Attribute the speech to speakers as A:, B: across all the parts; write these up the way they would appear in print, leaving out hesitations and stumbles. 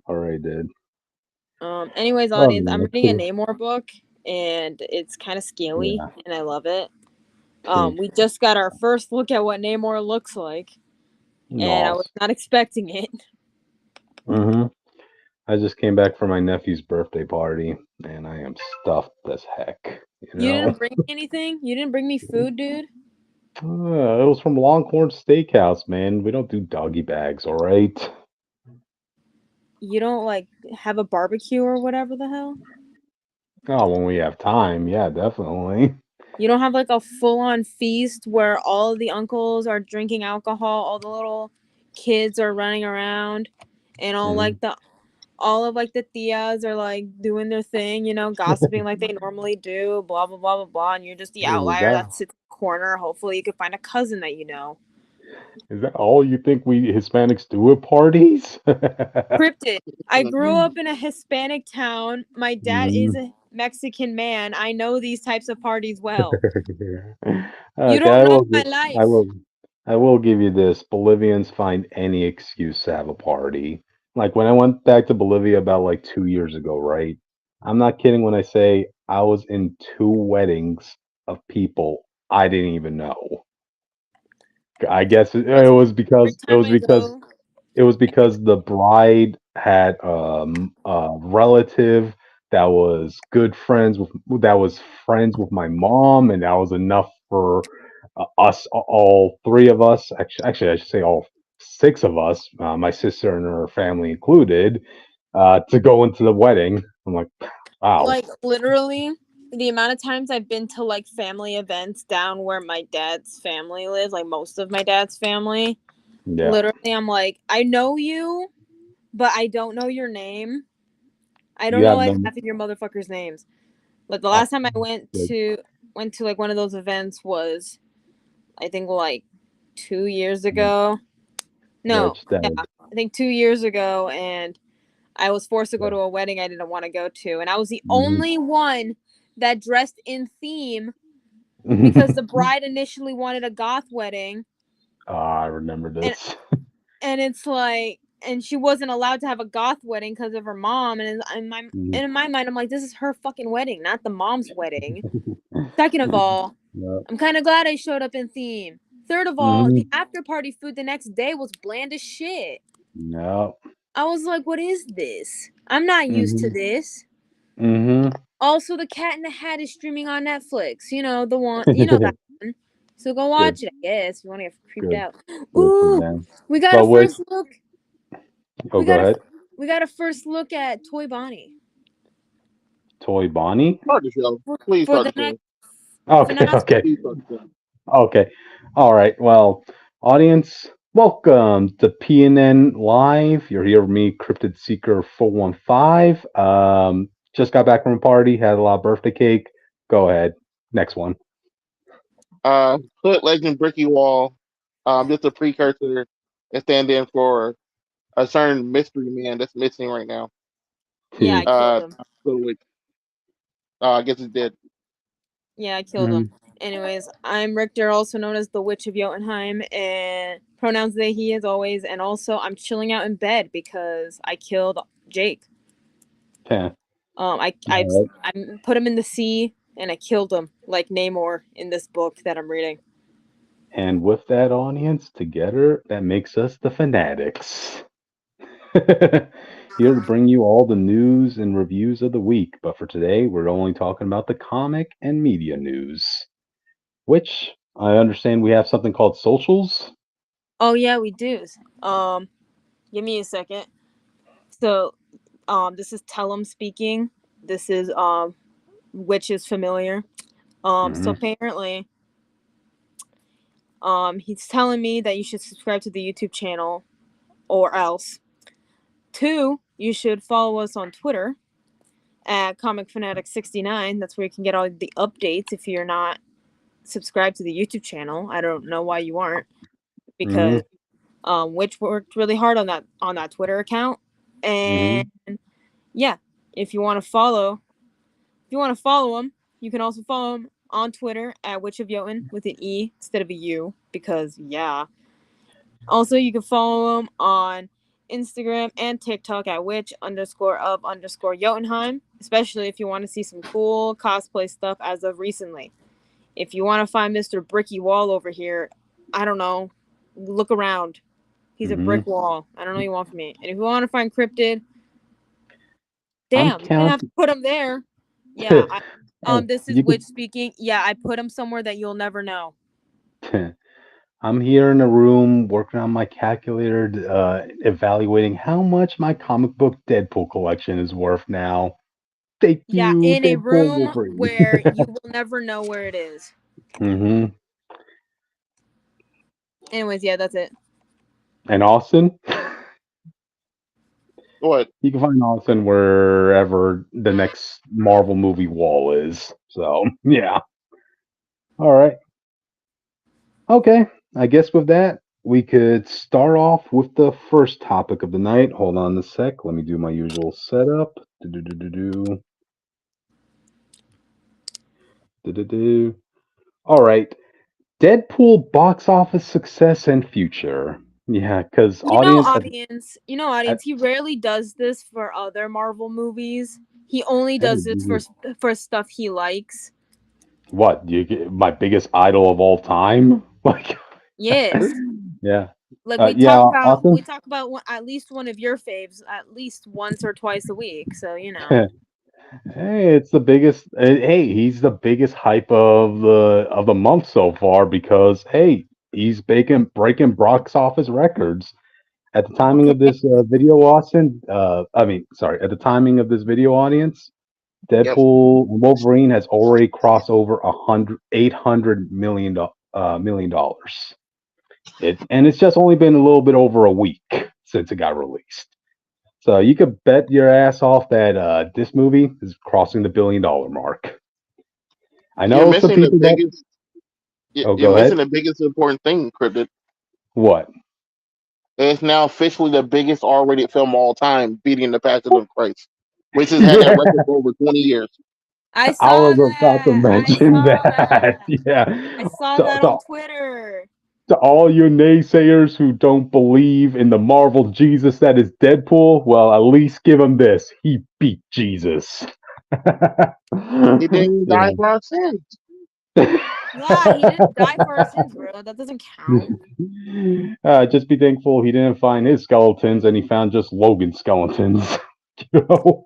A: All right, dude.
B: Anyways,
A: Oh,
B: audience, I'm
A: yeah,
B: reading a
A: cool.
B: Namor book, and it's kind of scaly,
A: Yeah.
B: and I love it.
A: Okay.
B: We just got our first look at what Namor looks like, and I was
A: Nice.
B: not expecting it.
A: Mm-hmm. I just came back from my nephew's birthday party, and I am stuffed as heck. You
B: You
A: know,
B: didn't bring me anything? You didn't bring me food, dude?
A: it was from Longhorn Steakhouse, man. We don't do doggy bags, all right?
B: You don't, like, have a barbecue or whatever the hell?
A: Oh, when we have time, yeah, definitely.
B: You don't have, like, a full-on feast where all of the uncles are drinking alcohol, all the little kids are running around, and
A: Hmm.
B: all of like the tias are like doing their thing, gossiping like they normally do, blah blah blah blah blah, and you're just the
A: Is
B: outlier
A: that
B: that sits in the corner. Hopefully, you could find a cousin that you know.
A: is that all you think we Hispanics do at parties?
B: Cryptid. I grew up in a Hispanic town. My dad is
A: Mm.
B: a Mexican man. I know these types of parties well. You
A: Okay,
B: don't know my life.
A: I will give you this. Bolivians find any excuse to have a party. Like when I went back to Bolivia about like 2 years ago, right? I'm not kidding when I say I was in two weddings of people I didn't even know. I guess it
B: It's
A: was
B: every
A: because
B: time I go.
A: the bride had a relative that was that was friends with my mom, and that was enough for us, all three of us. Actually, I should say all six of us, my sister and her family included, to go into the wedding. I'm like, wow,
B: Like literally the amount of times I've been to like family events down where my dad's family lives, like most of my dad's family.
A: yeah,
B: Literally, I'm like, I know you, but I don't know your name. I don't
A: you
B: know
A: have
B: like
A: no.
B: half of your motherfuckers' names. Like the last
A: Oh,
B: time I
A: good,
B: went to like one of those events was I think like 2 years
A: good,
B: ago. No,
A: rich
B: yeah,
A: dad.
B: I think 2 years ago, and I was forced to go to a wedding I didn't want to go to, and I was the
A: Mhm.
B: only one that dressed in theme because the bride initially wanted a goth wedding,
A: I remember
B: and
A: this.
B: it's like, and she wasn't allowed to have a goth wedding because of her mom, and in my mind I'm like, this is her fucking wedding, not the mom's wedding. Second of all,
A: Yep.
B: I'm kind of glad I showed up in theme. Third of all, the
A: Mhm.
B: after party food the next day was bland as shit.
A: Yep.
B: I was like, what is this? I'm not used to
A: Mhm.
B: this.
A: Mhm.
B: Also, The Cat in the Hat is streaming on Netflix. You know, the one, that one. So go
A: Good.
B: watch it, I guess, if you want to get creeped
A: Good.
B: out.
A: Good for
B: Ooh,
A: them.
B: we got a
A: But with
B: first look.
A: oh,
B: We
A: go
B: got a
A: ahead.
B: we got a first look at Toy Bonnie
A: Toy Bonnie.
C: Start the show. Please
B: for
C: start
B: the
C: the show.
B: next
A: Okay.
B: FNAF.
A: Okay.
C: Please start the show.
A: Okay. All right. Well, audience, welcome to PNN Live. You're here with me, Cryptid Seeker 415. Just got back from a party, had a lot of birthday cake. Go ahead. Next one.
C: Hood Legend Bricky Wall. Just a precursor and stand in for a certain mystery man that's missing right now.
B: Yeah, I killed him.
C: So which, I guess it's dead.
B: Yeah, I killed him.
A: Mhm.
B: Anyways, I'm Richter, also known as the Witch of Jotunheim, and pronouns they, he, as always. And also, I'm chilling out in bed because I killed Jake.
A: Okay.
B: I I
A: All right.
B: I put him in the sea and I killed him like Namor in this book that I'm reading.
A: And with that audience together, that makes us the Fanatics. Here to bring you all the news and reviews of the week. But for today, we're only talking about the comic and media news, which I understand we have something called socials.
B: Oh yeah, we do. Um, Give me a second. So, this is Tellum speaking. This is which is familiar. So
A: Hmm.
B: apparently, he's telling me that you should subscribe to the YouTube channel, or else. Two, you should follow us on Twitter at Comic Fanatic 69. That's where you can get all the updates if you're not subscribed to the YouTube channel. I don't know why you aren't,
A: Hmm.
B: because which worked really hard on that Twitter account. And
A: Hmm.
B: yeah, if you want to follow, him, you can also follow him on Twitter at Witch of Jotun with an E instead of a U, because yeah. Also, you can follow him on Instagram, and TikTok at witch_of_Jotunheim, especially if you want to see some cool cosplay stuff as of recently. If you want to find Mr. Bricky Wall over here, I don't know, look around. He's a brick wall. I don't know what you want from me. And if you want to find Cryptid, damn, you didn't have to put him there. Yeah, this is Witch speaking. Yeah, I put him somewhere that you'll never know.
A: I'm here in a room working on my calculator, evaluating how much my comic book Deadpool collection is worth now. Thank you,
B: in a
A: Deadpool
B: room
A: Wolverine.
B: where you will never know where it is. Anyways, yeah, that's it.
A: And Austin?
C: What?
A: You can find Austin wherever the next Marvel movie wall is. So, yeah. All right. Okay. I guess with that, we could start off with the first topic of the night. Hold on a sec. Let me do my usual setup. All right. Deadpool box office success and future. Yeah, because
B: audience, he rarely does this for other Marvel movies. He only does this for stuff he likes.
A: What? You get my biggest idol of all time? Like,
B: yes.
A: Yeah.
B: Like we talk about at least one of your faves at least once or twice a week. So
A: Hey, it's the biggest. Hey, he's the biggest hype of the month so far because hey, he's breaking box office records. At the timing of this video, Austin. At the timing of this video audience, Deadpool Wolverine has already crossed over $800 million dollars. It's just only been a little bit over a week since it got released. So you could bet your ass off that this movie is crossing the $1 billion mark. I know
C: you're missing the biggest. You're missing the biggest important thing, Cryptid.
A: What?
C: It's now officially the biggest R-rated film of all time, beating The Passion of Christ, which has had that record for over 20 years.
B: I was
A: about to mention that. Yeah.
B: I saw that on Twitter.
A: To all you naysayers who don't believe in the Marvel Jesus that is Deadpool, well, at least give him this. He beat Jesus.
C: He didn't die for our sins.
B: Yeah, he didn't die for our sins, bro. That doesn't count.
A: Just be thankful he didn't find his skeletons and he found just Logan's skeletons.
B: I'm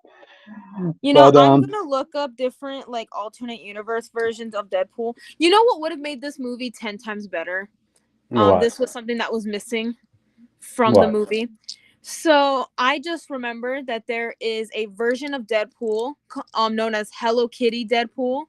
B: gonna look up different like alternate universe versions of Deadpool. You know what would have made this movie 10 times better? This was something that was missing from the movie. So I just remember that there is a version of Deadpool known as Hello Kitty Deadpool,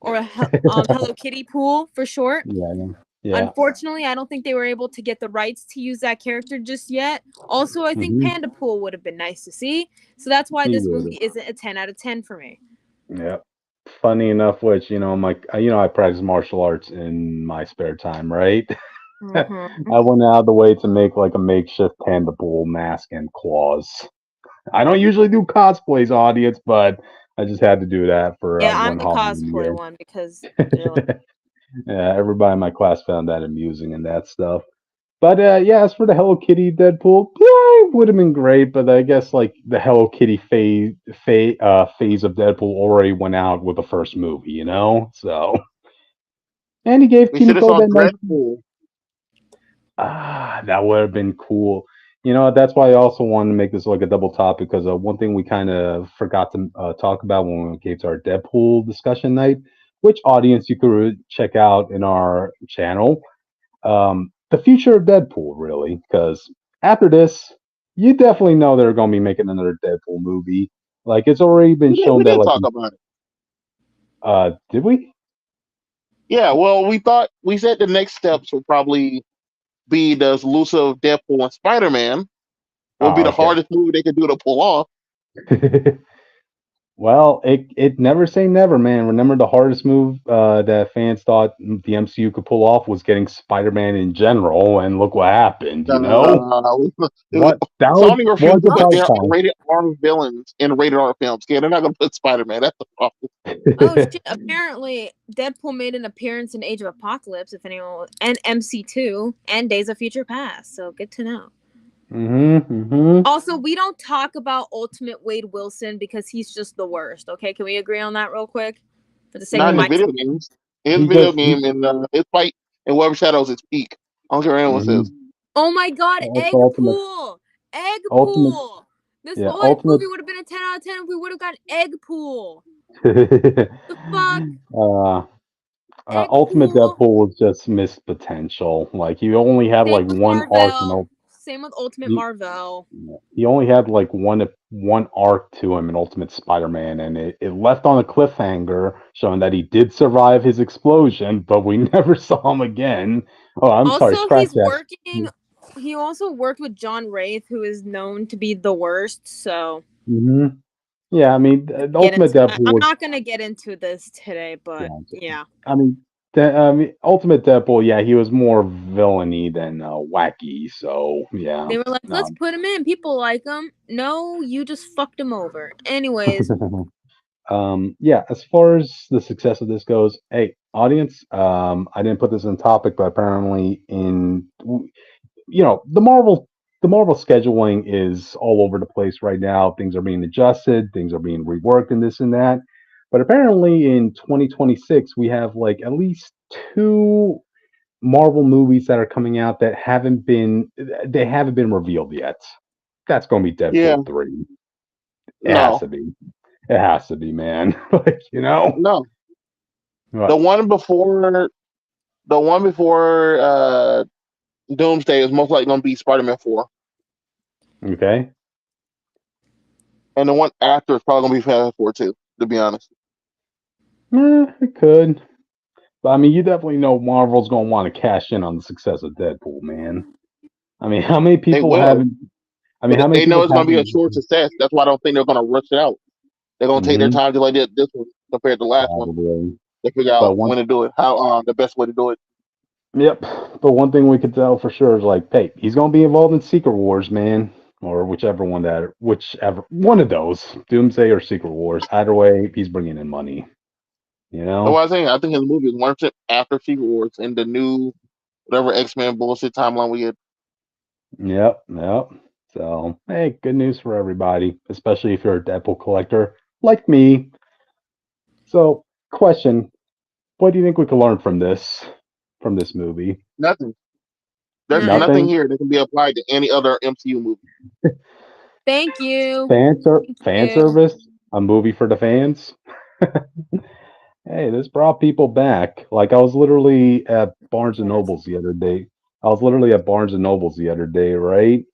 B: or Hello Kitty Pool for short.
A: Yeah.
B: Unfortunately, I don't think they were able to get the rights to use that character just yet. Also, I think Panda Pool would have been nice to see. So that's why this movie isn't a 10 out of 10 for me.
A: Yeah. Funny enough, which I practice martial arts in my spare time, right? I went out of the way to make like a makeshift Panda Pool mask and claws. I don't usually do cosplays, audience, but I just had to do that for
B: I'm the cosplay one because
A: yeah, everybody in my class found that amusing and that stuff. But as for the Hello Kitty Deadpool, yeah, it would have been great. But I guess like the Hello Kitty phase of Deadpool already went out with the first movie, So, and he gave Kimiko that nice. That would have been cool. That's why I also wanted to make this like a double topic because one thing we kind of forgot to talk about when we came to our Deadpool discussion night, which audience you could check out in our channel. The future of Deadpool, really, because after this, you definitely know they're going to be making another Deadpool movie. Like it's already been shown
C: we
A: that.
C: Did talk about
A: it. Did we?
C: Yeah. Well, we said the next steps would probably be the elusive Deadpool and Spider-Man. Would be the hardest movie they could do to pull off.
A: Well, it never say never, man. Remember the hardest move that fans thought the MCU could pull off was getting Spider-Man in general, and look what happened. What? That
C: Sony refused to put their rated R villains in rated R films. Yeah, they're not going to put Spider-Man. That's the problem.
B: Oh shit! Apparently, Deadpool made an appearance in Age of Apocalypse. If anyone, and MC2 and Days of Future Past. So good to know. Also, we don't talk about Ultimate Wade Wilson because he's just the worst. Okay, can we agree on that real quick? For the sake
C: Not
B: of
C: in the
B: my
C: video games. His video game and his fight in Web Shadows is peak. I don't care what anyone says.
B: Oh my god, Eggpool! Eggpool! This whole movie would have been a 10 out of 10 if we would have gotten Eggpool. The fuck?
A: Ultimate Deadpool was just missed potential. Like he only had like one arc.
B: Same with Ultimate Marvel.
A: He only had like one arc to him in Ultimate Spider-Man, and it left on a cliffhanger, showing that he did survive his explosion, but we never saw him again. Oh, I'm sorry. Scratch that.
B: He also worked with John Wraith, who is known to be the worst. So.
A: Yeah, I mean, Ultimate Deadpool.
B: I'm not gonna get into this today, but yeah.
A: I mean, Ultimate Deadpool. Yeah, he was more villainy than wacky. So yeah.
B: They were like, let's put him in. People like him. No, you just fucked him over. Anyways.
A: Yeah. As far as the success of this goes, hey, audience. I didn't put this in topic, but apparently the Marvel scheduling is all over the place right now. Things are being adjusted, things are being reworked, and this and that. But apparently, in 2026, we have like at least 2 Marvel movies that are coming out that haven't been revealed yet. That's going to be Deadpool 3. It has to be. It has to be, man. Like
C: No. What? The one before Doomsday is most likely going to be Spider-Man 4.
A: Okay.
C: And the one after is probably going to be Fantastic Four too, to be honest.
A: It could. But I mean, you definitely know Marvel's going to want to cash in on the success of Deadpool, man. I mean, how many people haven't... I mean, how many
C: they know it's going to be a short success. That's why I don't think they're going to rush it out. They're going to take their time to like this one compared to the last one. They figure out when to do it, how the best way to do it.
A: Yep. But one thing we could tell for sure is like, hey, he's going to be involved in Secret Wars, man. Or whichever one of those, Doomsday or Secret Wars. Either way, he's bringing in money. You know?
C: That's what I'm saying. I think his movie is one ship after Secret Wars in the new, whatever X-Men bullshit timeline we get.
A: Yep. So, hey, good news for everybody, especially if you're a Deadpool collector like me. So, question, what do you think we can learn from this movie?
C: Nothing. There's nothing here that can be applied to any other MCU movie.
B: Thank you.
A: Fan service, a movie for the fans. Hey, this brought people back. Like I was literally at Barnes and Nobles the other day. Right?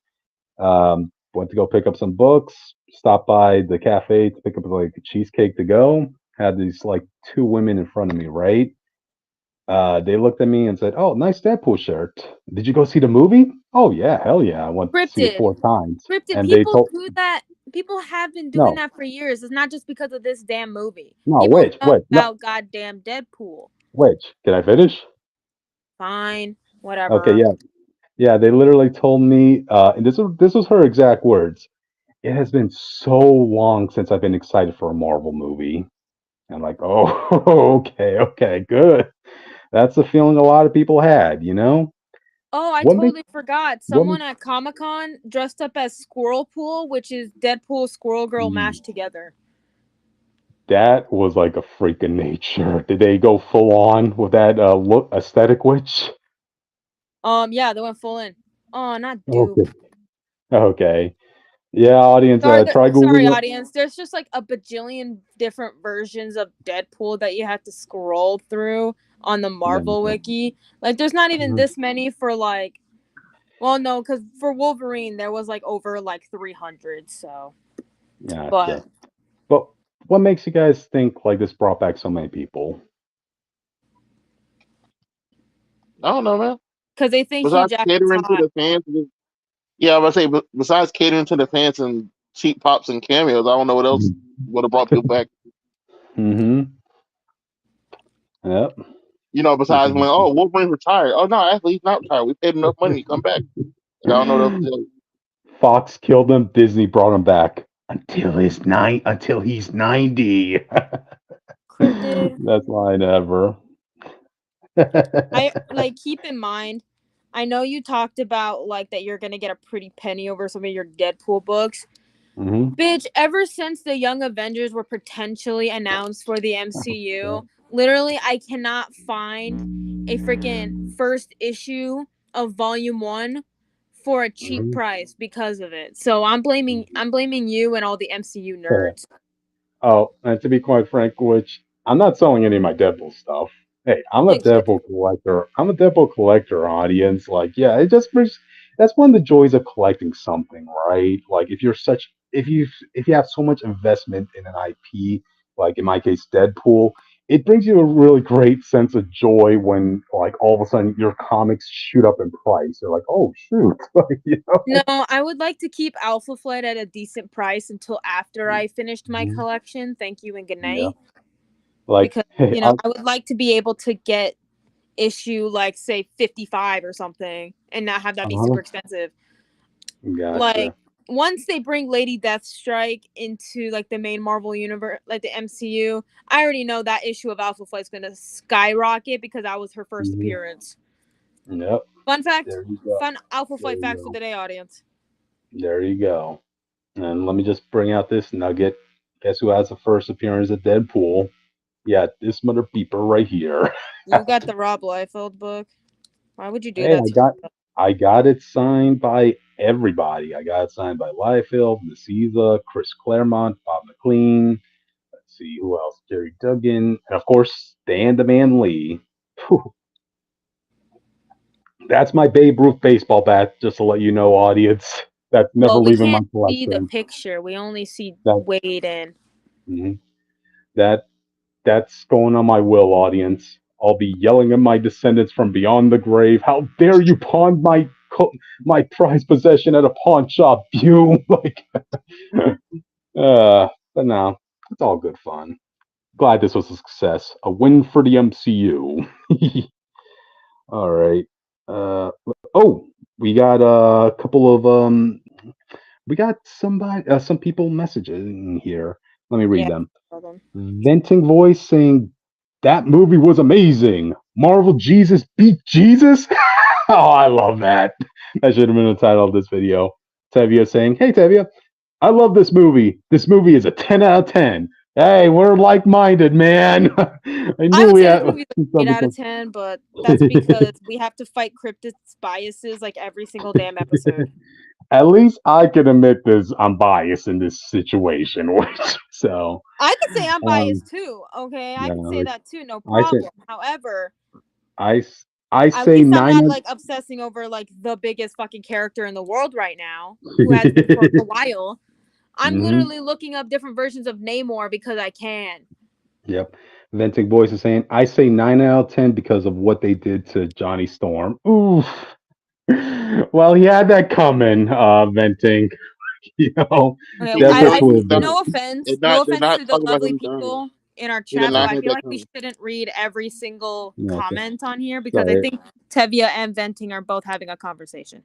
A: Went to go pick up some books. Stopped by the cafe to pick up like a cheesecake to go. Had these like 2 women in front of me, right? They looked at me and said, "Oh, nice Deadpool shirt. Did you go see the movie?" "Oh yeah, hell yeah! I went to see it 4 times."
B: And people do that. People have been doing that for years. It's not just because of this damn movie.
A: No,
B: people know about goddamn Deadpool.
A: Can I finish?
B: Fine, whatever.
A: Okay, yeah. They literally told me, and this was her exact words. It has been so long since I've been excited for a Marvel movie. I'm like, oh, okay, good. That's the feeling a lot of people had,
B: Oh, I totally forgot. Someone at Comic-Con dressed up as Squirrel Pool, which is Deadpool, Squirrel Girl mashed together.
A: That was like a freak of nature. Did they go full on with that look aesthetic witch?
B: Yeah, they went full in. Oh, not dupe.
A: Okay. Yeah, audience. Try Googling.
B: Sorry, audience. There's just like a bajillion different versions of Deadpool that you have to scroll through on the Marvel wiki. Like, there's not even this many for like. Well, no, because for Wolverine there was like over like 300. So.
A: Yeah. But what makes you guys think like this brought back so many people?
C: I don't know, man.
B: Because they think
C: besides catering to the fans. Yeah, I was say, besides catering to the fans and cheap pops and cameos, I don't know what else would have brought people back.
A: Yep.
C: Besides when, Wolverine's retired. Oh no, actually he's not retired. We paid enough money to come back. So I don't know what else to do.
A: Fox killed him. Disney brought him back until he's 90.
B: Cryptid.
A: That's line ever.
B: I keep in mind, I know you talked about like that you're gonna get a pretty penny over some of your Deadpool books.
A: Hmm.
B: Bitch, ever since the Young Avengers were potentially announced for the MCU, literally I cannot find a freaking first issue of volume 1 for a cheap
A: Hmm.
B: price because of it. So I'm blaming you and all the MCU nerds.
A: Oh, and to be quite frank, which I'm not selling any of my Deadpool stuff. Hey, I'm a
B: Yeah, good.
A: Deadpool collector. I'm a Deadpool collector, audience. Like, yeah, it just brings. That's one of the joys of collecting something, right? Like, if you have so much investment in an IP, like in my case, Deadpool, it brings you a really great sense of joy when, like, all of a sudden your comics shoot up in price. You're like, oh shoot, like,
B: No, I would like to keep Alpha Flight at a decent price until after I finished my
A: Mhm.
B: collection. Thank you and good
A: Yeah,
B: night.
A: like,
B: Because,
A: hey,
B: I would like to be able to get issue like say 55 or something and not have that be
A: uh-huh,
B: super expensive. Like
A: gotcha.
B: once they bring Lady Deathstrike into like the main Marvel universe, like the MCU, I already know that issue of Alpha Flight's going to skyrocket because that was her first
A: Mhm.
B: appearance.
A: Yep.
B: Fun fact,
A: There you go.
B: fun Alpha
A: There
B: Flight
A: you
B: fact for
A: go.
B: the day, audience.
A: There you go. And let me just bring out this nugget. Guess who has the first appearance of Deadpool? Yeah, this mother beeper right here.
B: You got the Rob Liefeld book. Why would you do
A: Hey,
B: that to yourself?
A: I got it signed by everybody. I got it signed by Liefeld, Nasiza, Chris Claremont, Bob McLean. Let's see who else. Jerry Duggan, and of course Stan the Man Lee. Whew. That's my Babe Ruth baseball bat. Just to let you know, audience. That's never
B: Well, we
A: leaving my
B: can't see the
A: collection.
B: picture. We only see
A: That
B: Wade and
A: mhm. that That's going on my will, audience. I'll be yelling at my descendants from beyond the grave. How dare you pawn my prized possession at a pawn shop, you? Like, but no, it's all good fun. Glad this was a success. A win for the MCU. All right. Uh, oh, we got a couple of we got some people messaging here. Let me read
B: yeah.
A: them. Venting voice saying that movie was amazing. Marvel Jesus beat Jesus. Oh, I love that. That should have been the title of this video. Tevia saying, "Hey Tevia, I love this movie. This movie is a 10 out of 10. Hey, we're like-minded, man. I
B: I
A: knew
B: would
A: we
B: say this
A: had
B: movie's an 8 out of
A: something."
B: 10, but that's because we have to fight cryptid's biases like every single damn episode.
A: At least I can admit this. I'm biased in this situation. So,
B: I could say I'm
A: um,
B: biased too, okay? I
A: yeah,
B: could say
A: like
B: that too, no
A: I say,
B: problem. However,
A: I, I
B: at
A: say
B: least I'm
A: nine.
B: not like obsessing over like the biggest fucking character in the world right now, who has been for a while. I'm
A: Hmm.
B: literally looking up different versions of Namor because I can.
A: Yep. Venting Voice is saying, I say 9 out of 10 because of what they did to Johnny Storm. Oof. Well, he had that coming, Venting. You know,
B: Okay,
C: He
A: Death
C: didn't
A: of
C: know.
A: Twizzlers.
B: no
C: They're
B: offense
C: not
B: to the
C: talking about
B: lovely
C: him coming.
B: people in our
C: He did
B: chat, but
C: not
B: I
C: have
B: feel
C: that
B: like we
C: coming.
B: shouldn't read every single
A: Okay.
B: comment on here because I
A: Sorry.
B: think Tevia and Venting are both having a conversation.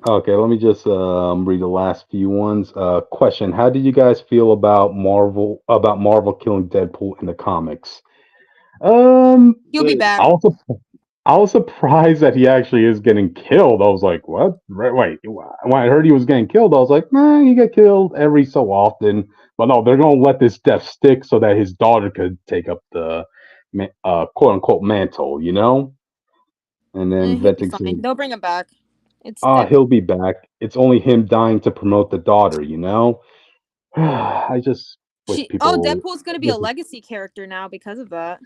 A: Okay, let me just read the last few ones. Question: how did you guys feel about Marvel killing Deadpool in the comics? Um,
B: He'll be
C: Good.
B: back.
A: also I was surprised that he actually is getting killed. I was like, what? Wait, when I heard he was getting killed, I was like, nah, he get killed every so often. But no, they're going to let this death stick so that his daughter could take up the quote unquote mantle, you know? And then
B: He'll be
A: Venting
B: fine.
A: said,
B: They'll bring him back. It's
A: ah,
B: Deadpool.
A: he'll be back. It's only him dying to promote the daughter, you know? I just wish people.
B: Deadpool's gonna be a legacy character now because of that.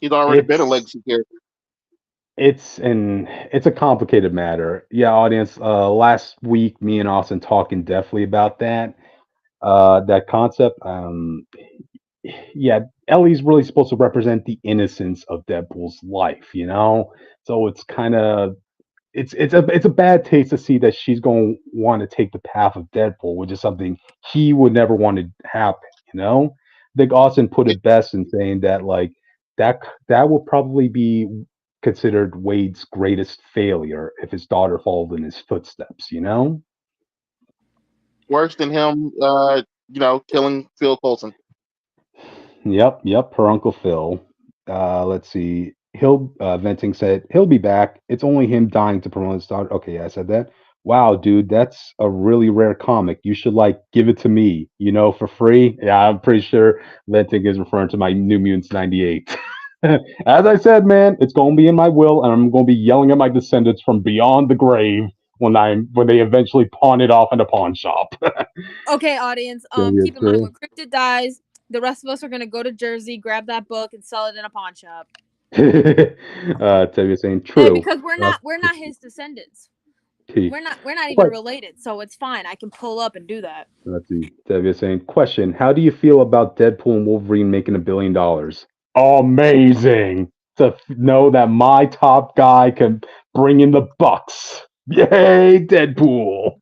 C: He's already been a
A: It's
C: legacy character.
A: it's a complicated matter. Yeah, audience. Last week, me and Austin talking definitely about that concept. Yeah, Ellie's really supposed to represent the innocence of Deadpool's life, you know. So it's kind of it's a bad taste to see that she's going to want to take the path of Deadpool, which is something he would never want to happen, you know. I think Austin put it best in saying that like that will probably be considered Wade's greatest failure if his daughter followed in his footsteps, you know.
C: Worse than him, killing Phil Coulson.
A: Yep, her Uncle Phil. Let's see. Venting said he'll be back. It's only him dying to promote his daughter. Okay, yeah, I said that. Wow, dude, that's a really rare comic. You should like give it to me, for free. Yeah, I'm pretty sure Venting is referring to my New Mutants '98. As I said, man, it's gonna be in my will, and I'm gonna be yelling at my descendants from beyond the grave when they eventually pawn it off in a pawn shop.
B: Okay, audience.
A: Yeah,
B: Keep in mind when Cryptid dies, the rest of us are gonna go to Jersey, grab that book, and sell it in a pawn shop.
A: Tevye saying true.
B: Hey, because we're not his descendants. We're not even related, so it's fine. I can pull up and do that.
A: Let's see. Tevye saying, question: how do you feel about Deadpool and Wolverine making $1 billion? Amazing to know that my top guy can bring in the bucks. Yay, Deadpool.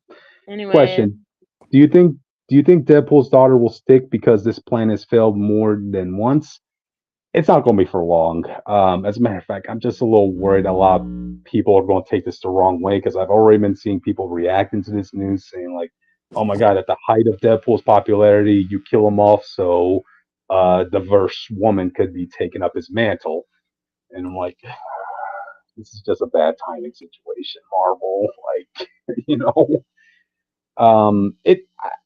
B: Anyway,
A: question: do you think Deadpool's daughter will stick because this plan has failed more than once? It's not going to be for long. As a matter of fact, I'm just a little worried a lot of people are going to take this the wrong way because I've already been seeing people reacting to this news saying like, "Oh my God, at the height of Deadpool's popularity, you kill him off so the verse woman could be taking up his mantle." And I'm like, this is just a bad timing situation, Marvel. Like, you know.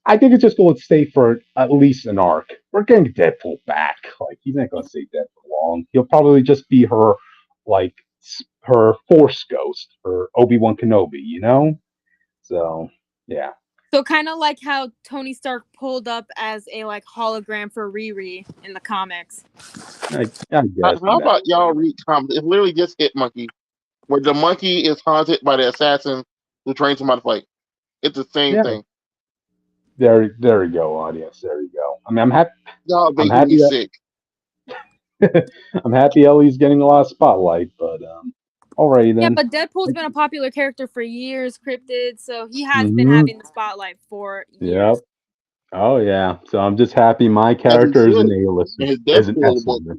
A: I think it's just going to stay for at least an arc. We're getting Deadpool back. Like he's not going to stay dead for long. He'll probably just be her Force ghost, her Obi-Wan Kenobi. So yeah.
B: So kind of like how Tony Stark pulled up as a hologram for Riri in the comics.
A: I guess.
C: How about y'all read comics? It literally just hit Monkey, where the monkey is haunted by the assassin who trains him how to fight. It's the same thing.
A: There we go, audience. There we go. I mean, I'm happy.
C: Y'all making me sick.
A: I'm happy Ellie's getting a lot of spotlight, but alrighty then.
B: Yeah, but Deadpool's been a popular character for years, Cryptid, so he has been having the spotlight for years.
A: Yep. Oh yeah. So I'm just happy my character is an A-lister. Is an S-lister.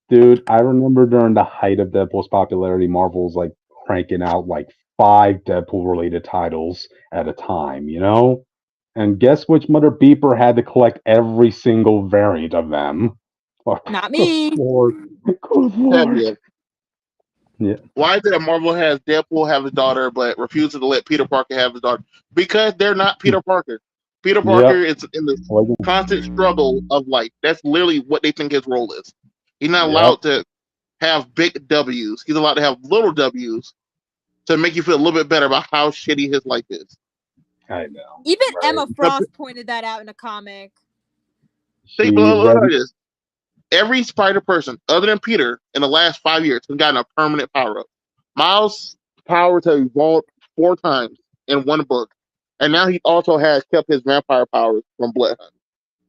A: Dude, I remember during the height of Deadpool's popularity, Marvel's like cranking out like 5 Deadpool-related titles at a time, And guess which mother beeper had to collect every single variant of them?
B: Not me.
A: Good Lord. Yeah.
C: Why is it that Marvel has Deadpool have his daughter, but refuses to let Peter Parker have his daughter? Because they're not Peter Parker. Peter Parker is in the constant struggle of life. That's literally what they think his role is. He's not allowed to have big W's. He's allowed to have little W's to make you feel a little bit better about how shitty his life is.
A: I know.
B: Even Emma Frost pointed that out in a comic.
C: Every Spider person, other than Peter, in the last 5 years has gotten a permanent power up. Miles' power to evolve 4 times in one book, and now he also has kept his vampire powers from Bloodhunt.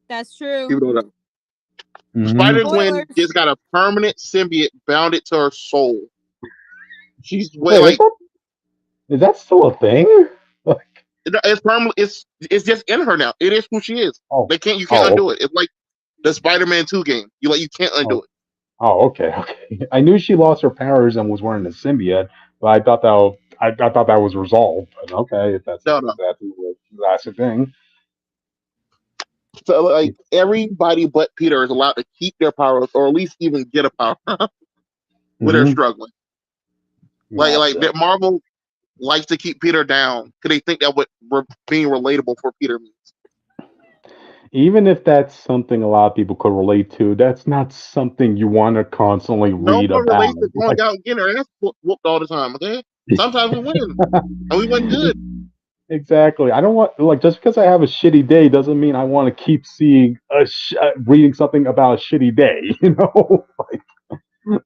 B: That's true.
C: Spider-Gwen just got a permanent symbiote bounded to her soul. She's
A: is that still a thing?
C: It's permanent. It's just in her now. It is who she is. You can't undo it. It's like the Spider-Man 2 game. You can't undo it.
A: Oh, okay. I knew she lost her powers and was wearing a symbiote, but I thought that was resolved. But okay, if that's the thing.
C: So everybody but Peter is allowed to keep their powers, or at least even get a power when they're struggling. That Marvel likes to keep Peter down because they think that what being relatable for Peter means.
A: Even if that's something a lot of people could relate to, that's not something you want to constantly read about.
C: No one relates to going out and getting our ass whooped all the time, okay? Sometimes we win, and we win good.
A: Exactly. I don't want, just because I have a shitty day doesn't mean I want to keep seeing reading something about a shitty day,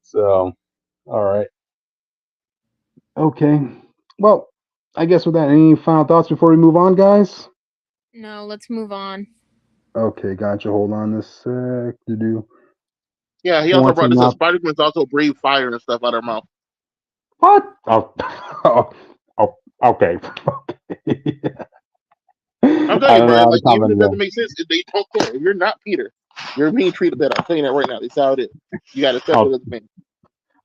A: So, all right. Okay. Well, I guess with that, any final thoughts before we move on, guys?
B: No, let's move on.
A: Okay, gotcha. Hold on a sec.
C: Yeah, he also brought this up. Spider-Gwen's also breathe fire and stuff out of her mouth.
A: What? Okay.
C: I'm telling you, bro. Even if it doesn't make sense, they don't care. If you're not Peter, you're being treated better. I'm telling you that right now. That's how it is. You got to accept it as a man.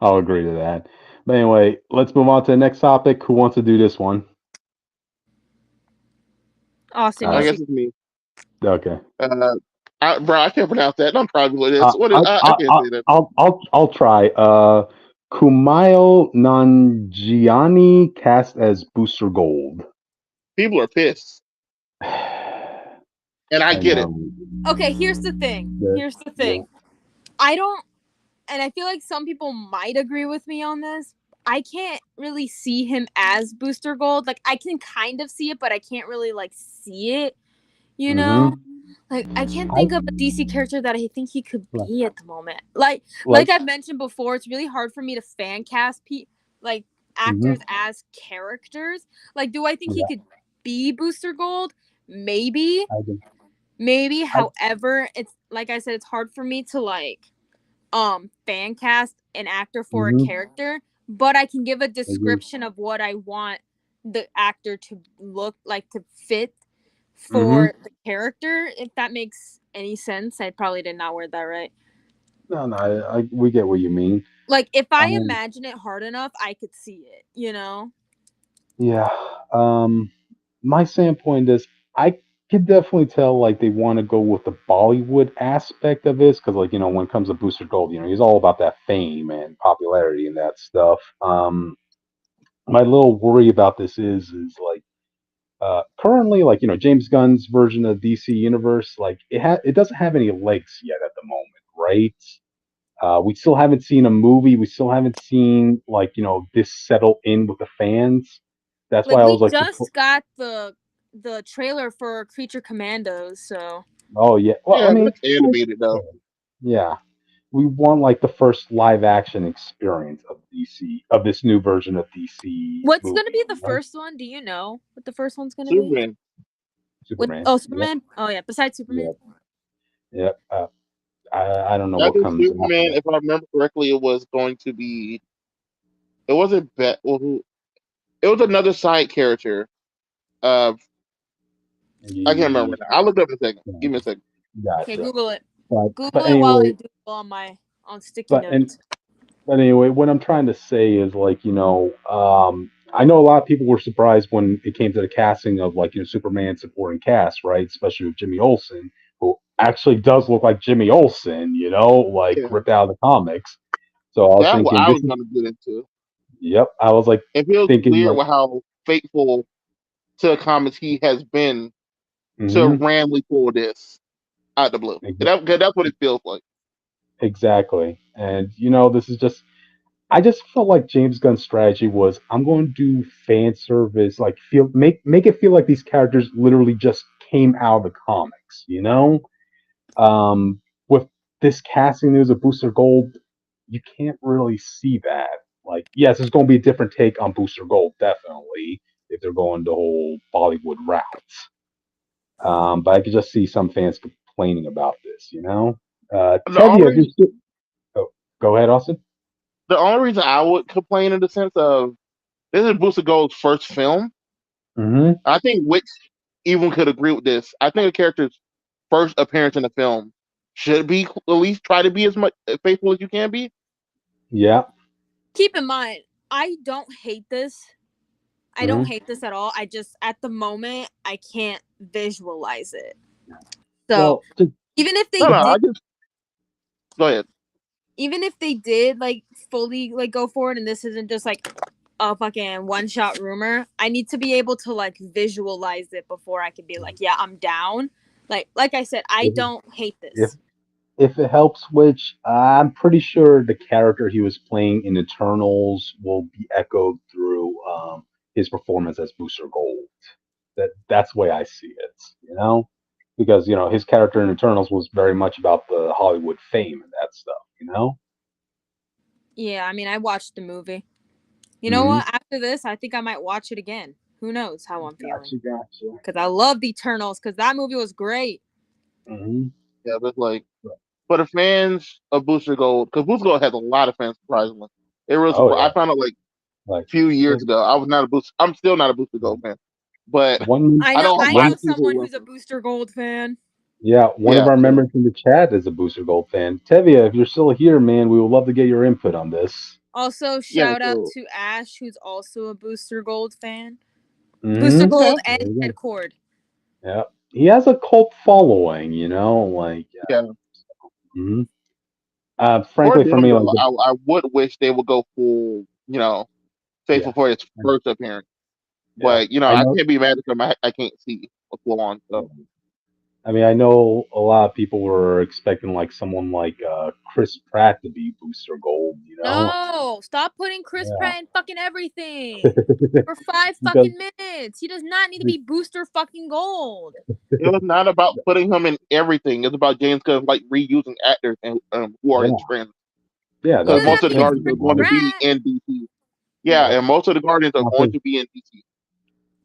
A: I'll agree to that. But anyway, let's move on to the next topic. Who wants to do this one?
B: Austin,
C: I guess it's me.
A: Okay.
C: Bro, I can't pronounce that. Don't try me with this. What is? I can't say that.
A: I'll try. Kumail Nanjiani cast as Booster Gold.
C: People are pissed, and I get it.
B: Okay, here's the thing.
A: Yeah.
B: I don't, and I feel like some people might agree with me on this. I can't really see him as Booster Gold. Like, I can kind of see it, but I can't really like see it. You know, like I can't think of a DC character that I think he could be at the moment. Like I've mentioned before, it's really hard for me to fan cast like actors as characters. Like, do I think he could be Booster Gold? Maybe. However, it's like I said, it's hard for me to like fan cast an actor for a character, but I can give a description of what I want the actor to look like, to fit for the character, if that makes any sense. I probably did not word that right.
A: No, we get what you mean.
B: Like, if I imagine it hard enough, I could see it, you know?
A: Yeah. My standpoint is I could definitely tell like they want to go with the Bollywood aspect of this because like when it comes to Booster Gold, he's all about that fame and popularity and that stuff. My little worry about this is like currently like James Gunn's version of DC Universe, like it doesn't have any legs yet at the moment, right? We still haven't seen a movie. We still haven't seen like this settle in with the fans. That's
B: Like,
A: why I
B: we
A: was like,
B: just got the trailer for Creature Commandos, so.
A: oh yeah. Well, I mean,
C: it's animated though.
A: Yeah, we want like the first live action experience of DC of this new version of DC.
B: What's
A: movie,
B: going to be the first one? Do you know what the first one's going to be?
A: Superman.
B: Superman. Yep. Oh yeah, besides Superman.
A: Yep. I don't know
C: I
A: what
C: think
A: comes
C: Superman,
A: after
C: if I remember correctly, it was going to be. It wasn't it was another side character. I can't remember now. I'll look it up in a second. Give me a second.
B: Okay, Google it.
A: But
B: It while
A: anyway,
B: I do on sticky notes.
A: But anyway, what I'm trying to say is like, I know a lot of people were surprised when it came to the casting of like, Superman supporting cast, right? Especially with Jimmy Olsen, who actually does look like Jimmy Olsen, like ripped out of the comics. So I was
C: That's
A: thinking,
C: what I was going to get into.
A: Yep, I was like,
C: it feels
A: thinking
C: weird
A: like,
C: with how faithful to the comics he has been to randomly pull this out the blue. That's what it feels like.
A: Exactly, and this is just. I just felt like James Gunn's strategy was I'm going to do fan service, like make it feel like these characters literally just came out of the comics, With this casting news of Booster Gold, you can't really see that. Like, yes, it's going to be a different take on Booster Gold, definitely, if they're going the whole Bollywood route. But I could just see some fans complaining about this, Tevye, go ahead, Austin.
C: The only reason I would complain in the sense of this is Booster Gold's first film. I think Wix even could agree with this. I think a character's first appearance in a film should be at least try to be as much faithful as you can be.
A: Yeah.
B: Keep in mind, I don't hate this. I don't hate this at all. I just, at the moment, I can't visualize it. So, even if they did,
C: go ahead.
B: Even if they did like fully like go forward, and this isn't just like a fucking one-shot rumor, I need to be able to like visualize it before I can be like, yeah, I'm down. Like I said, I don't hate this.
A: If it helps, which I'm pretty sure the character he was playing in Eternals will be echoed through his performance as Booster Gold. That's the way I see it, because his character in Eternals was very much about the Hollywood fame and that stuff.
B: Yeah, I mean, I watched the movie. You know what? After this, I think I might watch it again. Who knows how I'm feeling?
A: Gotcha.
B: Because I loved Eternals, because that movie was great.
C: Yeah, but like for the fans of Booster Gold, because Booster Gold has a lot of fans, surprisingly. It really I found out like a few years ago. I'm still not a Booster Gold fan, but
B: I know someone who's a Booster Gold fan.
A: Yeah, one of our members in the chat is a Booster Gold fan. Tevye, if you're still here, man, we would love to get your input on this.
B: Also, shout out to Ash, who's also a Booster Gold fan. Booster Gold and Ed Cord.
A: Yeah. he has a cult following, like
C: Yeah.
A: mhm.
C: For
A: Frankly, for
C: them
A: me, like
C: though, I would wish they would go full,
A: yeah,
C: faithful for his first appearance.
A: yeah.
C: But
A: I
C: I
A: know.
C: can't be mad at them. I can't see a full on
A: Yeah.
C: stuff.
A: I mean, I know a lot of people were expecting like someone like Chris Pratt to be Booster Gold.
B: No, stop putting Chris
A: Yeah.
B: Pratt in fucking everything. For 5
A: Because
B: fucking minutes. He does not need to be Booster fucking Gold.
C: It was not about putting him in everything. It's about James Gunn like reusing actors and who are
A: yeah,
C: his friends.
A: yeah,
B: He
C: Because
B: doesn't
A: that's
C: most
B: have
C: of
B: to
C: the
B: use
C: Guardians
B: Chris
C: are going to
A: one.
C: be
B: Pratt.
C: in DC. Yeah,
A: Yep.
C: and most of the Guardians are going
A: Nothing.
C: to be in DC.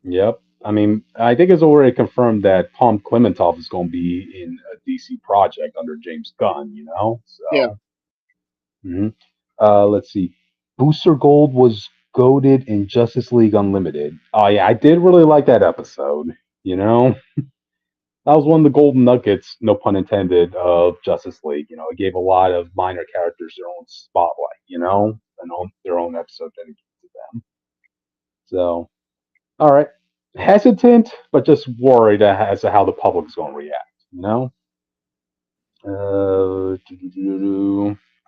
A: Yep. I mean, I think it's already confirmed that Tom Clementov is going to be in a DC project under James Gunn.
C: Yeah,
A: So, mhm. Let's see. Booster Gold was goaded in Justice League Unlimited. Oh yeah, I did really like that episode. You know, that was one of the golden nuggets, no pun intended, of Justice League. It gave a lot of minor characters their own spotlight. And their own episode dedicated to them. So, all right, hesitant, but just worried as to how the public's going to react. You know.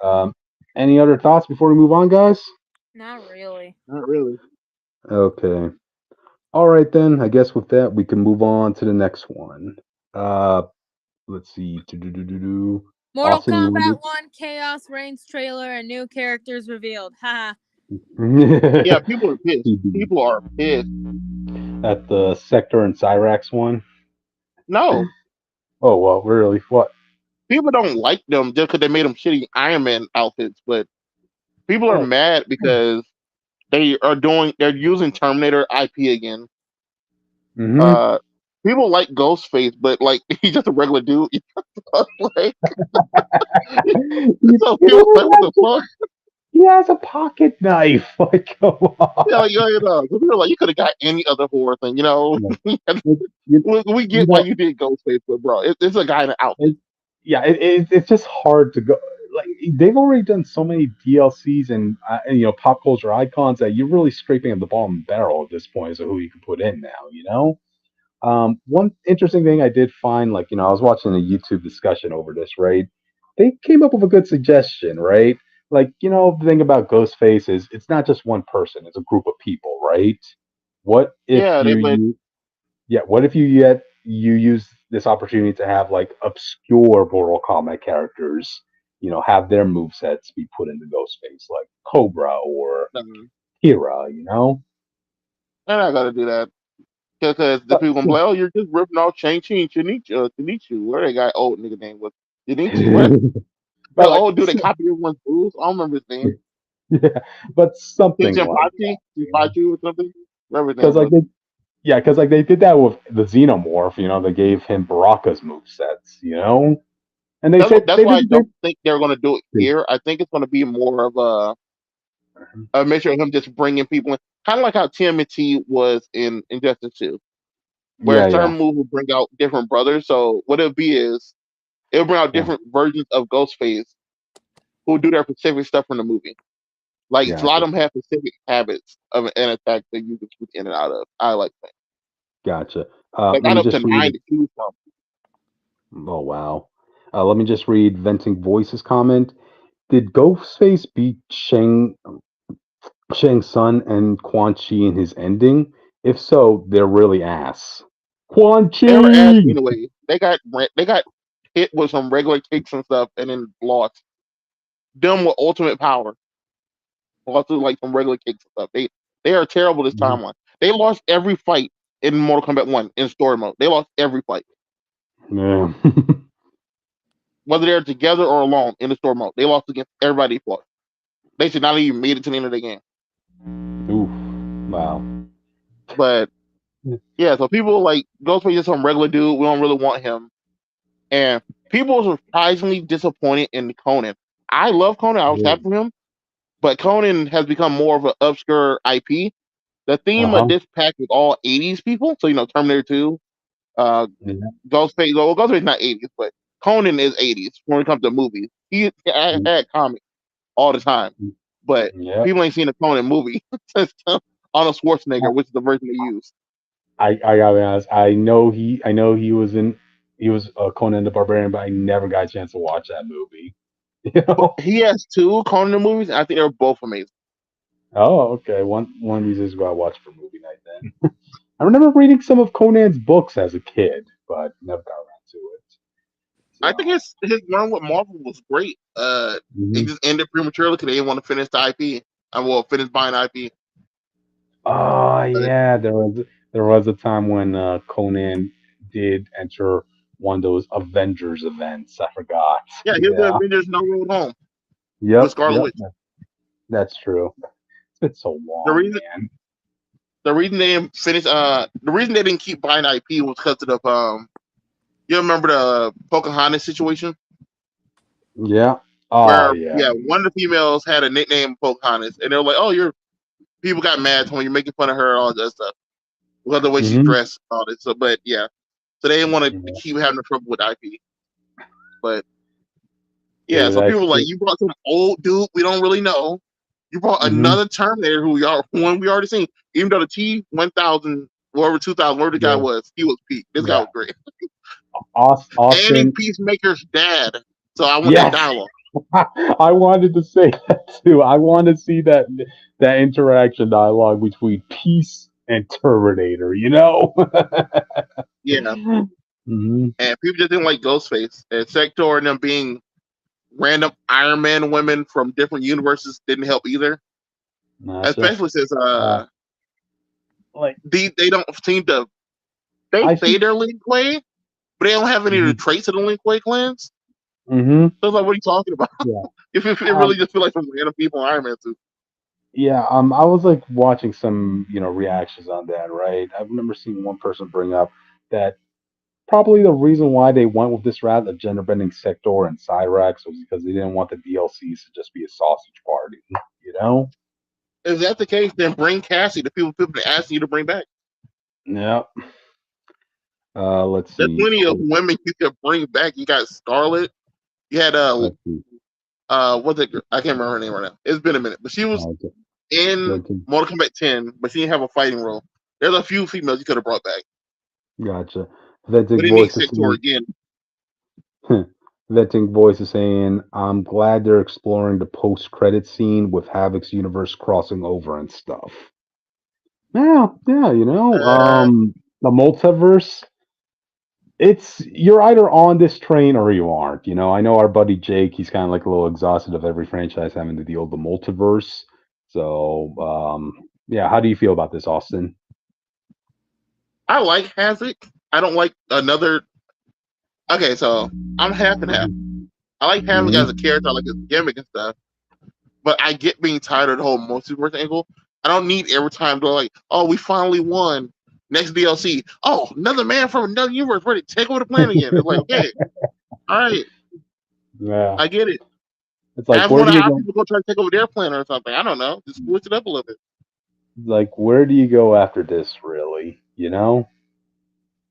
A: Um, any other thoughts before we move on, guys?
B: Not really.
C: not really.
A: Okay. All right then. I guess with that we can move on to the next one. Uh, let's see.
B: Mortal
A: Austin, you want
B: Kombat 1 Chaos Reigns trailer and new characters revealed. Haha.
C: Yeah,
A: to
C: people are pissed. People are pissed.
A: at the Sector and Cyrax one?
C: No,
A: Oh well, really? What?
C: people don't like them just because they made them shitty Iron Man outfits. But people are
A: Oh,
C: mad because they're using Terminator IP again.
A: mm-hmm.
C: Uh, People like Ghostface, but like he's just a regular dude. Like, so people like, what the fuck?
A: He has a pocket knife. Like, come
C: Yeah,
A: on.
C: like, so people are like, you could have got any other horror thing,
A: No. It, you,
C: we
A: you
C: get why
A: know,
C: you did Ghostface, but bro, it's a guy in an outfit.
A: yeah, it's just hard to go. Like they've already done so many DLCs and pop culture icons that you're really scraping at the bottom barrel at this point as to who you can put in now. One interesting thing I did find, like I was watching a YouTube discussion over this, right? They came up with a good suggestion, right? Like the thing about Ghostface is it's not just one person; it's a group of people, right? What if
C: Yeah, but
A: you Yeah, what if you use this opportunity to have like obscure Mortal Kombat characters, have their move sets be put into Ghostface, like Cobra or Kira?
C: they're not gonna do that because the
A: But,
C: people gonna be like, oh, you're just ripping off Shang-Chi and Shinichu. Where that guy old nigga name was Shinichi? What? The
A: but like,
C: old dude that copied everyone's moves. I don't remember his name.
A: yeah, but something like
C: Jinpachi, Jinpachi or something. Whatever his
A: because
C: name
A: like
C: was.
A: they did that with the Xenomorph. They gave him Baraka's move sets. And they said
C: That's
A: they
C: why I
A: did.
C: don't think they're gonna do it here. I think it's gonna be more of a measure of him just bringing people in, kind of like how TMNT was in Injustice 2, where
A: Yeah, yeah,
C: certain moves will bring out different brothers. So what it'll be is it'll bring out
A: yeah.
C: different versions of Ghostface who do their specific stuff from the movie. Like a lot
A: Gotcha,
C: of them have specific habits of an attack that you can switch in and out of. I like that.
A: gotcha.
C: They
A: Let
C: got
A: me
C: up to
A: just read.
C: 9 to choose from.
A: Oh wow. Let me just read Venting Voices comment. Did Ghostface beat Shang Tsung and Quan Chi in his ending? If so, they're really ass. Quan
C: They were ass
A: Chi.
C: anyway. They got hit with some regular kicks and stuff, and then lost. Them with ultimate power, lost with like some regular kicks and stuff. They are terrible this
A: Mhm.
C: timeline. They lost every fight in Mortal Kombat 1 in story mode. They lost every fight,
A: Yeah.
C: whether they're together or alone in the story mode. They lost against everybody. Fought. They should not even made it to the end of the game.
A: Oof. Wow.
C: But yeah, so people like Ghostface is some regular dude. We don't really want him, and people were surprisingly disappointed in Conan. I love Conan. I was happy for him, but Conan has become more of an obscure IP. The
A: Uh
C: theme of
A: huh.
C: this pack is all 80s people. So, Terminator 2, uh,
A: Yeah.
C: Ghostface. Well, Ghostface is not 80s, but Conan is 80s when it comes to movies. He had comics all the time, but
A: Yep.
C: people ain't seen a Conan movie since Arnold Schwarzenegger, which is the version they use.
A: I gotta be honest. I know he was in he was Conan the Barbarian, but I never got a chance to watch that movie. You know?
C: He has two Conan movies, and I think they're both amazing.
A: Oh, okay. One of these is what I watch for movie night then. I remember reading some of Conan's books as a kid, but never got around to it.
C: I think
A: So,
C: his run with Marvel was great. It
A: mhm.
C: just ended prematurely because they didn't want to finish the IP. I will finish buying IP.
A: Oh
C: But
A: yeah, there was a time when Conan did enter one of those Avengers events. I forgot.
C: yeah, he was the
A: Yeah.
C: Avengers No Road Home with
A: Yep.
C: Scarlet
A: Yep.
C: Witch.
A: That's true. It's been so
C: The
A: long,
C: reason
A: man.
C: the reason they didn't finish the reason they didn't keep buying IP was because of the you remember the Pocahontas situation
A: Yeah. Oh
C: where
A: yeah.
C: yeah one of the females had a nickname Pocahontas and they were like, oh, you're people got mad when you're making fun of her and all that stuff because of the way she
A: Hmm.
C: dressed and all this. So but yeah, so they didn't want to
A: Yeah.
C: keep having trouble with IP. But yeah,
A: Yeah,
C: so people
A: that's
C: were like,
A: true.
C: you brought some old dude we don't really know. You brought
A: Hmm.
C: another Terminator who one we already seen. Even though the T-1000, whatever 2000, whatever the guy
A: Yeah.
C: was, he was peak. This guy
A: Yeah.
C: was great. And he's
A: Austin.
C: Peacemaker's dad. So I want that
A: Yes.
C: dialogue.
A: I wanted to say that too. I want to see that interaction dialogue between Peace and Terminator. You know.
C: Yeah.
A: Hmm.
C: And people just didn't like Ghostface. And Sector and them being random Iron Man women from different universes didn't help either.
A: Gotcha.
C: Especially since
A: Uh, like
C: they don't seem to they
A: I
C: say
A: see.
C: they're Lin Kuei, but they don't have any of the
A: Hmm.
C: traits of the Lin Kuei clans.
A: Hmm.
C: So it's like, what are you talking about?
A: Yeah.
C: If it really
A: Um.
C: just feel like some random people in Iron Man suit.
A: Yeah. I was like watching some reactions on that. Right. I remember seeing one person bring up that probably the reason why they went with this route of gender bending Sector and Cyrax was because they didn't want the DLCs to just be a sausage party. You know.
C: If that's the case, then bring Cassie, the people are asking you to bring back.
A: Yeah. Let's
C: There's
A: see.
C: plenty of women you could bring back. You got Scarlet. You had
A: Let's see.
C: what's it? I can't remember her name right now. It's been a minute, but she was
A: Okay.
C: in
A: Let's see.
C: Mortal Kombat 10, but she didn't have a fighting role. There's a few females you could have brought back,
A: Gotcha.
C: but
A: Venting
C: it needs
A: voice is
C: Sector
A: saying,
C: again.
A: Venting voice is saying, I'm glad they're exploring the post-credit scene with Havoc's universe crossing over and stuff. Yeah, yeah,
C: Uh,
A: the multiverse. It's you're either on this train or you aren't. I know our buddy Jake. He's kind of like a little exhausted of every franchise having to deal with the multiverse. So, yeah, how do you feel about this, Austin?
C: I like Havoc. I don't like another. Okay, so I'm half and half. I like Havoc as a
A: Hmm.
C: character. I like his gimmick and stuff. But I get being tired of the whole multiverse angle. I don't need every time to like, oh, we finally won. Next DLC. Oh, another man from another universe ready to take over the planet again. It's like, okay, all right,
A: Yeah,
C: I get it.
A: it's like
C: Have
A: where
C: one
A: do
C: of
A: you
C: our
A: go?
C: people go try to take over their planet or something. I don't know. Just switch it up a little bit.
A: Like where do you go after this? Really? You know?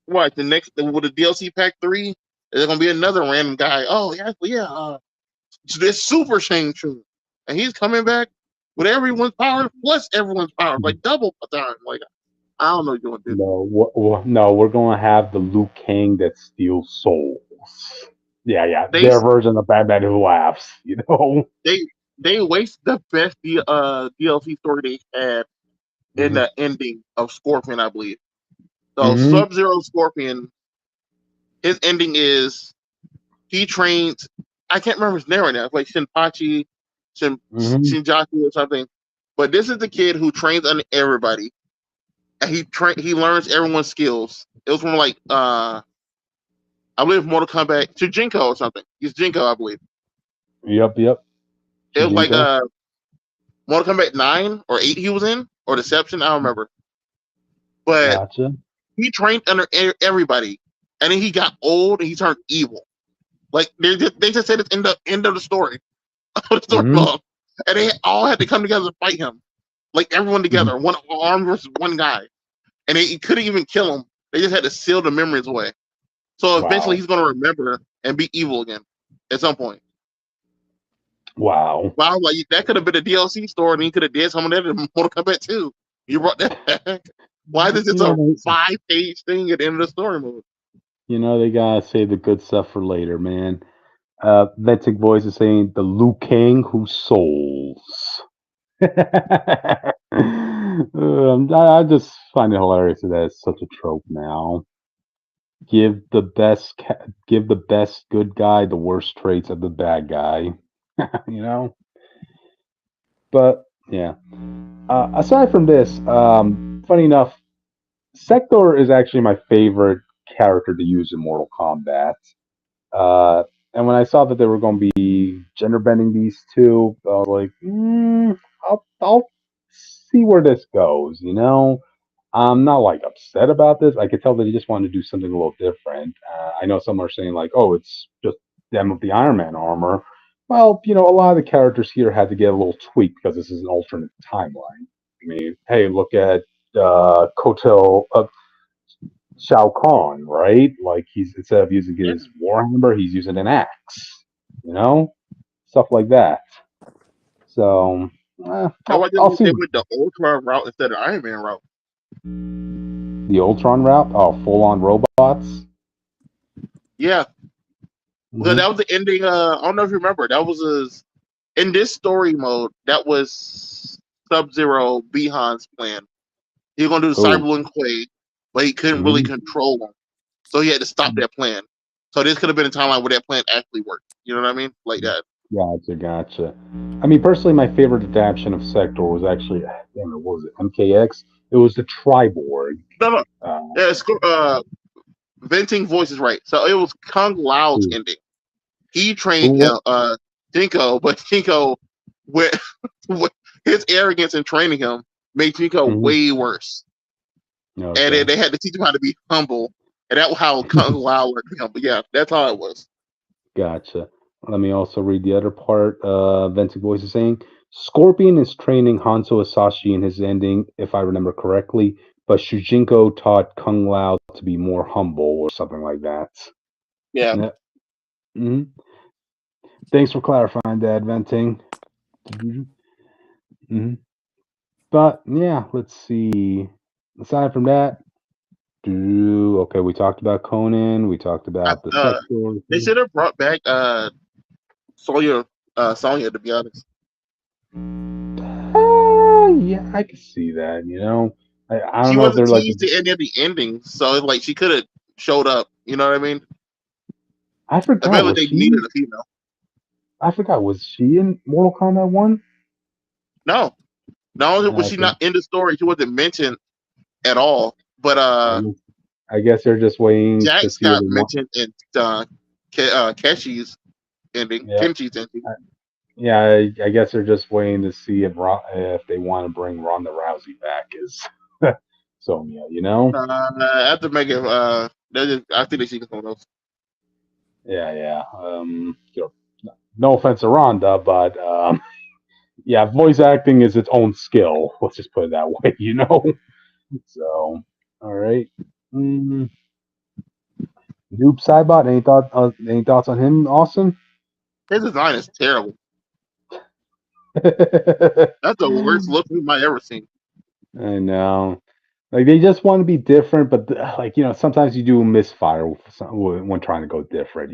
C: What the next with the DLC pack 3? There's gonna be another random guy. Oh yeah, yeah. This Super Shang-Chi, and he's coming back with everyone's power plus everyone's power, like double time. Like I don't know what you're gonna do.
A: No, we're gonna have the Liu Kang that steals souls. Yeah, yeah,
C: They
A: their version of Batman who laughs.
C: they they waste the best DLC story they had in
A: Hmm.
C: the ending of Scorpion, I believe. So
A: Hmm.
C: Sub-Zero Scorpion, his ending is he trains. I can't remember his name right now. It's like Shinpachi,
A: Hmm.
C: Shinjaku or something. But this is the kid who trains under everybody, and he learns everyone's skills. It was from like I believe Mortal Kombat to Jinko or something. He's Jinko, I believe.
A: Yep, yep.
C: It was like
A: Shujinko.
C: Mortal Kombat 9 or 8 he was in, or Deception, I don't remember. But
A: Gotcha.
C: he trained under everybody, and then he got old and he turned evil. Like they just said it's in the end of the story, of the story
A: Hmm.
C: long, and they all had to come together to fight him, like everyone
A: Hmm.
C: together, one arm versus one guy, and they couldn't even kill him. They just had to seal the memories away. So eventually
A: Wow.
C: he's gonna remember and be evil again at some point.
A: Wow.
C: Wow, like that could have been a DLC story, and he could have did some of that in Mortal Kombat 2. You brought that back. Why is this a 5-page thing at the end of the story mode?
A: They gotta save the good stuff for later, man. Ventic Voice is saying the Liu Kang who souls. I just find it hilarious that it's such a trope now. Give the best good guy the worst traits of the bad guy. But yeah. Aside from this, funny enough, Sector is actually my favorite character to use in Mortal Kombat. And when I saw that they were going to be gender bending these two, I was like, I'll see where this goes. I'm not like upset about this. I could tell that he just wanted to do something a little different. I know some are saying like, oh, it's just them with the Iron Man armor. Well, a lot of the characters here had to get a little tweak because this is an alternate timeline. I mean, hey, look at Kotal Shao Kahn, right? Like he's instead of using his warhammer, he's using an axe. Stuff like that. So I'll see.
C: With the Ultron route instead of Iron Man route.
A: The Ultron route? Oh, full on robots?
C: Yeah. Well, that was the ending. I don't know if you remember. That was in this story mode. That was Sub-Zero Bihan's plan. He was gonna do the Cyberlink Quake, but he couldn't really control them, so he had to stop that plan. So this could have been a timeline where that plan actually worked. You know what I mean? Like that.
A: Gotcha. I mean, personally, my favorite adaptation of Sector was actually, what was it? MKX. It was the Triborg.
C: No. Venting Voice is right. So it was Kung Lao's ending. He trained Jinko, but Jinko, with his arrogance in training him, made Jinko way worse. Okay. And they had to teach him how to be humble. And that was how Kung Lao learned him. But yeah, that's how it was.
A: Gotcha. Let me also read the other part. Ventic Voice is saying, Scorpion is training Hanzo Asashi in his ending, if I remember correctly, but Shujinko taught Kung Lao to be more humble or something like that.
C: Yeah.
A: Mm-hmm. Thanks for clarifying that, Venting. But yeah, let's see. Aside from that, okay, we talked about Conan. We talked about the Sector.
C: They should have brought back Sonya, to be honest.
A: Yeah, I can see that. I don't
C: she
A: know if they're
C: teased to any of the endings, so like she could have showed up. You know what I mean?
A: I forgot.
C: They needed a female.
A: I forgot. Was she in Mortal Kombat 1?
C: No. Not only was she not in the story, she wasn't mentioned at all. But
A: I guess they're just waiting
C: Jax
A: to see.
C: Got mentioned in Keshi's ending.
A: Yeah.
C: Kenshi's ending.
A: Yeah, I guess they're just waiting to see if they want to bring Ronda Rousey back as Sonya.
C: I have to make it. I think they should get someone else.
A: Yeah. No offense to Ronda, but yeah, voice acting is its own skill. Let's just put it that way. So, all right. Noob Cybot, any thoughts on him, Austin?
C: His design is terrible. That's the worst look we might ever seen.
A: I know. Like, they just want to be different, but sometimes you do misfire when trying to go different,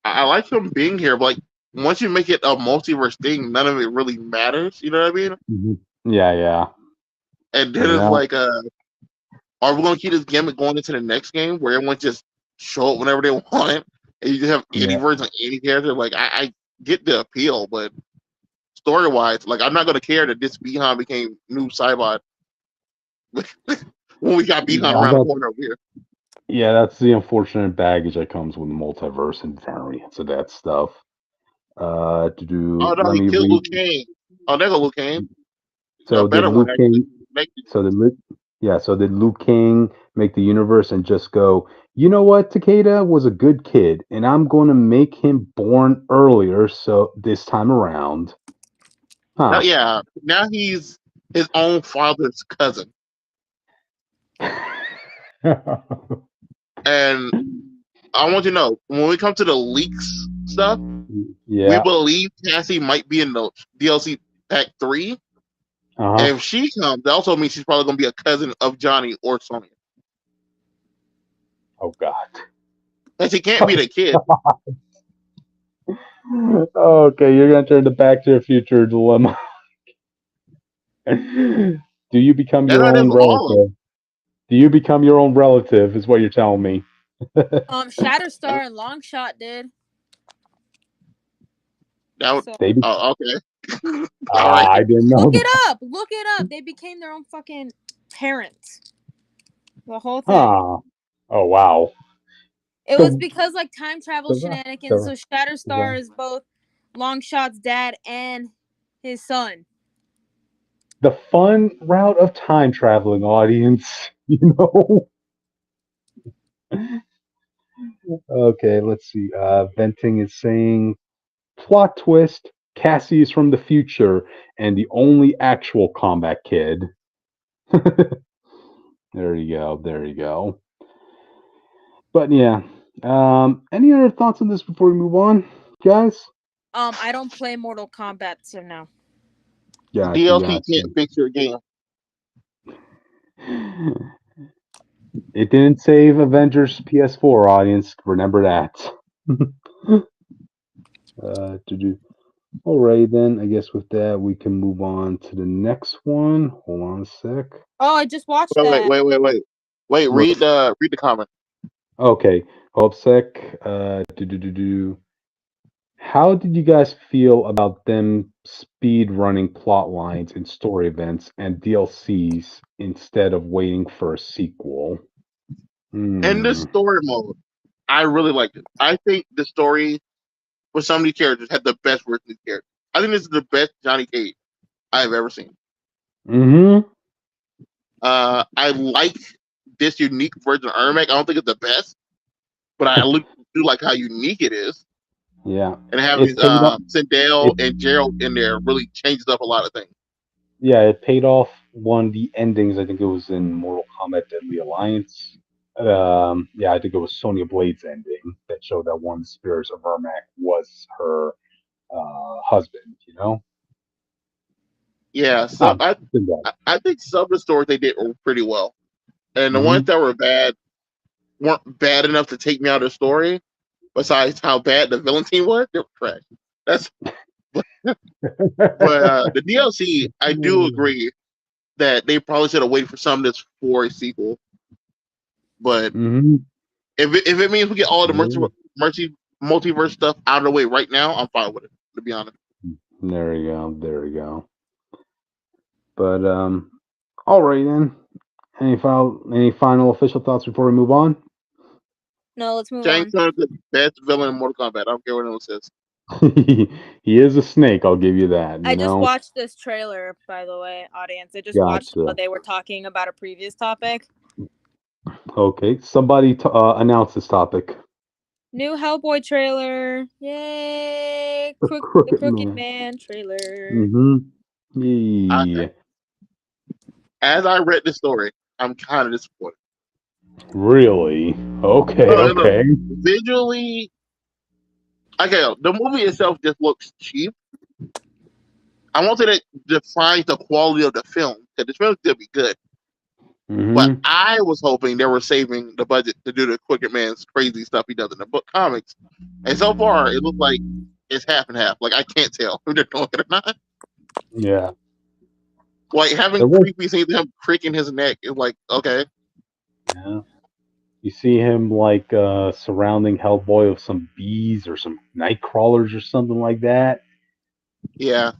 C: I like him being here, but once you make it a multiverse thing, none of it really matters. You know what I mean?
A: Mm-hmm. Yeah.
C: And then it's like, are we going to keep this gimmick going into the next game where everyone just show up whenever they want it, and you just have any version of any character? Like, I get the appeal, but story-wise, like, I'm not going to care that this Bihan became new Cybot when we got Bihan around the corner over here.
A: Yeah, that's the unfortunate baggage that comes with the multiverse and variants of that stuff. He
C: killed Liu Kang. Oh, there go Liu Kang.
A: So did Liu Kang? So did Liu Kang make the universe and just go, you know what, Takeda was a good kid, and I'm going to make him born earlier, so this time around.
C: Huh. Now he's his own father's cousin. And I want you to know, when we come to the leaks stuff, we believe Cassie might be in the DLC Pack 3. If she comes, that also means she's probably going to be a cousin of Johnny or Sonya.
A: Oh God.
C: And she can't be the kid.
A: Okay, you're gonna turn the Back to the Future dilemma. Do you become
C: That's
A: your
C: not
A: own
C: just all of them.
A: relative? Do you become your own relative? Is what you're telling me.
B: Shatterstar and Longshot did.
C: That was,
B: So,
A: They
C: okay. All right.
A: I didn't know
B: look
A: that.
B: it up. Look it up. They became their own fucking parents. The whole thing.
A: Huh. Oh wow.
B: It was because like time travel
A: the
B: shenanigans. So Shatterstar
A: the
B: is both Longshot's dad and his son.
A: the fun route of time traveling, audience. You know. Okay, let's see. Venting is saying plot twist. Cassie is from the future and the only actual combat kid. There you go. There you go. But yeah. Any other thoughts on this before we move on, guys?
B: I don't play Mortal Kombat, so no.
A: Gotcha,
C: DLC
A: gotcha.
C: can't fix your game.
A: It didn't save Avengers PS4 audience. Remember that. Alright then. I guess with that we can move on to the next one. Hold on a sec.
B: Oh, I just watched
C: Wait,
B: that.
C: wait. Wait, read the comment.
A: Okay. Hold a sec. How did you guys feel about them speed running plot lines and story events and DLCs instead of waiting for a sequel?
C: In the story mode, I really liked it. I think the story with some of these characters had the best work of these characters. I think this is the best Johnny Cage I've ever seen.
A: Mm-hmm.
C: I like this unique version of Ermac. I don't think it's the best, but I do like how unique it is.
A: Yeah.
C: And having Sindel and Gerald in there really changes up a lot of things.
A: Yeah, it paid off one of the endings. I think it was in Mortal Kombat Deadly Alliance. Yeah, I think it was Sonya Blade's ending that showed that one of the spirits of Ermac was her husband, you know?
C: Yeah, so I think some of the stories they did were pretty well. And the ones that were bad weren't bad enough to take me out of the story. Besides how bad the villain team was, they were trash. That's but the DLC, I do agree that they probably should have waited for some of this for a sequel. But if it means we get all the multiverse stuff out of the way right now, I'm fine with it. To be honest.
A: There you go. There you go. But all right then. Any final official thoughts before we move on?
B: No, let's move
C: Shang
B: on.
C: Tsung is the best villain in Mortal Kombat. I don't care what anyone says.
A: He is a snake. I'll give you that.
B: I just watched this trailer, by the way, audience. I just watched what they were talking about a previous topic.
A: Okay, somebody announce this topic.
B: New Hellboy trailer. Yay! The Crooked Man trailer.
A: Yeah.
C: As I read the story, I'm kind of disappointed.
A: Really? Okay, okay.
C: Visually, okay, the movie itself just looks cheap. I won't say that defines the quality of the film, because the film could be good. But I was hoping they were saving the budget to do the Crooked Man's crazy stuff he does in the book comics. And so far, it looks like it's half and half. Like, I can't tell if they're doing it or not.
A: Yeah.
C: Like, having creepy scenes of him cricking his neck is like, okay.
A: Yeah. You see him, like, surrounding Hellboy with some bees or some night crawlers or something like that.
C: Yeah.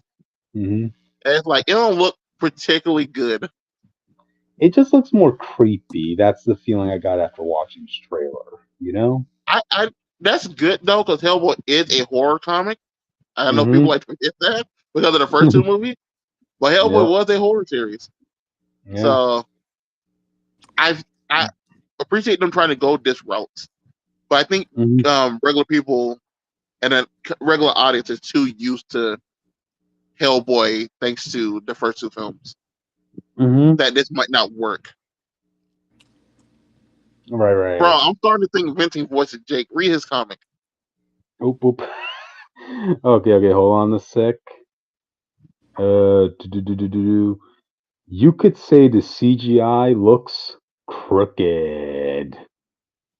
C: And it's like, it don't look particularly good.
A: It just looks more creepy. That's the feeling I got after watching this trailer, you know?
C: I that's good, though, because Hellboy is a horror comic. I know people like to forget that because of the first two movies. But Hellboy was a horror series. Yeah. So I appreciate them trying to go this route. But I think regular people and a regular audience is too used to Hellboy thanks to the first two films. That this might not work.
A: Right.
C: Bro, I'm starting to think Vincent's voice is Jake. Read his comic.
A: Oop. Okay, hold on a sec. You could say the CGI looks crooked.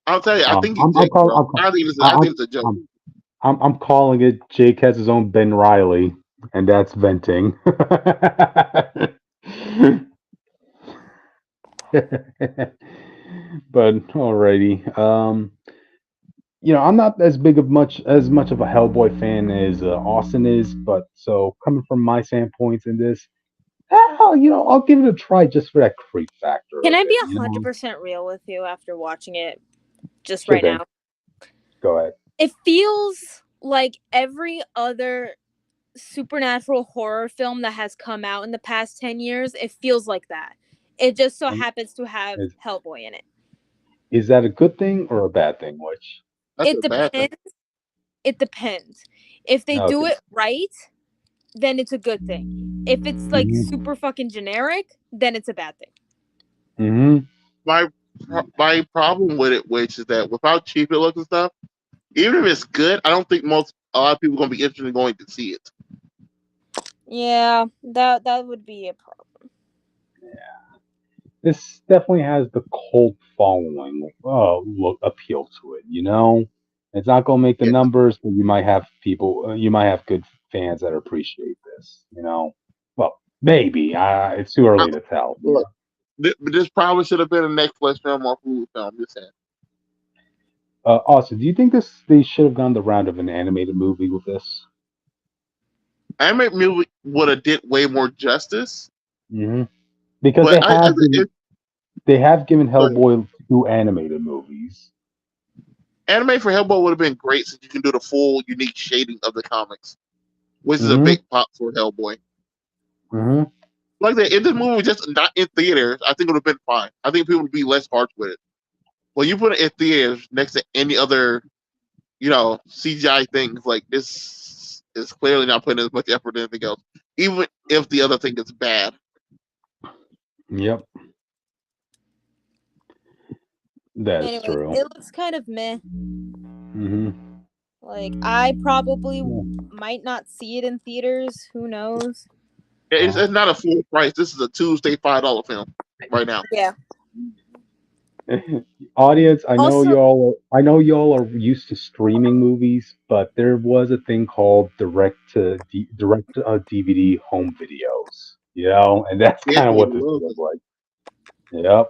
C: I'll tell you, I think he's
A: I'm
C: Jake,
A: calling.
C: bro. I think it's a joke.
A: I'm calling it. Jake has his own Ben Riley, and that's venting. But alrighty. I'm not as much of a Hellboy fan as Austin is, but so coming from my standpoints in this, I'll give it a try just for that creep factor
B: Can
A: of
B: I be
A: it.
B: 100% real with you after watching it just
A: Sure
B: right
A: thing.
B: now?
A: Go ahead.
B: It feels like every other supernatural horror film that has come out in the past 10 years. It feels like that. It just so
A: Um,
B: happens to have
A: Is,
B: Hellboy in it.
A: is that a good thing or a bad thing? Which?
C: That's
B: It
C: a bad thing.
B: depends. It depends. If they do
A: Okay.
B: it right, then it's a good thing. If it's like super fucking generic, then it's a bad thing.
A: Mm-hmm.
C: My problem with it, which is that with how cheap it looks and stuff, even if it's good, I don't think a lot of people are going to be interested in going to see it.
B: Yeah, that would be a problem.
A: This definitely has the cult following appeal to it. It's not going to make the
C: Yeah.
A: numbers, but you might have good fans that appreciate this. Well, maybe. It's too early to tell.
C: Look, this probably should have been a Netflix film or Hulu film. Just saying.
A: Also, do you think they should have gone the route of an animated movie with this?
C: Animated movie would have did way more justice.
A: Mm-hmm. Because
C: But
A: they have given Hellboy 2 animated movies.
C: anime for Hellboy would have been great since you can do the full unique shading of the comics, which is a big pop for Hellboy.
A: Mm-hmm.
C: Like that, if this movie was just not in theaters, I think it would have been fine. I think people would be less harsh with it. When you put it in theaters next to any other, CGI things, like this is clearly not putting as much effort in anything else, even if the other thing is bad.
A: Yep. That's true.
B: It looks kind of meh.
A: Mm-hmm.
B: Like, I probably might not see it in theaters. Who knows?
C: It's not a full price. This is a Tuesday $5 film right now.
B: Yeah.
A: Audience, I know
B: Also-
A: y'all are used to streaming movies, but there was a thing called direct DVD home videos. And that's
C: Yeah,
A: kind of
C: they
A: what this
C: love
A: looked
C: it.
A: like. Yep.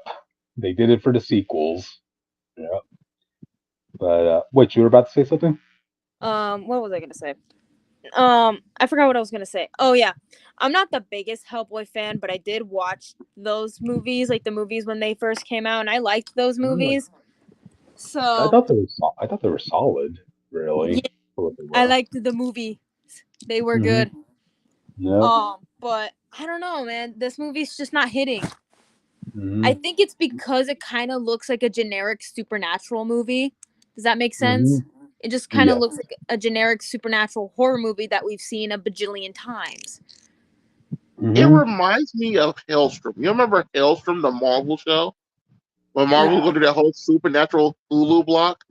A: They did it for the sequels. Yep. But wait, you were about to say something?
B: What was I gonna say? I forgot what I was gonna say. Oh yeah, I'm not the biggest Hellboy fan, but I did watch those movies, like the movies when they first came out, and I liked those movies. So
A: I thought they were solid, really.
B: Yeah,
A: For what they
B: I
A: were.
B: liked the movie. They were good.
A: Yep.
B: But I don't know, man. This movie's just not hitting.
A: Mm-hmm.
B: I think it's because it kind of looks like a generic supernatural movie. Does that make sense? It just kind of looks like a generic supernatural horror movie that we've seen a bajillion times.
C: It reminds me of Hellstrom. You remember Hellstrom, the Marvel show? When Marvel was going to do that whole supernatural Hulu block?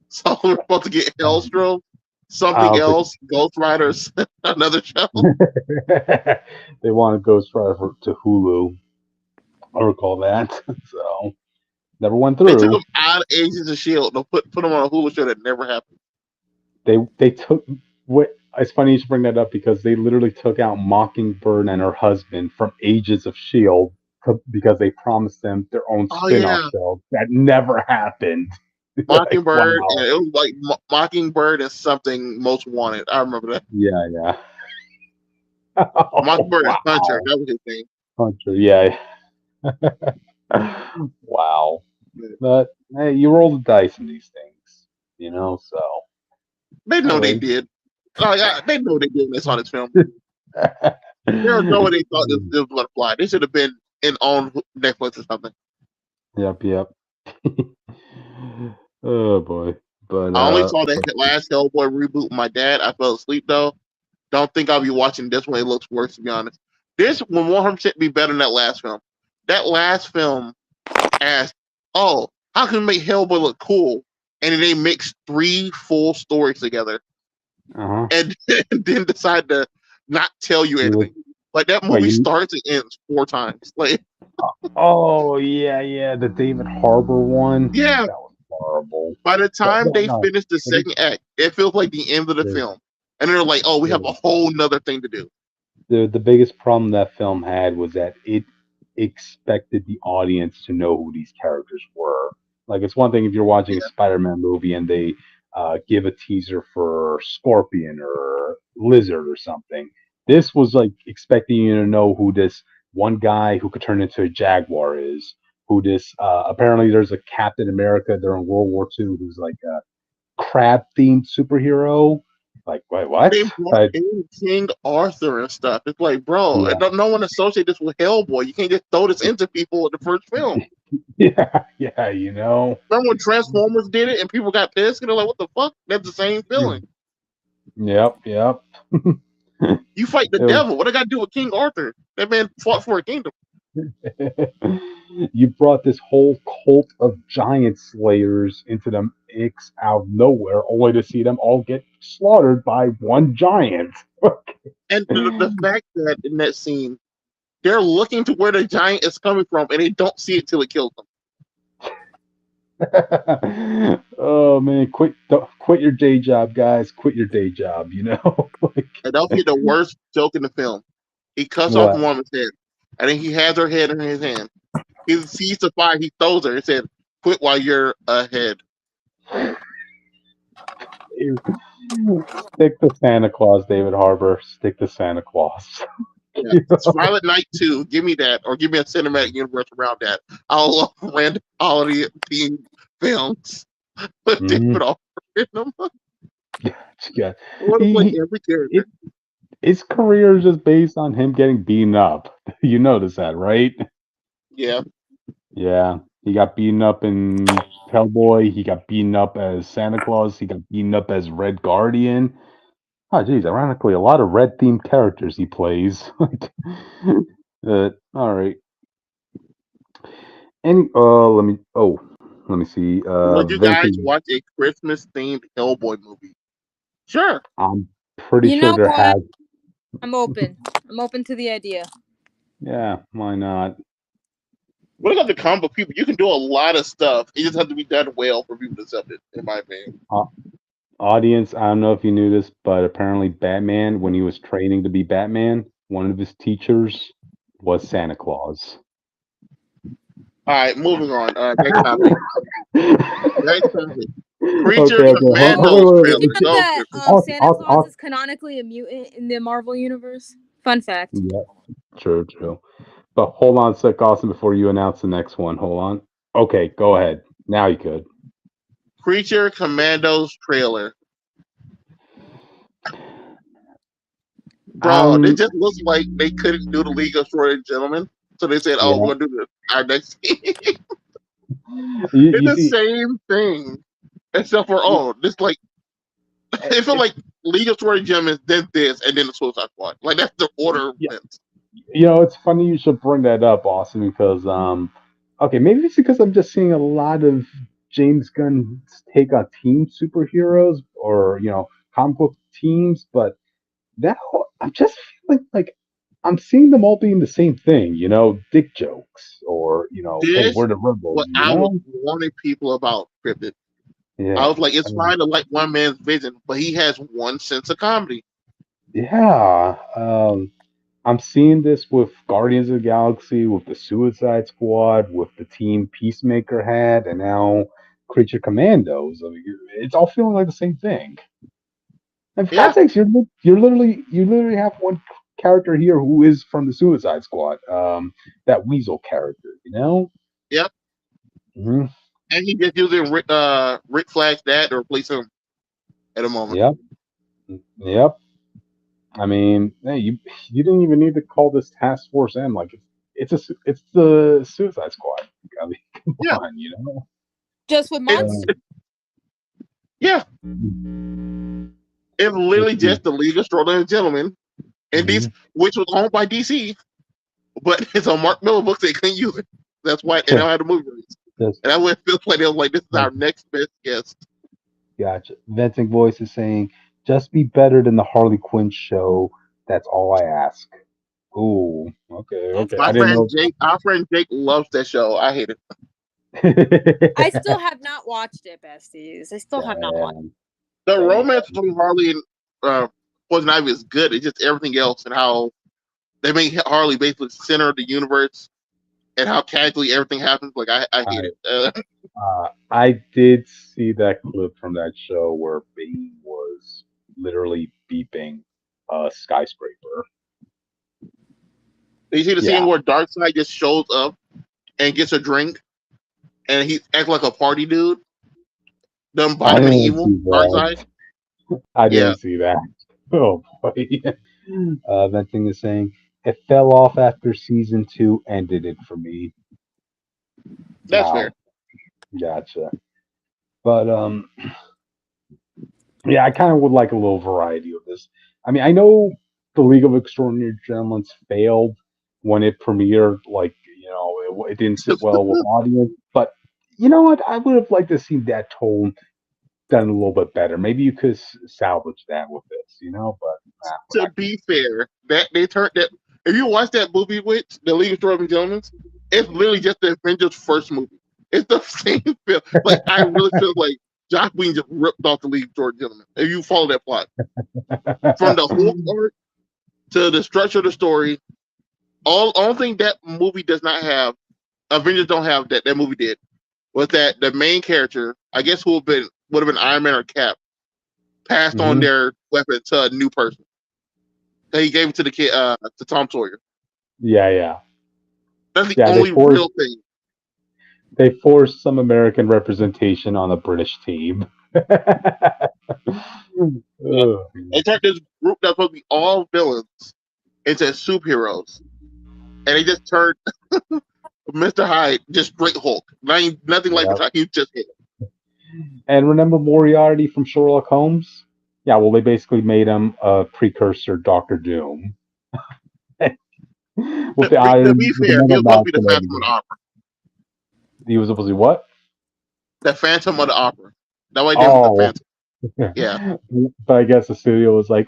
C: So we're supposed to get Hellstrom, something else, Ghost Riders, another show.
A: They wanted Ghost Rider to Hulu. I recall that. So never went through.
C: They took them out of Agents of S.H.I.E.L.D. and put them on a Hulu show that never happened.
A: They took what it's funny you should bring that up because they literally took out Mockingbird and her husband from Agents of S.H.I.E.L.D. because they promised them their own spin-off show that never happened.
C: Mockingbird, and it was like Mockingbird and something Most Wanted. I remember that.
A: Yeah.
C: Mockingbird and Hunter, that was his name.
A: Hunter, yeah. Wow. But hey, you roll the dice in these things, so.
C: They know they did. Oh, yeah, they know they did when they saw this film. There's no way they thought this was going to fly. They should have been on Netflix or something.
A: Yep. Oh boy. But
C: I only saw that last Hellboy reboot with my dad. I fell asleep though. Don't think I'll be watching this one. It looks worse, to be honest. This will 100% be better than that last film. That last film asked, "Oh, how can we make Hellboy look cool?" And then they mixed 3 full stories together, and then decide to not tell you anything. Like that movie starts and ends 4 times. Like,
A: oh yeah, the David Harbour one.
C: yeah.
A: That was horrible.
C: By the time they finish the second act, it feels like the end of the film, and they're like, "Oh, we have a whole nother thing to do."
A: The biggest problem that film had was that it expected the audience to know who these characters were. Like, it's one thing if you're watching a Spider-Man movie and they give a teaser for Scorpion or Lizard or something. This was like expecting you to know who this one guy who could turn into a jaguar is. Who this apparently there's a Captain America during World War II who's like a crab themed superhero. Like, wait, what?
C: They brought in King Arthur and stuff. It's like, bro, no one associate this with Hellboy. You can't just throw this into people in the first film.
A: Yeah, you know.
C: Remember when Transformers did it and people got pissed and they're like, what the fuck? That's the same feeling.
A: Yep.
C: You fight the devil. What I got to do with King Arthur? That man fought for a kingdom.
A: You brought this whole cult of giant slayers into the mix out of nowhere, only to see them all get slaughtered by one giant.
C: And the fact that in that scene, they're looking to where the giant is coming from, and they don't see it till it kills them.
A: Oh man, quit your day job, guys. Quit your day job. You know.
C: And that'll be the worst joke in the film. He cuts off a woman's head, and then he has her head in his hand. He sees the fire, he throws her and said, "Quit while you're ahead."
A: Stick to Santa Claus, David Harbour. Stick to Santa Claus.
C: Yeah. Scarlet Knight 2, give me that, or give me a cinematic universe around that. I'll love random holiday themed films with David Harbour in them.
A: Yeah.
C: Every character.
A: His career is just based on him getting beaten up. You notice that, right?
C: Yeah.
A: Yeah. He got beaten up in Hellboy. He got beaten up as Santa Claus. He got beaten up as Red Guardian. Oh, geez, ironically, a lot of red-themed characters he plays. All right. Let me see.
C: Would you guys watch a Christmas-themed Hellboy movie? Sure.
A: I'm pretty sure there has.
B: I'm open. I'm open to the idea.
A: Yeah, why not?
C: When it comes to comic book people, you can do a lot of stuff. It just has to be done well for people to accept it, in my opinion.
A: Audience, I don't know if you knew this, but apparently Batman, when he was training to be Batman, one of his teachers was Santa Claus.
C: All right, moving on. Next topic. Creature Commandos trailer.
B: Did you know that Santa Claus is canonically a mutant in the Marvel universe? Fun fact.
A: Yeah, true. But hold on a sec, Austin, before you announce the next one. Hold on. Okay, go ahead. Now you could.
C: Creature Commandos trailer. Bro, it just looks like they couldn't do the League of Extraordinary Gentlemen. So they said, we're going to do our next game. It's the same thing. Except for, this like, it felt like League of Extraordinary Gentlemen, then this, and then the Suicide Squad. Like, that's the order of events.
A: You know, it's funny you should bring that up, Austin, because, okay, maybe it's because I'm just seeing a lot of James Gunn's take on team superheroes or, comic book teams, but I'm just feeling like I'm seeing them all being the same thing, dick jokes or, hey, we're the rebels.
C: What I was warning people about Cryptid. Yeah. I was like, it's fine to like one man's vision, but he has one sense of comedy.
A: Yeah. I'm seeing this with Guardians of the Galaxy, with the Suicide Squad, with the team Peacemaker had, and now Creature Commandos. I mean, it's all feeling like the same thing. And for God's sakes, you literally have one character here who is from the Suicide Squad, that Weasel character,
C: Yep.
A: Mm-hmm.
C: And he just using Rick Flag's dad to replace him at a moment.
A: Yep. I mean, hey, you didn't even need to call this Task Force M. Like, it's the Suicide Squad. I mean, come on,
B: Just with months.
C: Yeah. It's literally just the League of Extraordinary Gentlemen, and which was owned by DC, but it's on Mark Miller books. They couldn't use it. That's why they don't have the movie release. And that's what it feels like. They was like, this is our next best guest.
A: Gotcha. Venting Voice is saying, just be better than the Harley Quinn show. That's all I ask. Ooh, okay.
C: My
A: I didn't know.
C: our friend Jake loves that show. I hate it.
B: I still have not watched it, besties. I still have not watched it.
C: The romance between Harley and Poison Ivy is good. It's just everything else and how they make Harley basically center of the universe and how casually everything happens. Like I hate it.
A: I did see that clip from that show where Bane was literally beeping a skyscraper.
C: You see the scene where Darkseid just shows up and gets a drink, and he acts like a party dude. The embodiment of evil, Darkseid.
A: I didn't see that. Oh boy. Venting is saying it fell off after season 2 ended it for me.
C: That's fair.
A: Gotcha. But yeah, I kind of would like a little variety of this. I mean, I know the League of Extraordinary Gentlemen failed when it premiered. Like, it didn't sit well with audience. But you know what? I would have liked to see that tone done a little bit better. Maybe you could salvage that with this, But
C: to be fair, that they turned that. If you watch that movie with the League of Extraordinary Gentlemen, it's literally just the Avengers' first movie. It's the same film. Like I really feel like Josh Whedon just ripped off the League of Extraordinary Gentlemen. If you follow that plot, from the whole part to the structure of the story, only thing that movie does not have, Avengers don't have that movie did, was that the main character, I guess who would have been Iron Man or Cap, passed on their weapon to a new person. So he gave it to the kid, to Tom Sawyer.
A: Yeah.
C: That's the only real thing.
A: They forced some American representation on a British team.
C: They turned this group that's supposed to be all villains into superheroes. And they just turned Mr. Hyde just straight Hulk. Nothing like Mr. Hyde. He just hit him.
A: And remember Moriarty from Sherlock Holmes? Yeah, well, they basically made him a precursor Doctor Doom. With the iron.
C: To be fair, he was supposed to be the Phantom of the Opera.
A: He was supposed to be what?
C: The Phantom of the Opera. That way, the Phantom. Yeah.
A: But I guess the studio was like,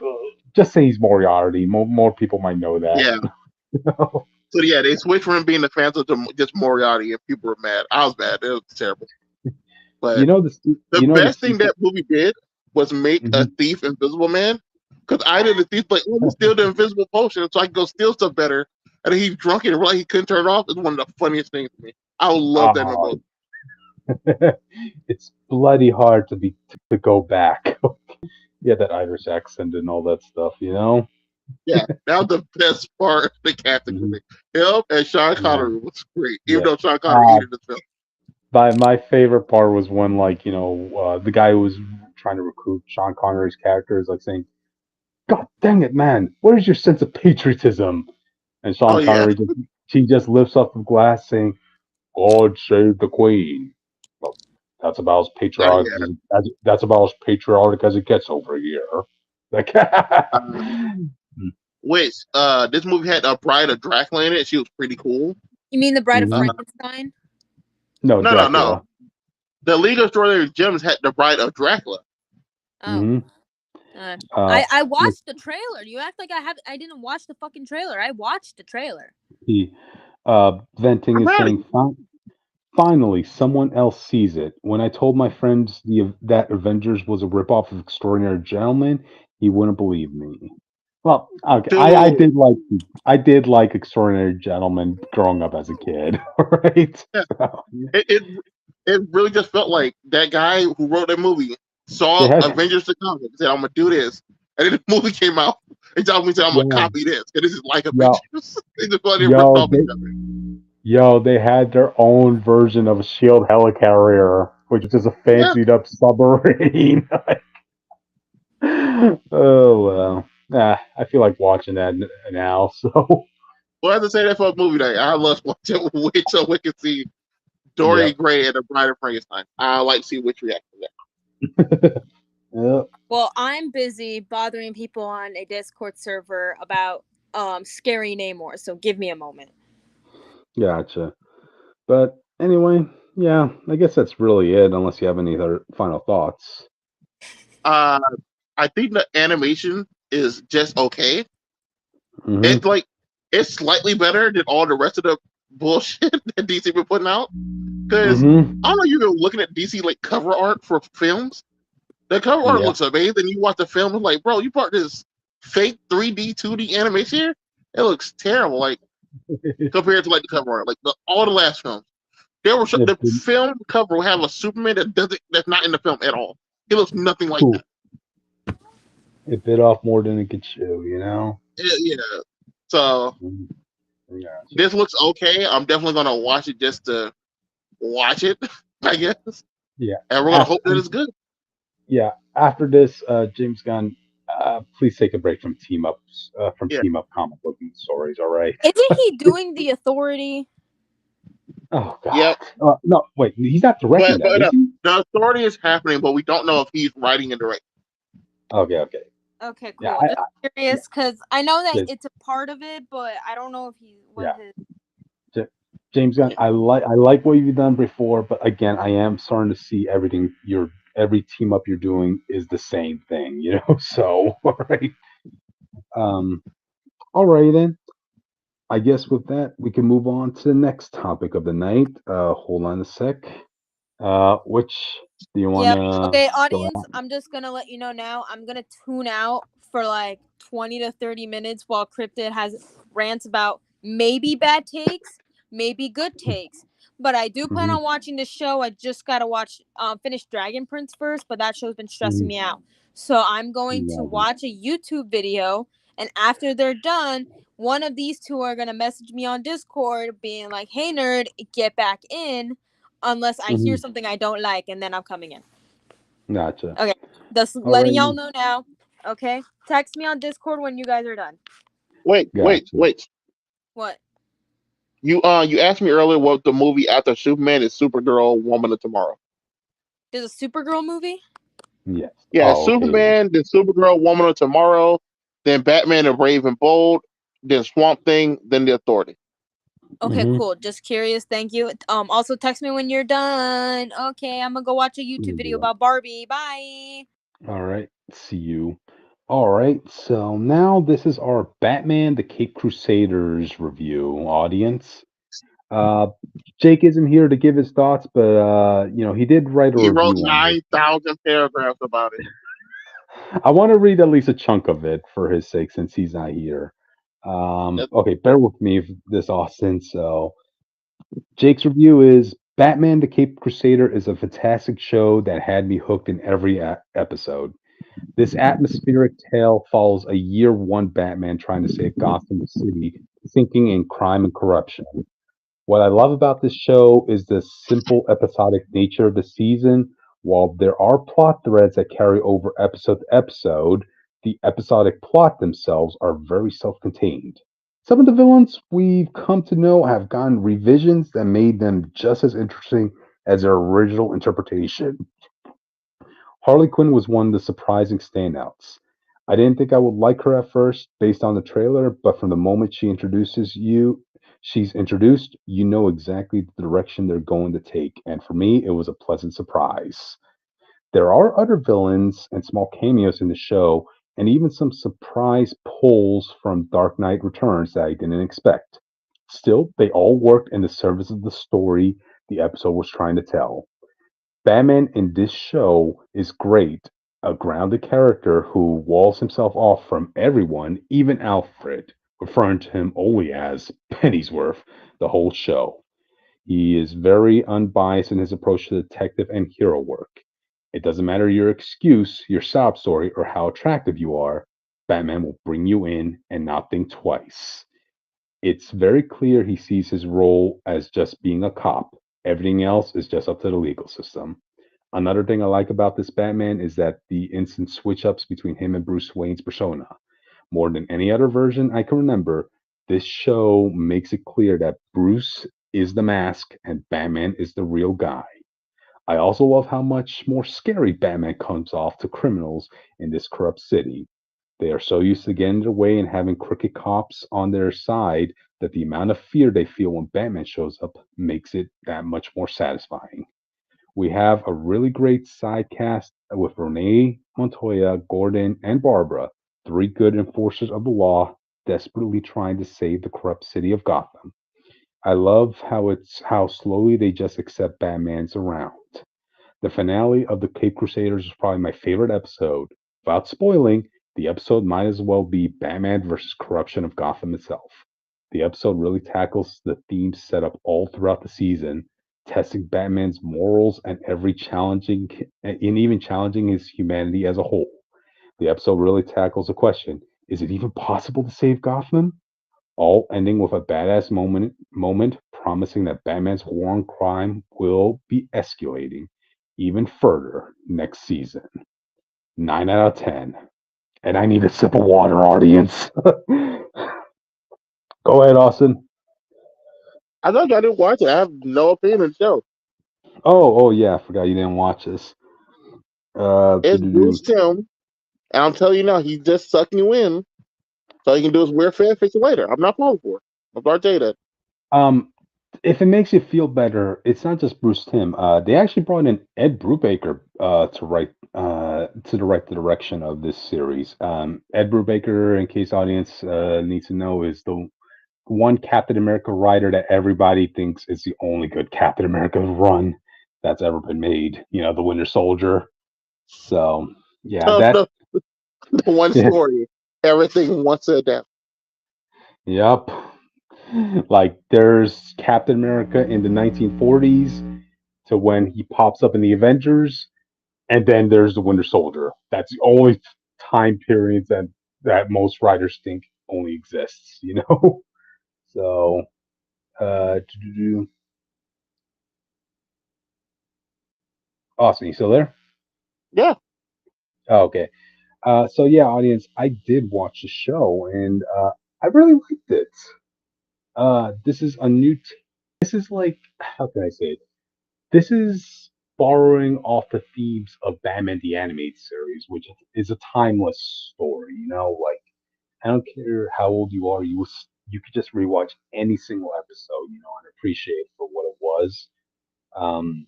A: just say he's Moriarty. More people might know that.
C: Yeah. So yeah, they switched from him being the Phantom to just Moriarty, and people were mad. I was mad. It was terrible. But the best thing that movie did was make a thief Invisible Man. Because either the thief like, let me steal the invisible potion so I can go steal stuff better. And he's drunk and realized he couldn't turn it off. It's one of the funniest things to me. I would love that in a movie.
A: It's bloody hard to go back. Yeah, that Irish accent and all that stuff,
C: Yeah, that was the best part of the casting for me. Him and Sean Connery was great, even though Sean Connery hated the film.
A: My favorite part was when, the guy who was trying to recruit Sean Connery's character is like saying, "God dang it, man! Where's your sense of patriotism?" And Sean Connery just lifts up the glass saying, "God save the Queen." Well, that's about as patriotic. That's about as patriotic as it gets over here. Like,
C: which this movie had a Bride of Dracula in it. She was pretty cool.
B: You mean the Bride of Frankenstein?
C: No. The League of Extraordinary Gems had the Bride of Dracula.
B: Oh. I watched the trailer. You act like I didn't watch the fucking trailer. I watched the trailer.
A: Venting is saying, finally, someone else sees it. When I told my friends that Avengers was a ripoff of Extraordinary Gentlemen, he wouldn't believe me. Well, okay, I did like Extraordinary Gentlemen growing up as a kid, right?
C: Yeah. So. It really just felt like that guy who wrote that movie saw Avengers to come and said, "I'm gonna do this," and then the movie came out and told me, "I'm gonna copy this," and this is like Avengers. They just rip off each other.
A: They had their own version of a Shield helicarrier, which is just a fancied up submarine. Oh well, I feel like watching that now. So,
C: well, I have to say that for a movie night. I love watching. Wait till we can see Dorian Gray and the Bride of Frankenstein. I like to see which react to that.
B: Well, I'm busy bothering people on a Discord server about scary Namor, so give me a moment.
A: Gotcha. But anyway, yeah, I guess that's really it, unless you have any other final thoughts.
C: I think the animation is just okay. It's like it's slightly better than all the rest of the bullshit that DC been putting out. Because
A: Mm-hmm.
C: I don't know, you've been looking at DC like cover art for films. The cover art
A: Yeah.
C: looks amazing. You watch the film, it's like, bro, you brought this fake 3D, 2D animation here. It looks terrible, like compared to like the cover art, like all the last films.
A: It
C: The
A: bit,
C: film cover will have a Superman that's not in the film at all. He looks nothing like
A: cool.
C: that.
A: It bit off more than it could chew, you know?
C: Yeah. So
A: Mhm. Gotcha.
C: this looks okay. I'm definitely gonna watch it just to watch it, I guess.
A: Yeah.
C: And we're gonna hope that it's good.
A: Yeah. After this, James Gunn, please take a break from
C: Yeah.
A: team up comic book stories. All right.
B: Isn't he doing the Authority?
A: Oh God.
C: Yep.
A: No, wait. He's not directing
C: But
A: that, is he?
C: the authority is happening, but we don't know if he's writing and directing.
A: Okay. Okay.
B: Okay,
A: Yeah.
B: cool. Just curious because I know that
A: Yeah.
B: it's a part of it, but I don't know if he what
A: Yeah.
B: his.
A: James Gunn, I like what you've done before, but again, I am starting to see every team up you're doing is the same thing, you know. So all right, um, all right then. I guess with that we can move on to the next topic of the night. Hold on a sec. Which do you want
B: Yep.
A: to
B: Okay,
A: go
B: audience.
A: out?
B: I'm just gonna let you know now. I'm gonna tune out for like 20 to 30 minutes while Cryptid has rants about maybe bad takes, maybe good takes. But I do plan
A: Hmm.
B: on watching the show. I just gotta finish Dragon Prince first, but that show's been stressing me out. So I'm going to watch a YouTube video, and after they're done, one of these two are gonna message me on Discord, being like, "Hey, nerd, get back in." Unless I hear
A: Hmm.
B: something I don't like, and then I'm coming in.
A: Gotcha.
B: Okay, just
A: All
B: letting
A: right,
B: y'all know now. Okay, text me on Discord when you guys are done.
C: Wait.
A: gotcha.
B: What?
C: You asked me earlier what the movie after Superman is Supergirl, Woman of Tomorrow.
B: There's a Supergirl movie.
A: Yes.
C: Yeah,
A: Oh, okay. Yeah.
C: Superman, then Supergirl, Woman of Tomorrow, then Batman and Brave and Bold, then Swamp Thing, then the Authority.
B: Okay,
A: Hmm.
B: cool. Just curious. Thank you. Also text me when you're done. Okay, I'm gonna go watch a YouTube video about Barbie. Bye.
A: All right. See you. All right. So now this is our Batman the Caped Crusaders review, audience. Uh, Jake isn't here to give his thoughts, but he did write a
C: He wrote
A: review on this.
C: 9,000 paragraphs about it.
A: I want to read at least a chunk of it for his sake since he's not here.
C: That's
A: Okay, bear with me for this, Austin. So Jake's review is Batman the Caped Crusader is a fantastic show that had me hooked in every episode. This atmospheric tale follows a year one Batman trying to save Gotham City, sinking in crime and corruption. What I love about this show is the simple episodic nature of the season. While there are plot threads that carry over episode to episode, the episodic plot themselves are very self contained. Some of the villains we've come to know have gotten revisions that made them just as interesting as their original interpretation. Harley Quinn was one of the surprising standouts. I didn't think I would like her at first based on the trailer, but from the moment she's introduced, you know exactly the direction they're going to take, and for me, it was a pleasant surprise. There are other villains and small cameos in the show, and even some surprise pulls from Dark Knight Returns that I didn't expect. Still, they all worked in the service of the story the episode was trying to tell. Batman in this show is great, a grounded character who walls himself off from everyone, even Alfred, referring to him only as Pennyworth the whole show. He is very unbiased in his approach to detective and hero work. It doesn't matter your excuse, your sob story, or how attractive you are, Batman will bring you in and not think twice. It's very clear he sees his role as just being a cop. Everything else is just up to the legal system. Another thing I like about this Batman is that the instant switch ups between him and Bruce Wayne's persona. More than any other version I can remember, this show makes it clear that Bruce is the mask and Batman is the real guy. I also love how much more scary Batman comes off to criminals in this corrupt city. They are so used to getting their way and having crooked cops on their side that the amount of fear they feel when Batman shows up makes it that much more satisfying. We have a really great side cast with Renee Montoya, Gordon, and Barbara, three good enforcers of the law desperately trying to save the corrupt city of Gotham. I love how slowly they just accept Batman's around. The finale of the Caped Crusaders is probably my favorite episode. Without spoiling, the episode might as well be Batman versus corruption of Gotham itself. The episode really tackles the themes set up all throughout the season, testing Batman's morals and even challenging his humanity as a whole. The episode really tackles the question: is it even possible to save Gotham? All ending with a badass moment promising that Batman's war on crime will be escalating even further next season. 9 out of 10. And I need a sip of water, audience. Go ahead, Austin.
C: I thought I didn't watch it. I have no opinion on the show.
A: Oh yeah, I forgot you didn't watch this.
C: It's
A: Do-do-do.
C: Bruce Tim, and I'm telling you now, he's just sucking you in so he can do his weird fan fiction later. I'm not falling for it. I'm sorry to tell you that.
A: Um, if it makes you feel better, it's not just Bruce Timm. They actually brought in Ed Brubaker to write the direction of this series. Ed Brubaker, in case audience needs to know, is the one Captain America writer that everybody thinks is the only good Captain America run that's ever been made. You know, the Winter Soldier. So yeah,
C: So,
A: that
C: the one
A: yeah,
C: story, everything once said that.
A: yep. Like there's Captain America in the 1940s to when he pops up in the Avengers, and then there's the Winter Soldier. That's the only time periods that most writers think only exists. You know. So do-do-do. Awesome. You still there?
C: Yeah,
A: Oh, okay. So yeah, audience, I did watch the show and I really liked it. This is a this is like, how can I say it? This is borrowing off the themes of Batman the Animated Series, which is a timeless story. You know, like I don't care how old you are, you could just rewatch any single episode, you know, and appreciate it for what it was. Um,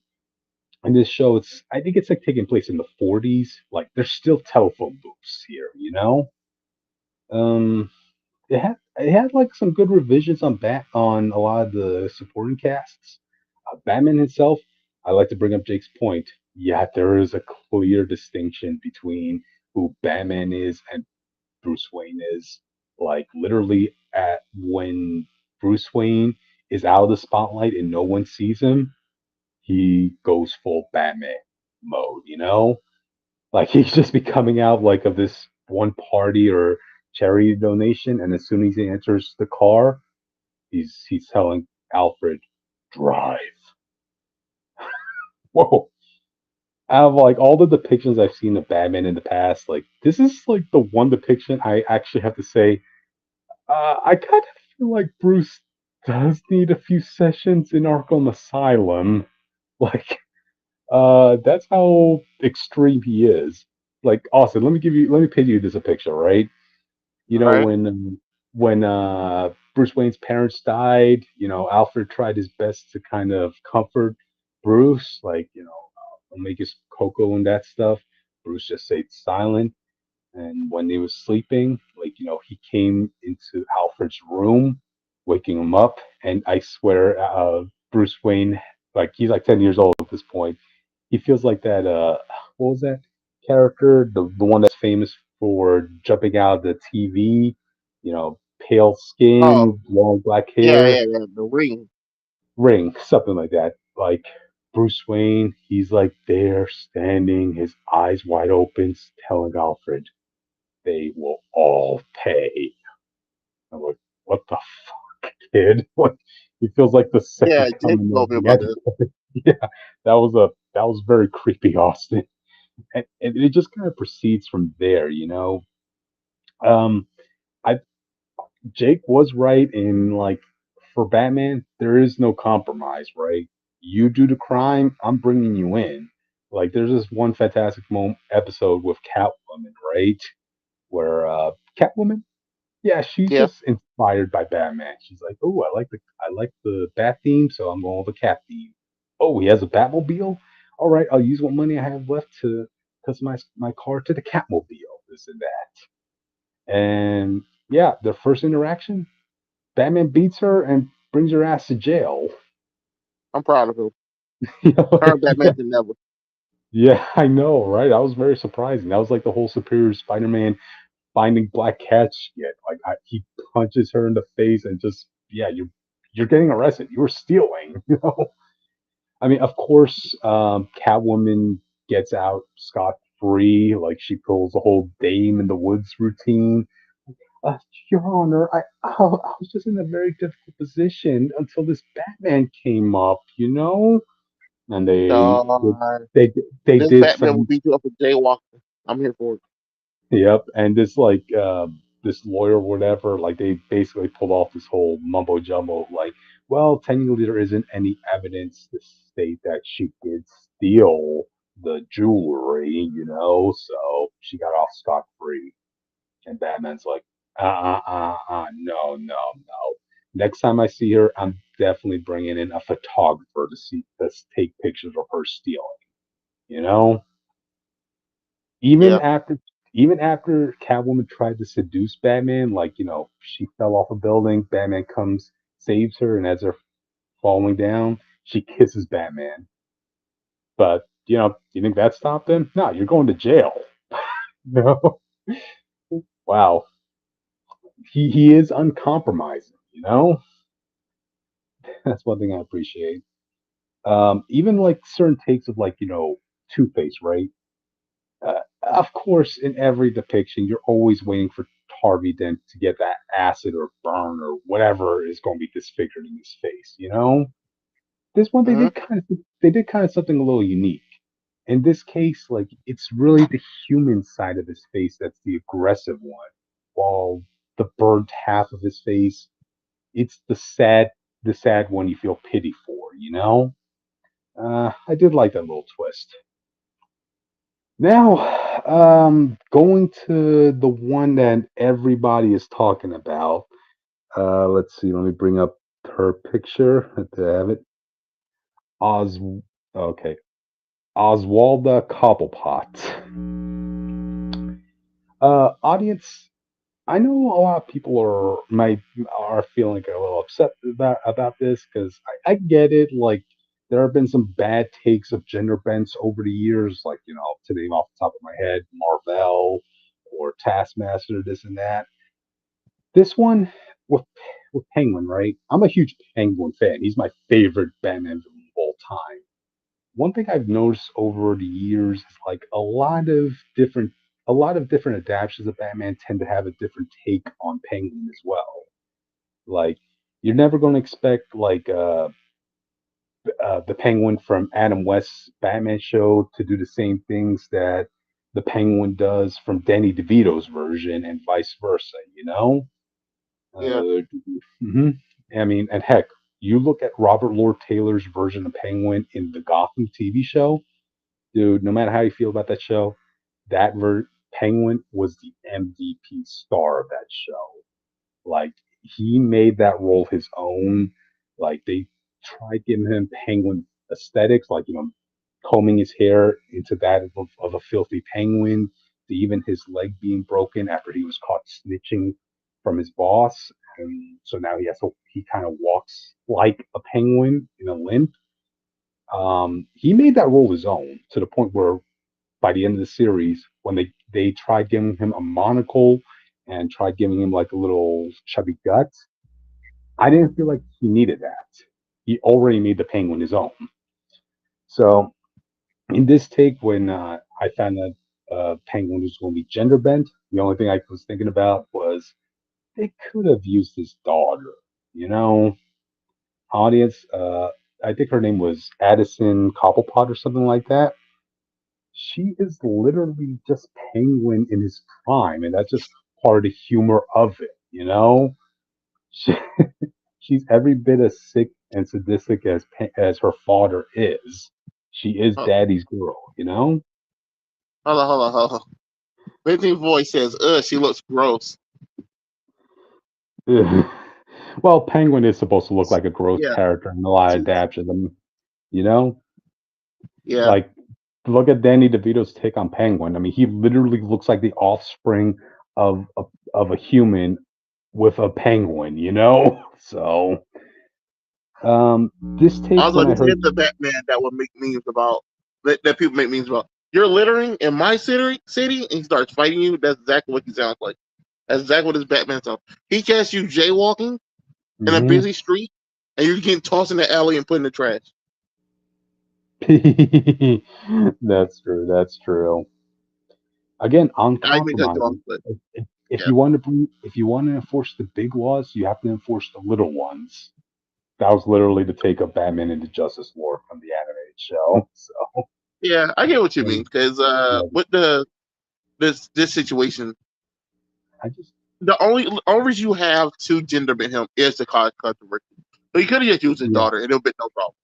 A: in this show, I think it's like taking place in the 40s. Like there's still telephone booths here, you know. Um, it had like some good revisions on a lot of the supporting casts. Batman himself, I like to bring up Jake's point. Yeah, there is a clear distinction between who Batman is and Bruce Wayne is. Like literally, at when Bruce Wayne is out of the spotlight and no one sees him, he goes full Batman mode. You know, like he's just be coming out like of this one party or charity donation, and as soon as he enters the car, he's telling Alfred, "Drive." Whoa! Out of like all the depictions I've seen of Batman in the past, like this is like the one depiction I actually have to say, I kind of feel like Bruce does need a few sessions in Arkham Asylum. Like, that's how extreme he is. Like, Austin, let me paint you this a picture, right? You
C: all
A: know,
C: right.
A: when Bruce Wayne's parents died, you know, Alfred tried his best to kind of comfort Bruce, like, you know, make his cocoa and that stuff. Bruce just stayed silent. And when they was sleeping, like, you know, he came into Alfred's room, waking him up. And I swear, Bruce Wayne, like, he's like 10 years old at this point. He feels like that, what was that character? The one that's famous for jumping out of the TV, you know, pale
C: Oh,
A: skin, long black
C: yeah,
A: hair,
C: yeah, yeah. The ring.
A: ring, something like that. Like, Bruce Wayne, he's like there standing, his eyes wide open, telling Alfred, they will all pay. I'm like, what the fuck, kid? What? He feels like the
C: Yeah,
A: second
C: Jake
A: coming of
C: told me
A: the
C: about this.
A: Antichrist. Yeah, that was very creepy, Austin. And it just kind of proceeds from there, you know. Um, I Jake was right in like for Batman, there is no compromise, right? You do the crime, I'm bringing you in. Like there's this one fantastic episode with Catwoman, right? Where Catwoman, yeah, she's
C: Yeah,
A: just inspired by Batman. She's like, oh, I like the Bat theme, so I'm going with the Cat theme. Oh, he has a Batmobile. All right, I'll use what money I have left to customize my car to the Catmobile. This and that. And yeah, their first interaction, Batman beats her and brings her ass to jail.
C: I'm proud of him.
A: You know,
C: Turn
A: yeah,
C: Batman to never.
A: yeah, I know, right? That was very surprising. That was like the whole Superior Spider-Man finding Black Cat shit. Like he punches her in the face and just yeah, you're getting arrested. You were stealing. You know. I mean, of course, Catwoman gets out scot free. Like she pulls the whole Dame in the Woods routine. Uh, Your Honor, I was just in a very difficult position until this Batman came up. You know, and
C: God,
A: they they
C: this
A: did
C: Batman will
A: some.
C: beat you up for jaywalking. I'm here for it.
A: Yep, and this like this lawyer, whatever, like they basically pulled off this whole mumbo jumbo. Like, well, technically there isn't any evidence to state that she did steal the jewelry, you know, so she got off scot free. And Batman's like, no, no, no. Next time I see her, I'm definitely bringing in a photographer to take pictures of her stealing. You know, even
C: Yeah,
A: after even after Catwoman tried to seduce Batman, like she fell off a building, Batman comes, saves her, and as they're falling down, she kisses Batman. But you think that stopped him? No, you're going to jail. No, wow, he is uncompromising. That's one thing I appreciate. Even like certain takes of like Two Face, right? Of course, in every depiction, you're always waiting for Harvey Dent to get that acid or burn or whatever is going to be disfigured in his face. This one
C: hmm
A: they did kind of something a little unique. In this case, like it's really the human side of his face that's the aggressive one, while the burnt half of his face, it's the sad one you feel pity for. I did like that little twist. Now, going to the one that everybody is talking about. Let's see. Let me bring up her picture to have it. Os. Okay, Oswalda Cobblepot. Audience. I know a lot of people are feeling a little upset about this because I get it. Like there have been some bad takes of gender bends over the years, like to name off the top of my head, Marvel or Taskmaster, this and that. This one with Penguin, right? I'm a huge Penguin fan. He's my favorite Batman villain of all time. One thing I've noticed over the years is like a lot of different adaptations of Batman tend to have a different take on Penguin as well. Like you're never going to expect like the Penguin from Adam West's Batman show to do the same things that the Penguin does from Danny DeVito's version and vice versa.
C: yeah.
A: Mhm. I mean, and heck, you look at Robert Lord Taylor's version of Penguin in the Gotham TV show, dude. No matter how you feel about that show, Penguin was the MVP star of that show. Like he made that role his own. Like they tried giving him penguin aesthetics, like combing his hair into that of a filthy penguin, to even his leg being broken after he was caught snitching from his boss, and so now he kind of walks like a penguin in a limp. He made that role his own to the point where by the end of the series, when they tried giving him a monocle and tried giving him like a little chubby gut, I didn't feel like he needed that. He already made the penguin his own. So in this take, when I found that penguin was going to be gender bent, the only thing I was thinking about was they could have used his daughter. You know, audience. I think her name was Addison Cobblepot or something like that. She is literally just Penguin in his prime, and that's just part of the humor of it. She, she's every bit as sick and sadistic as her father is. She is
C: Hold
A: Daddy's girl.
C: hold on. Vince's voice says, she looks gross.
A: Well, Penguin is supposed to look like a gross
C: Yeah,
A: character in a lot of
C: she,
A: adaptations. You know,
C: yeah.
A: like look at Danny DeVito's take on Penguin. I mean, he literally looks like the offspring of a human with a penguin, you know? So this take
C: Also,
A: when I
C: this
A: heard
C: is the Batman that would make memes about that people make memes about. You're littering in my city, and he starts fighting you. That's exactly what he sounds like. That's exactly what his Batman sounds. He catches you jaywalking in a
A: Mhm.
C: busy street, and you're getting tossed in the alley and put in the trash.
A: That's true. That's true. Again,
C: I even cut you off,
A: uncompromising.
C: but
A: If
C: yeah,
A: you want to if you want to enforce the big laws, you have to enforce the little ones. That was literally the take of Batman into Justice War from the animated show. So
C: yeah, I get what you mean.
A: um,
C: Because
A: yeah,
C: with this situation,
A: I just
C: the only reason you have two gender bent him is to cause controversy. So he could have just used his
A: yeah,
C: daughter, and it'll be no problem.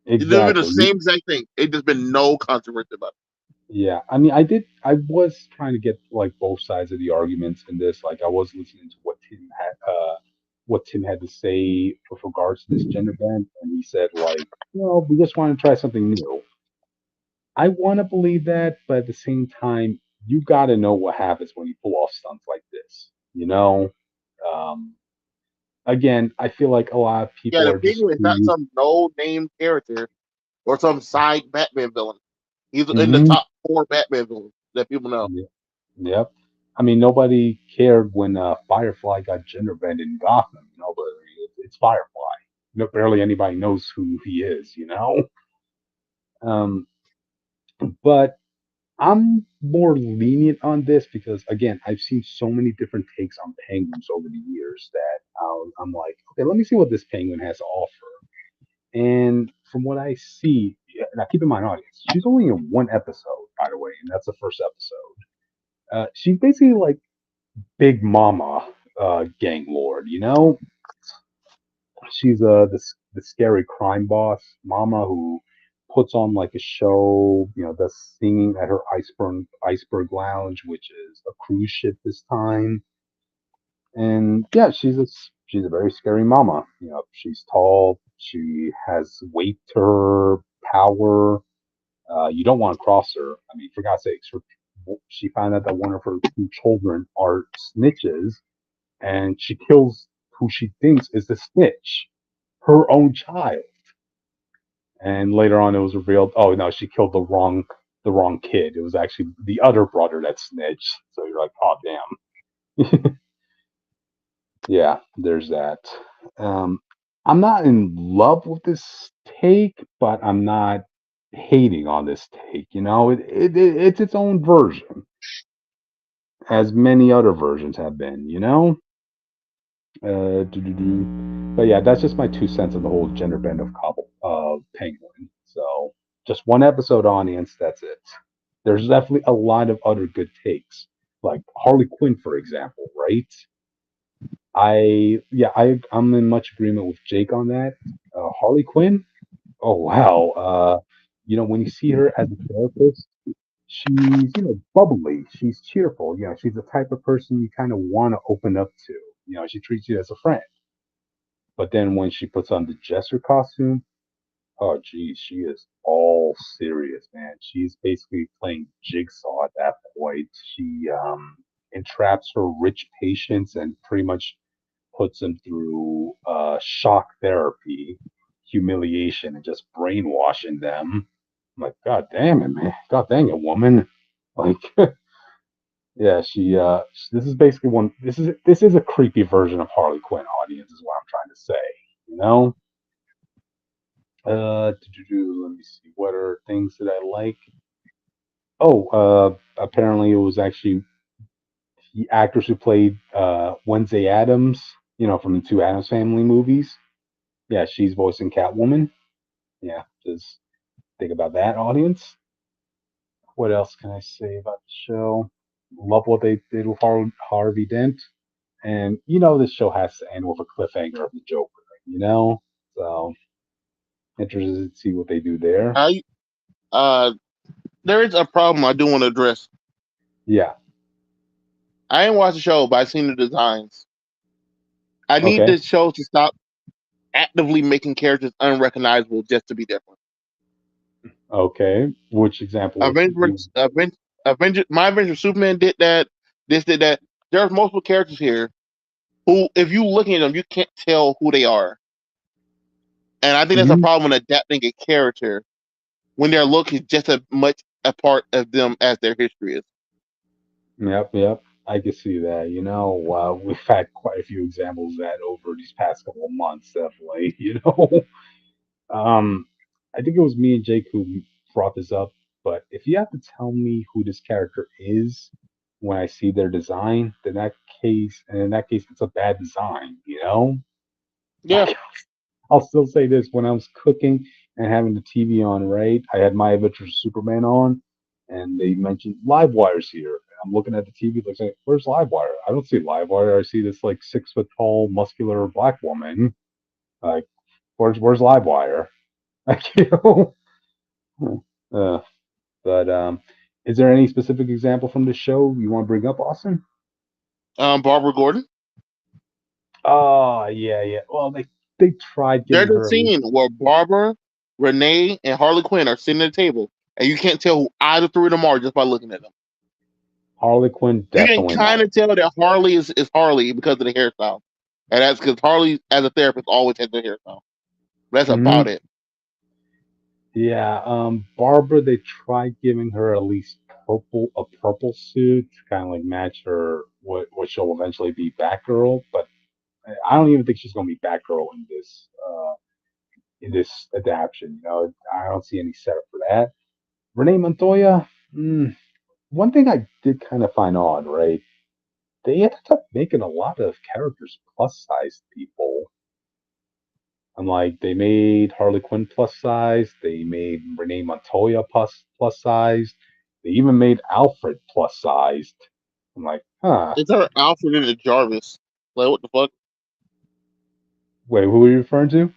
C: It'd have been the
A: exactly.
C: same exact thing. It just been no controversy about it.
A: Yeah, I mean, I was trying to get like both sides of the arguments in this. Like, I was listening to what Tim had to say with regards to this gender bend, and he said like, well, we just want to try something new. I want to believe that, but at the same time, you got to know what happens when you pull off stunts like this. You know, um, again, I feel like a lot of
C: Yeah,
A: people
C: the
A: are just
C: Penguin is not
A: too.
C: some no name character or some side Batman villain. He's in the
A: Mhm.
C: top four Batman villains that people know.
A: Yeah, yep. I mean, nobody cared when Firefly got gender bend in Gotham. But it's Firefly. No, barely anybody knows who he is. You know. Um, but I'm more lenient on this because, again, I've seen so many different takes on penguins over the years that I'm like, okay, let me see what this penguin has to offer. And from what I see, yeah, now keep in mind, audience, she's only in one episode, by the way, and that's the first episode. She's basically like Big Mama, gang lord. You know, she's the scary crime boss, Mama, who puts on like a show. You know, does singing at her iceberg lounge, which is a cruise ship this time. And yeah, she's a very scary mama. You know, she's tall. She has weight to her, power. You don't want to cross her. I mean, for God's sakes, she found out that one of her two children are snitches, and she kills who she thinks is the snitch, her own child. And later on, it was revealed, oh no, she killed the wrong kid. It was actually the other brother that snitched. So you're like, oh damn. Yeah, there's that. Um, I'm not in love with this take, but I'm not hating on this take. You know, it's its own version, as many other versions have been. You know. But yeah, that's just my 2 cents on the whole gender bend of Penguin. So just one episode, audience. That's it. There's definitely a lot of other good takes, like Harley Quinn, for example. Right? I'm in much agreement with Jake on that. Harley Quinn. Oh wow. When you see her as a therapist, she's bubbly. She's cheerful. She's the type of person you kind of want to open up to. She treats you as a friend. But then when she puts on the Jester costume, oh geez, she is all serious, man. She's basically playing jigsaw at that point. She entraps her rich patients and pretty much puts them through shock therapy, humiliation, and just brainwashing them. I'm like, God damn it, man. God dang it, woman. Like, yeah, this is basically this is a creepy version of Harley Quinn, audience, is what I'm trying to say. You know? Let me see. What are things that I like? Oh, apparently it was actually the actress who played Wednesday Adams, from the two Adams Family movies. Yeah, she's voicing Catwoman. Yeah, just think about that, audience. What else can I say about the show? Love what they did with Harvey Dent. And this show has to end with a cliffhanger of the Joker, So interested to see what they do there.
C: I There is a problem I do want to address.
A: Yeah.
C: I ain't watched the show, but I've seen the designs. I need
A: Okay.
C: this show to stop actively making characters unrecognizable just to be different.
A: Okay. Which example would you?
C: My Avenger Superman did that. This did that. There's multiple characters here who, if you looking at them, you can't tell who they are. And I think that's a
A: Mhm.
C: problem when adapting a character when their look is just as much a part of them as their history is.
A: Yep. I can see that. We've had quite a few examples of that over these past couple of months, definitely. Um, I think it was me and Jake who brought this up. But if you have to tell me who this character is when I see their design, then in that case, it's a bad design.
C: Yeah.
A: I'll still say this: when I was cooking and having the TV on, right, I had My Adventures of Superman on, and they mentioned Livewire's here. And I'm looking at the TV, like, saying, "Where's Livewire? I don't see Livewire. I see this like 6 foot tall, muscular black woman. Like, where's Livewire?" Like, uh, but is there any specific example from the show you want to bring up, Austin?
C: Barbara Gordon.
A: Oh, yeah. Well, they tried
C: There's
A: giving
C: a
A: her a least.
C: scene where Barbara, Renee, and Harley Quinn are sitting at a table, and you can't tell who either three of them are just by looking at them.
A: Harley Quinn,
C: You can
A: definitely
C: kind
A: not.
C: of tell that Harley is Harley because of the hairstyle, and that's because Harley, as a therapist, always has the hairstyle. That's
A: Hmm.
C: about it.
A: Yeah, Barbara, they tried giving her at least a purple suit to kind of like match her what she'll eventually be Batgirl, but I don't even think she's gonna be Batgirl in this adaptation. I don't see any setup for that. Renee Montoya, one thing I did kind of find odd, right? They ended up making a lot of characters plus size people. I'm like, they made Harley Quinn plus size. They made Renee Montoya plus sized. They even made Alfred plus sized. I'm like, huh.
C: It's her Alfred and the Jarvis. Like what the fuck?
A: Wait, who are you referring to?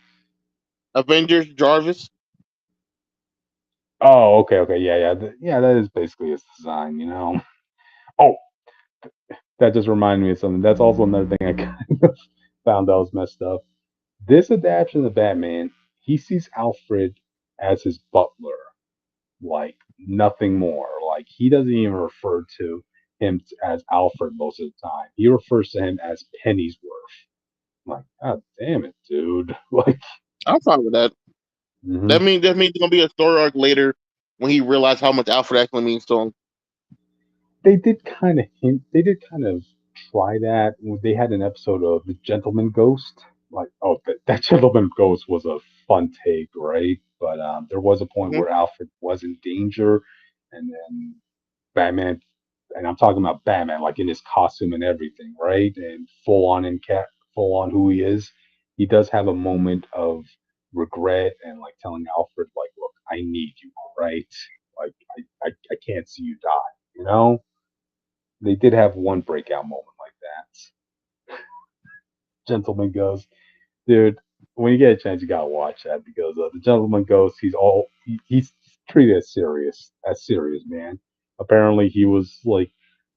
C: Avengers Jarvis.
A: Oh, okay, yeah. That is basically his design. Oh, that just reminded me of something. That's also another thing I kind of found that was messed up. This adaptation of Batman, he sees Alfred as his butler, like nothing more. Like he doesn't even refer to him as Alfred most of the time. He refers to him as Pennyworth. I'm like, God damn it, dude! Like,
C: I'm fine with that.
A: mhm.
C: That means there's gonna be a story arc later when he realized how much Alfred actually means to him.
A: They did kind of hint. They did kind of try that. They had an episode of The Gentleman Ghost. Like, oh, that Gentleman Ghost was a fun take, right? But there was a point
C: Hmm.
A: where Alfred was in danger, and then Batman, and I'm talking about Batman, like in his costume and everything, right? And full on who he is. He does have a moment of regret and like telling Alfred, like, look, I need you, right? Like, I can't see you die. They did have one breakout moment like that. Gentleman Ghost, dude. When you get a chance, you gotta watch that because the Gentleman Ghost, he's treated as serious man. Apparently, he was like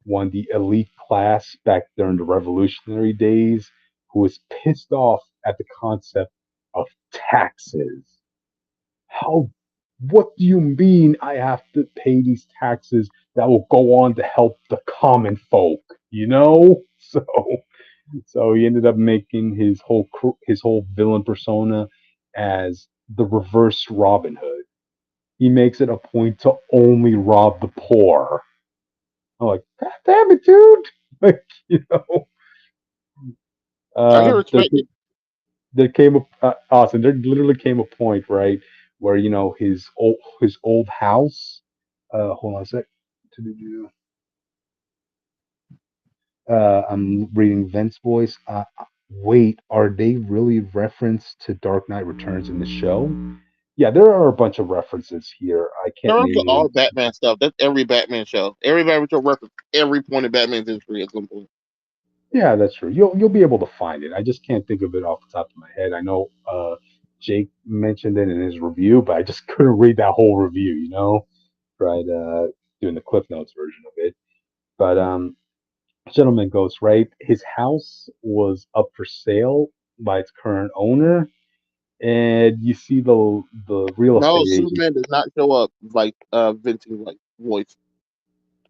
A: one of the elite class back during the Revolutionary days who was pissed off at the concept of taxes. How? What do you mean I have to pay these taxes that will go on to help the common folk? So he ended up making his whole villain persona as the reverse Robin Hood. He makes it a point to only rob the poor. I'm like, God damn it, dude! Like, you know,
C: I can
A: there,
C: respect it.
A: there came Austin. There literally came a point, right, where his old house. Hold on a sec. I'm reading Vent's voice. Wait, are they really referenced to Dark Knight Returns in the show? Yeah, there are a bunch of references here. I can't
C: They're into
A: name
C: all
A: them.
C: Batman stuff. That's every Batman show. Every Batman show reference every point of Batman's history at some point.
A: Yeah, that's true. You'll be able to find it. I just can't think of it off the top of my head. I know Jake mentioned it in his review, but I just couldn't read that whole review. Tried doing the Cliff Notes version of it. But Gentleman Ghost, right? His house was up for sale by its current owner, and you see the real
C: No,
A: estate agent.
C: Superman does not show up like Vince's like voice.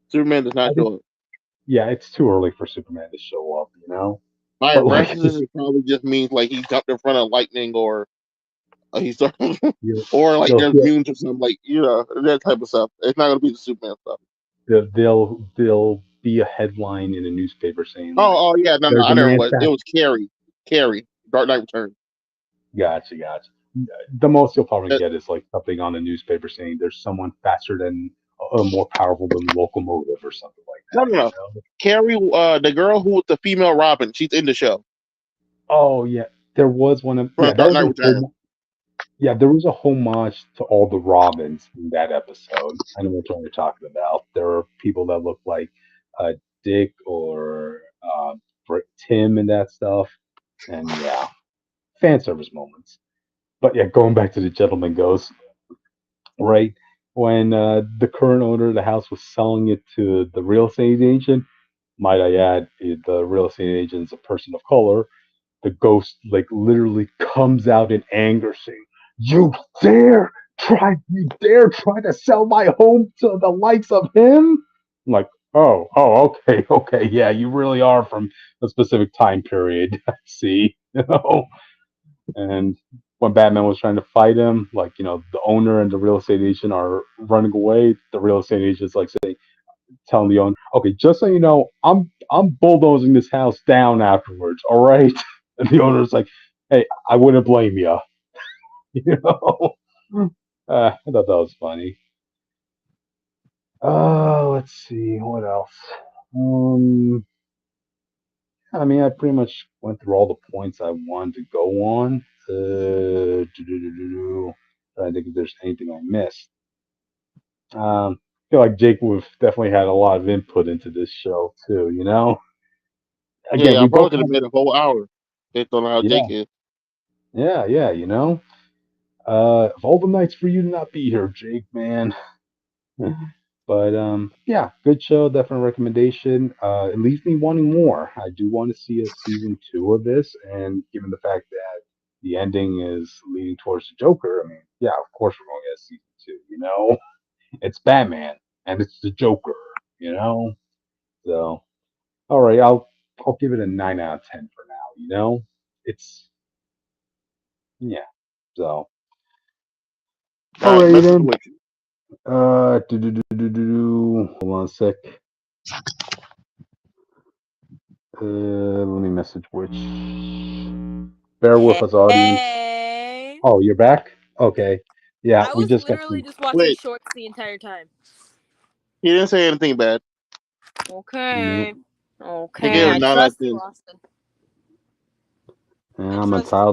C: Superman does
A: I
C: not
A: think,
C: show up.
A: yeah, it's too early for Superman to show up.
C: By
A: But like,
C: reckless, it probably just means like he jumped in front of lightning, or he's
A: you'll,
C: or like
A: they'll
C: there's mutants or something, like that type of stuff. It's not gonna be the Superman stuff.
A: they'll be a headline in a newspaper saying like,
C: Oh yeah, no,
A: "There's
C: I
A: a
C: know
A: man
C: it
A: fast."
C: was Carrie, Dark Knight Returns.
A: Gotcha. The most you'll probably
C: Uh,
A: get is like something on the newspaper saying there's someone faster than, more powerful than locomotive or something like
C: no,
A: that.
C: no, no. Carrie, the girl who was the female Robin, she's in the show
A: Oh yeah, there was one of
C: from
A: that
C: Dark
A: was
C: Knight
A: a
C: Returns.
A: yeah, there was a homage to all the Robins in that episode. I know what you're talking about. There were people that looked like, Dick or, Tim and that stuff, and yeah, fan service moments. But yeah, going back to the Gentleman Ghost, right? When, the current owner of the house was selling it to the real estate agent, might I add, the real estate agent is a person of color. The ghost like literally comes out in anger, saying, You dare try to sell my home to the likes of him?" I'm like, okay, okay, yeah, you really are from a specific time period. I see, And when Batman was trying to fight him, like, the owner and the real estate agent are running away. The real estate agent's like telling the owner, "Okay, just so you know, I'm bulldozing this house down afterwards. All right." And the owner's like, "Hey, I wouldn't blame you." You know. I thought that was funny. Let's see what else. Um, I mean, I pretty much went through all the points I wanted to go on. I think if there's anything I missed. I feel like Jake would have definitely had a lot of input into this show too. Again,
C: Yeah, I
A: we
C: probably
A: both
C: could have
A: have,
C: made a whole hour based on how
A: yeah,
C: Jake is.
A: yeah. Of all the nights for you to not be here, Jake, man. But yeah, good show, definite recommendation. It leaves me wanting more. I do want to see a season 2 of this, and given the fact that the ending is leading towards the Joker, I mean, yeah, of course we're going to get a season 2. It's Batman and it's the Joker. So all right, I'll give it a 9 out of 10 for now. It's yeah. So
C: All right,
A: alrighty
C: message
A: then.
C: with you.
A: Hold on a sec. Let me message which. Bear with us, audience.
B: Hey.
A: Oh, you're back? Okay. Yeah,
B: I
A: we
B: was
A: just got
B: literally
A: some.
B: just watching
C: Wait,
B: shorts the entire time.
C: he didn't say anything bad.
B: Okay.
C: He
B: Okay,
C: gave a
B: I
C: 9 out
B: trust
C: of
B: you,
C: 10.
B: Austin.
A: And
B: I
A: I'm
B: trust you.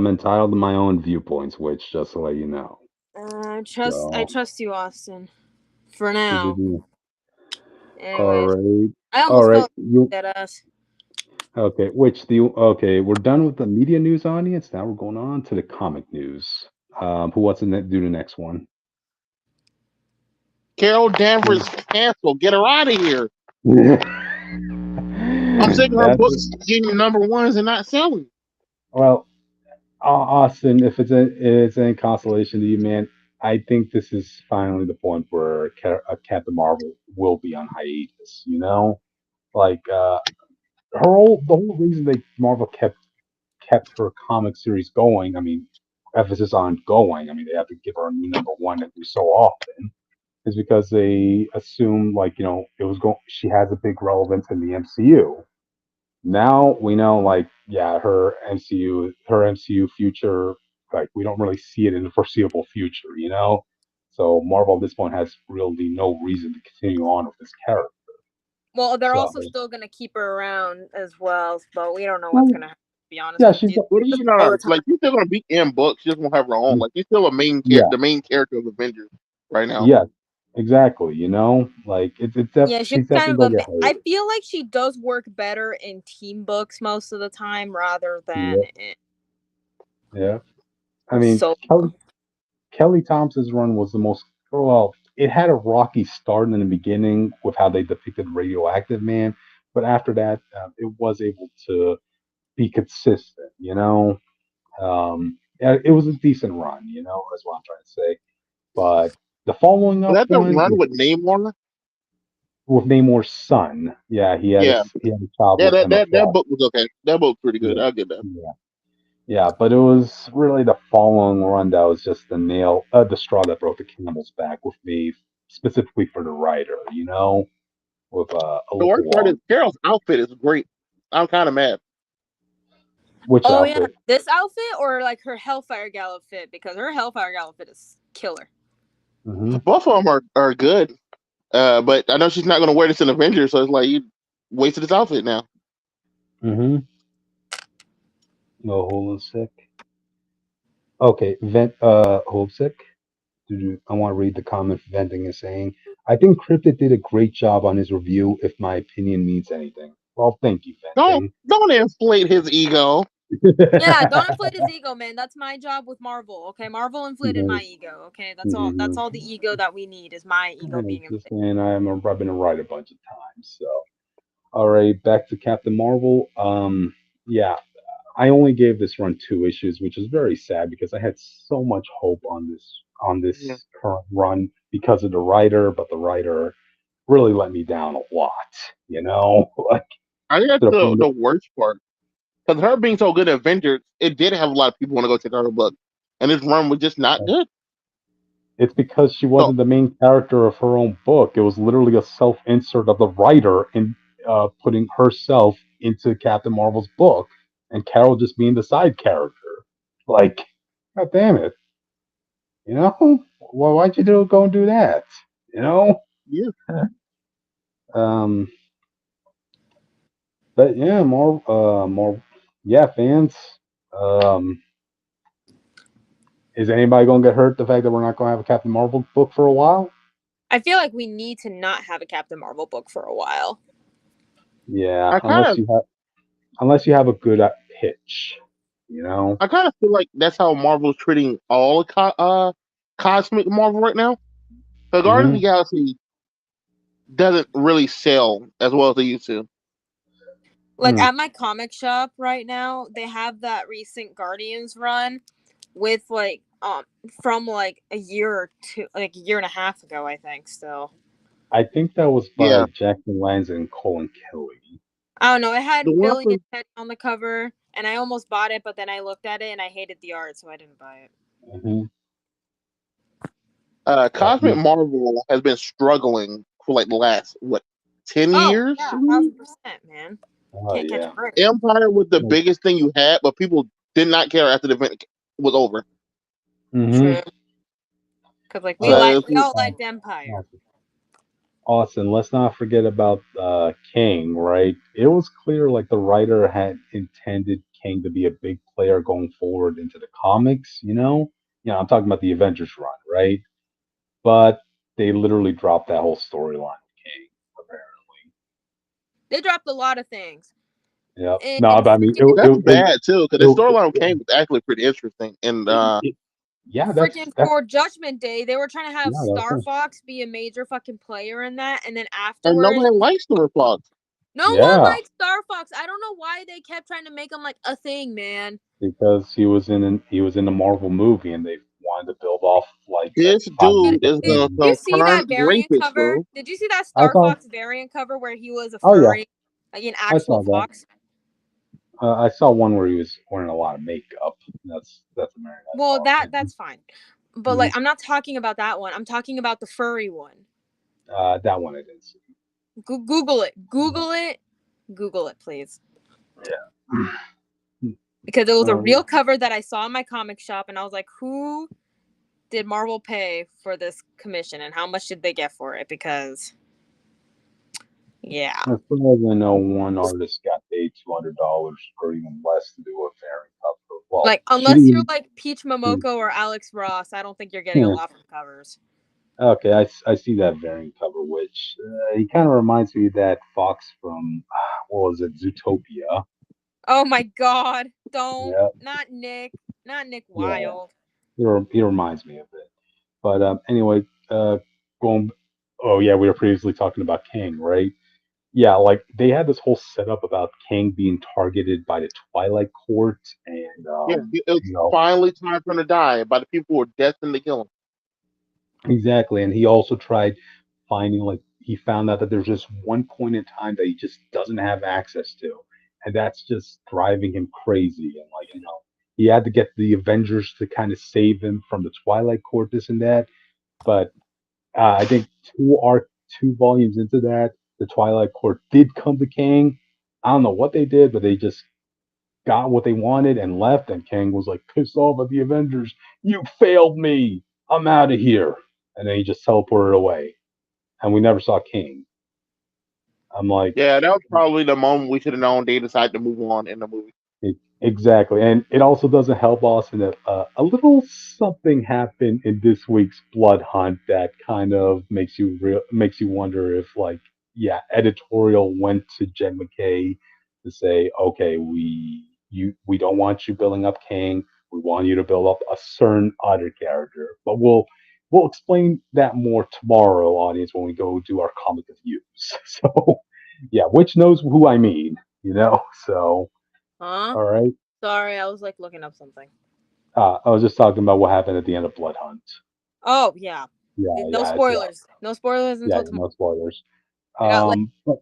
A: entitled to my own viewpoints, which just to let you know.
B: I
A: So,
B: trust you, Austin. For now.
A: all
B: Anyways,
A: right,
B: I
A: all
B: almost
A: right.
B: felt
A: You
B: dead ass.
A: okay? Okay? We're done with the media news, audience. Now we're going on to the comic news. Who wants to do the next one?
C: Carol Danvers canceled. Get her out of here. I'm sick of her
A: That's
C: books getting number ones and not selling.
A: well, Austin. If it's any consolation to you, man, I think this is finally the point where Captain Marvel will be on hiatus. Like, the whole reason Marvel kept her comic series going. I mean, emphasis on going. I mean, they have to give her a new number one every so often. Is because they assume like it was going. She has a big relevance in the MCU. Now we know, like, yeah, her MCU future, like, we don't really see it in the foreseeable future. So Marvel at this point has really no reason to continue on with this character.
B: Well, they're
A: So,
B: also still gonna keep her around as well, but we don't know what's
A: well,
B: gonna happen. To be honest
A: yeah,
B: with
A: she's
B: you,
C: What do you mean?
B: all the
C: Like,
B: time.
C: she's still gonna be in books. She just won't have her own. Like, she's still
A: yeah,
C: the main character of Avengers right now.
A: yeah, exactly. Like
B: Yeah, she's
A: she's
B: kind
A: definitely
B: of
A: gonna get
B: I
A: hated.
B: feel like she does work better in team books most of the time rather than
A: Yeah,
B: in
A: yeah. I mean,
B: solo.
A: Kelly Thompson's run was the most well. It had a rocky start in the beginning with how they depicted Radioactive Man, but after that, it was able to be consistent. Yeah, it was a decent run. That's what I'm trying to say. But the following
C: Was
A: up
C: that the
A: one,
C: run with Namor?
A: with Namor's son. Yeah, he had
C: Yeah,
A: a child
C: yeah.
A: with
C: That
A: Emma
C: that that
A: Frost.
C: book was okay. That book's pretty good.
A: Yeah,
C: I'll get that.
A: yeah, yeah. But it was really the following run that was just the straw that broke the camel's back with me, specifically for the writer. With
C: The
A: Alyssa
C: worst part is
A: Wong.
C: Carol's outfit is great. I'm kind of mad.
A: Which
B: Oh yeah,
A: outfit?
B: this outfit or like her Hellfire Gal outfit, because her Hellfire Gal outfit is killer.
A: Hmm.
C: Both of them are good. But I know she's not going to wear this in Avengers, so it's like you wasted this outfit now.
A: Hmm. No, hold on a sec. Okay, hold sick. I want to read the comment Venting is saying. I think Cryptid did a great job on his review, if my opinion means anything. Well, thank you,
C: Don't
A: Venting.
C: don't inflate his ego.
B: Yeah, don't inflate his ego, man. That's my job with Marvel. Okay, Marvel inflated my ego. Okay, that's all. That's all the ego that we need is my ego being
A: Just
B: inflated.
A: saying, I've been a writer a bunch of times. So, all right, back to Captain Marvel. Yeah, I only gave this run 2 issues, which is very sad because I had so much hope on
C: Yeah.
A: this current run because of the writer, but the writer really let me down a lot. Like
C: I think that's
A: to the
C: the
A: point
C: the worst part because her being so good at Avengers, it did have a lot of people want to go check out her book, and this run was just not
A: that
C: good.
A: it's because she
C: So
A: wasn't the main character of her own book. It was literally a self insert of the writer in putting herself into Captain Marvel's book, and Carol just being the side character. Like, god damn it, Well, why'd you go and do that? You know?
C: yeah,
A: Um, but yeah, yeah, fans. Um, is anybody gonna get hurt the fact that we're not gonna have a Captain Marvel book for a while?
B: I feel like we need to not have a Captain Marvel book for a while.
A: Yeah,
C: I kind of
A: unless you have a good pitch, you know.
C: I kind of feel like that's how Marvel's treating all cosmic Marvel right now. The Guardians of
A: Hmm.
C: the Galaxy doesn't really sell as well as they used to.
B: Like at my comic shop right now, they have that recent Guardians run with from like a year or two, like a year and a half ago, I think. Still,
A: I think that was by
C: Yeah,
A: Jackson Lanza and Colin Kelly.
B: I don't know. It
C: the
B: had
C: one
B: Billy and
C: from
B: Ted on the cover, and I almost bought it, but then I looked at it and I hated the art, so I didn't buy it.
A: Hmm.
C: Cosmic Marvel has been struggling for like the last 10 years.
B: Yeah, 1,000%, man.
A: Oh
B: Can't catch a
A: yeah.
B: break.
C: Empire was the biggest thing you had, but people did not care after the event was over.
A: Hmm.
B: True, because like we
C: So
B: all liked Empire.
A: Austin, let's not forget about King, right? It was clear like the writer had intended King to be a big player going forward into the comics, I'm talking about the Avengers run, right? But they literally dropped that whole storyline with King, apparently.
B: They dropped a lot of things.
A: Yeah.
B: And
A: No, but I mean,
C: that's bad too, because the
A: it,
C: storyline came was actually pretty interesting. And
A: yeah,
B: freaking
A: that's
B: for Judgment Day, they were trying to have
A: yeah,
B: Star Fox be a major fucking player in that, and then
C: and
B: afterwards,
C: nobody likes Silver Fox.
B: no one
A: yeah,
B: liked Star Fox. I don't know why they kept trying to make him like a thing, man.
A: because he was in a Marvel movie and they wanted to build off like that
C: This
A: 5 years
C: dude
A: of
C: is
B: Did
C: gonna
A: fame.
B: you see
C: confirm
B: that variant
C: rapist,
B: cover?
C: bro.
B: Did you see that
A: I
B: Star
A: saw.
B: Fox variant cover where he was a
A: Oh yeah,
B: furry, like an
A: I
B: actual
A: saw that.
B: fox?
A: I saw one where he was wearing a lot of makeup. That's a American I
B: Well,
A: saw.
B: that's fine, but
A: Mhm.
B: like I'm not talking about that one. I'm talking about the furry one.
A: That one I didn't see.
B: Google it. Google it. Google it, please.
A: Yeah.
B: Because it was a real cover that I saw in my comic shop, and I was like, who did Marvel pay for this commission, and how much did they get for it? Because, yeah.
A: As far as I know, one artist got paid $200 or even less to do a variant cover. Well,
B: Like,
A: she
B: unless you're
A: didn't.
B: like Peach Momoko or Alex Ross, I don't think you're getting a
A: Yeah.
B: lot from covers.
A: Okay, I see that variant cover, which he kind of reminds me of that fox from what was it, Zootopia?
B: Oh my god. Don't.
A: Yeah,
B: Not Nick. Not Nick
A: yeah.
B: Wilde.
A: He reminds me of it. But anyway, going. Oh yeah, we were previously talking about King, right? Yeah, like they had this whole setup about King being targeted by the Twilight Court, and
C: Yeah, it's finally time for him to die by the people who are destined to kill him.
A: exactly. And he also tried finding like he found out that there's just one point in time that he just doesn't have access to, and that's just driving him crazy. And like he had to get the Avengers to kind of save him from the Twilight Court, this and that. But I think two volumes into that, the Twilight Court did come to Kang. I don't know what they did, but they just got what they wanted and left. And Kang was like pissed off at the Avengers. You failed me. I'm out of here. And then he just teleported away, and we never saw King. I'm like,
C: yeah, that was probably the moment we should have known they decided to move on in the movie.
A: Exactly, and it also doesn't help Austin that a little something happened in this week's Blood Hunt that kind of makes you wonder if editorial went to Jen McKay to say, okay, we don't want you building up King, we want you to build up a certain other character, but we'll explain that more tomorrow, audience, when we go do our comic reviews. So yeah, which knows who I mean, so.
B: Huh?
A: All right.
B: Sorry, I was like looking up something.
A: I was just talking about what happened at the end of Blood Hunt.
B: Oh yeah.
A: Yeah.
B: No spoilers. No spoilers until tomorrow.
A: No spoilers.
B: I got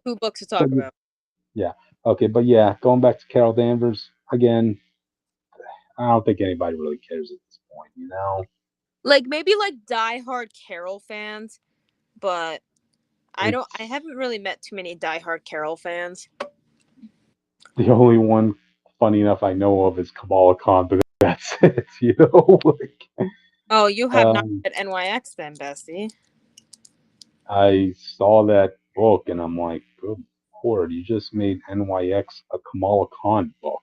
B: 2 books to talk about.
A: Yeah. Okay, but yeah, going back to Carol Danvers again. I don't think anybody really cares at this point,
B: Like maybe like diehard Carol fans, but I haven't really met too many diehard Carol fans.
A: The only one, funny enough, I know of is Kamala Khan, but that's it,
B: Oh, you have not read NYX then, bestie.
A: I saw that book and I'm like, good Lord, you just made NYX a Kamala Khan book.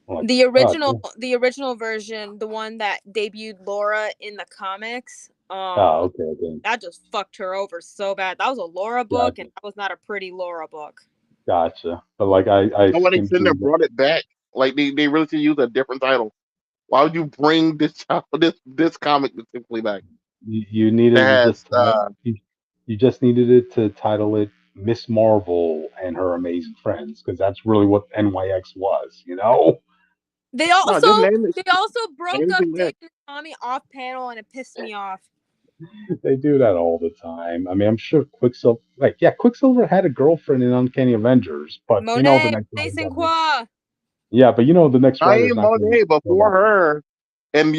B: Like, the original version, the one that debuted Laura in the comics.
A: Okay.
B: That just fucked her over so bad. That was a Laura book, and that was not a pretty Laura book.
A: Gotcha. But like I
C: why they shouldn't have brought it back. Like they really should use a different title. Why would you bring this comic specifically back?
A: You needed you just needed it to title it Miss Marvel and Her Amazing Friends, because that's really what NYX was,
B: They also broke up David and Tommy off panel, and it pissed me off.
A: They do that all the time. I mean, I'm sure Quicksilver had a girlfriend in Uncanny Avengers, but
B: Monet,
A: the next
B: yeah,
A: but the next
C: writer. Monet before her, and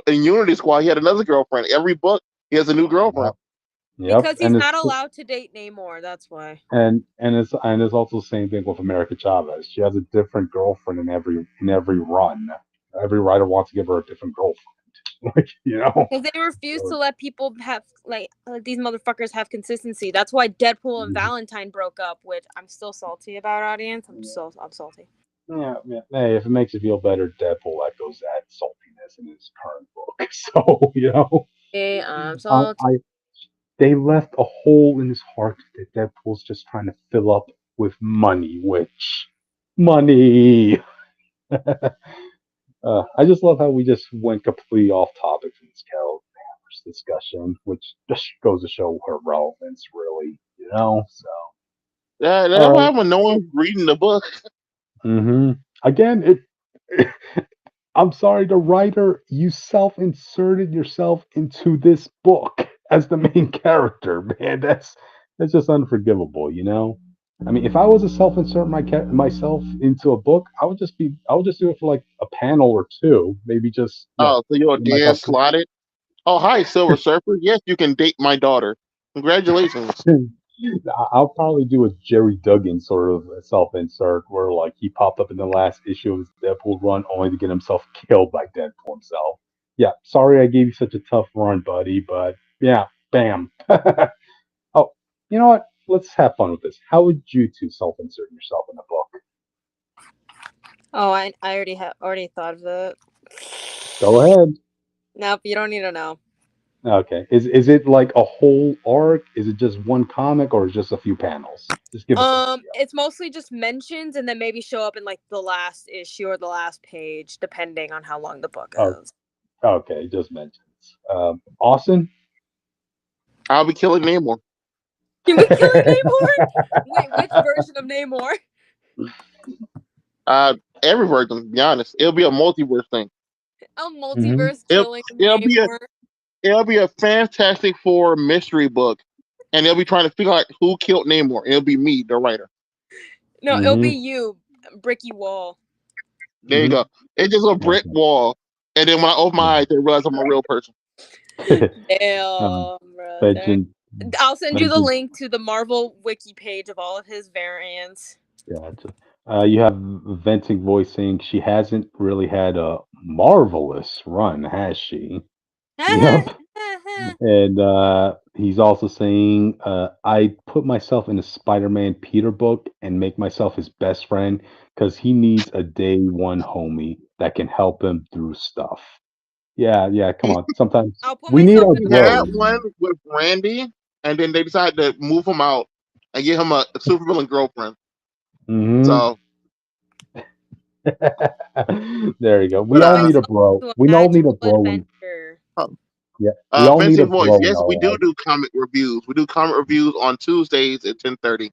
C: in Unity Squad, he had another girlfriend. Every book, he has a new girlfriend.
A: Yep.
B: Because he's not allowed to date Namor. That's why.
A: And it's also the same thing with America Chavez. She has a different girlfriend in every run. Every writer wants to give her a different girlfriend.
B: Because they refuse to let people have these motherfuckers have consistency. That's why Deadpool and Valentine broke up, which I'm still salty about, audience. I'm salty.
A: Yeah. Hey, if it makes you feel better, Deadpool echoes that saltiness in his current book. So
B: Hey, I'm salty.
A: They left a hole in his heart that Deadpool's just trying to fill up with money. I just love how we just went completely off topic from this Carol Danvers discussion, which just goes to show her relevance, really, So
C: yeah, that's why when no one's reading the book.
A: Again, I'm sorry, the writer, you self-inserted yourself into this book as the main character, man. That's just unforgivable, I mean, if I was to self-insert myself into a book, I would just do it for like a panel or two, maybe just.
C: So you're Dan Slotted. Oh, hi, Silver Surfer. Yes, you can date my daughter. Congratulations.
A: I'll probably do a Jerry Duggan sort of self-insert where like he popped up in the last issue of his Deadpool run only to get himself killed by Deadpool himself. Yeah, sorry I gave you such a tough run, buddy, but yeah, bam. Oh, you know what? Let's have fun with this. How would you two self-insert yourself in the book?
B: Oh, I already thought of that.
A: Go ahead.
B: Nope, you don't need to know.
A: Okay. Is it like a whole arc? Is it just one comic, or just a few panels? Just give us
B: it's mostly just mentions, and then maybe show up in like the last issue or the last page, depending on how long the book is.
A: Okay, just mentions. Austin?
C: I'll be killing Namor.
B: You be killing Namor? Wait, which version of Namor?
C: Every version, to be honest. It'll be a multiverse thing.
B: A multiverse killing Namor.
C: It'll be a Fantastic Four mystery book and they'll be trying to figure out who killed Namor. It'll be me, the writer.
B: No, it'll be you, Bricky Wall.
C: There you go. It's just a brick wall, and then when I open my eyes, they realize I'm a real person.
B: Damn, brother. I'll send you the link to the Marvel wiki page of all of his variants.
A: Gotcha. You have Venting Voice saying she hasn't really had a marvelous run, has she? Yep. And he's also saying, I put myself in a Spider-Man Peter book and make myself his best friend because he needs a day one homie that can help him through stuff. Yeah, come on. Sometimes we need our
C: that one with Randy, and then they decided to move him out and get him a supervillain girlfriend. So
A: there you go. We all need a bro. We all need a bro. Yeah. We all need a
C: voice.
A: bro.
C: Yes, we do comic reviews. We do comic reviews on Tuesdays at 10:30.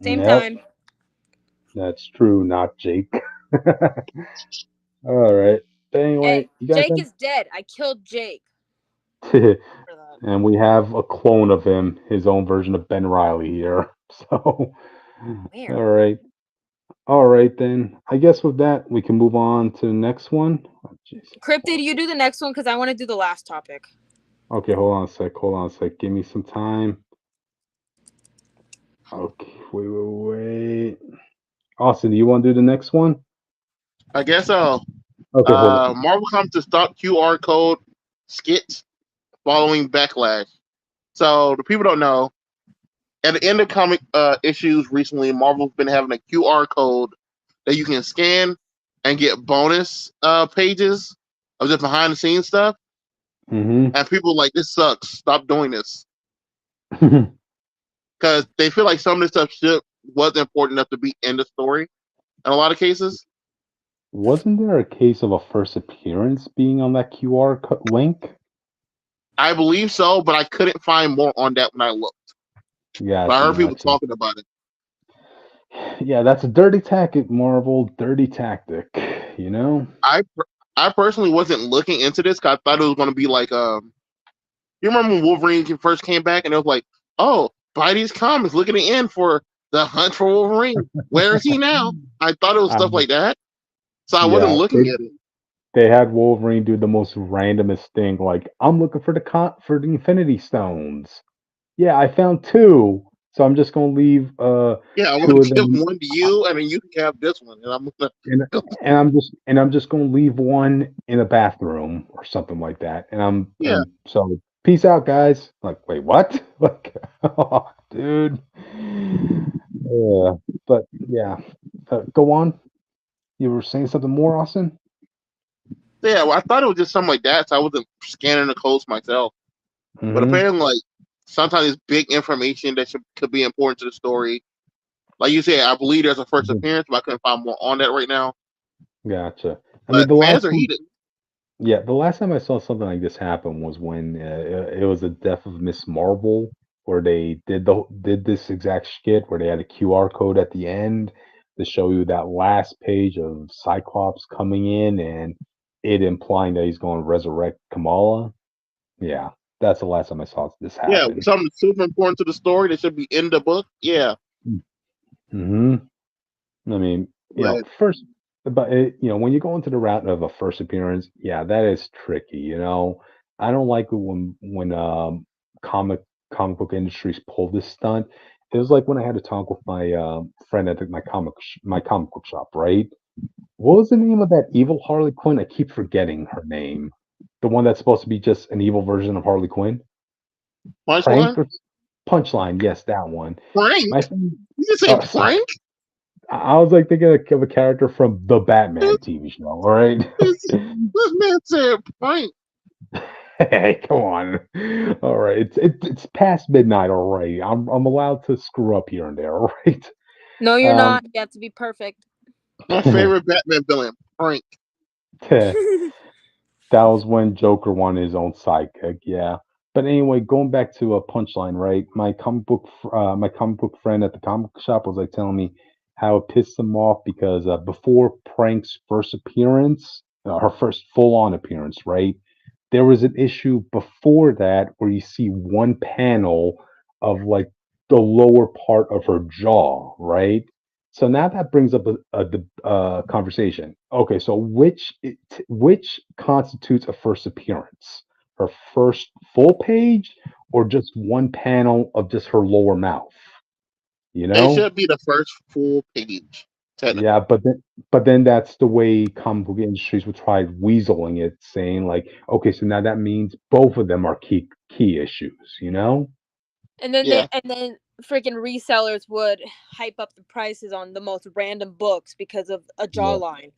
B: Same time.
A: That's true, not Jake. All right. But anyway,
B: hey, Jake is dead. I killed Jake.
A: And we have a clone of him, his own version of Ben Reilly here. So, all right then. I guess with that, we can move on to the next one.
B: Oh, Cryptid, you do the next one because I want to do the last topic.
A: Okay, hold on a sec. Give me some time. Okay, wait. Austin, do you want to do the next one?
C: I guess so.
A: Okay, hold on.
C: Marvel comes to stop QR code skits following backlash. So the people don't know. At the end of comic issues recently, Marvel's been having a QR code that you can scan and get bonus pages of just behind the scenes stuff.
A: Mm-hmm.
C: And people are like, this sucks. Stop doing this. Because they feel like some of this stuff wasn't important enough to be in the story in a lot of cases.
A: Wasn't there a case of a first appearance being on that QR link?
C: I believe so, but I couldn't find more on that when I looked.
A: Yeah,
C: but I heard people talking about it.
A: Yeah, that's a dirty tactic, Marvel. Dirty tactic. You know.
C: I personally wasn't looking into this because I thought it was going to be like you remember when Wolverine first came back and it was like, oh, buy these comics, look at the end for the hunt for Wolverine. Where is he now? I thought it was stuff like that, so I wasn't looking at it.
A: They had Wolverine do the most randomest thing, like I'm looking for the Infinity Stones. Yeah, I found 2, so I'm just gonna leave.
C: I'm gonna give one to you, and then you can have this one, and I'm gonna.
A: I'm just gonna leave one in a bathroom or something like that, and so peace out, guys. Like, wait, what? Like, oh, dude. Yeah, but yeah, go on. You were saying something more, Austin?
C: Yeah, well, I thought it was just something like that, so I wasn't scanning the codes myself. Mm-hmm. But apparently, like, sometimes it's big information that could be important to the story. Like you said, I believe there's a first appearance, but I couldn't find more on that right now.
A: Gotcha.
C: But the fans are heated.
A: Yeah, the last time I saw something like this happen was when it was the death of Miss Marvel, where they did this exact skit where they had a QR code at the end to show you that last page of Cyclops coming in and it implying that he's going to resurrect Kamala. Yeah, that's the last time I saw this happen.
C: Yeah, something super important to the story that should be in the book. Yeah.
A: Hmm. I mean, first, but when you go into the route of a first appearance, yeah, that is tricky. You know, I don't like it when comic book industries pull this stunt. It was like when I had to talk with my friend at my comic book shop, right? What was the name of that evil Harley Quinn? I keep forgetting her name. The one that's supposed to be just an evil version of Harley Quinn. Punchline, yes, that one.
C: Frank? You say Frank?
A: I was like thinking of a character from the Batman TV show. All right.
C: This man said Frank.
A: Hey, come on. All right, it's past midnight. All right, I'm allowed to screw up here and there. All right.
B: No, you're not. You have to be perfect.
C: My favorite Batman villain, Frank.
A: That was when Joker won his own sidekick. Yeah. But anyway, going back to a punchline, right? My comic book friend at the comic book shop was like telling me how it pissed him off because before Prank's first appearance, her first full-on appearance, right? There was an issue before that where you see one panel of like the lower part of her jaw, right? So now that brings up a conversation. Okay, so which constitutes a first appearance? Her first full page, or just one panel of just her lower mouth? You
C: It
A: know?
C: should be the first full page,
A: Yeah,
C: technically.
A: but then that's the way comic book industries would try weaseling it, saying like, okay, so now that means both of them are key issues, you know?
B: And then
C: Yeah.
B: freaking resellers would hype up the prices on the most random books because of a
A: Yeah,
B: jawline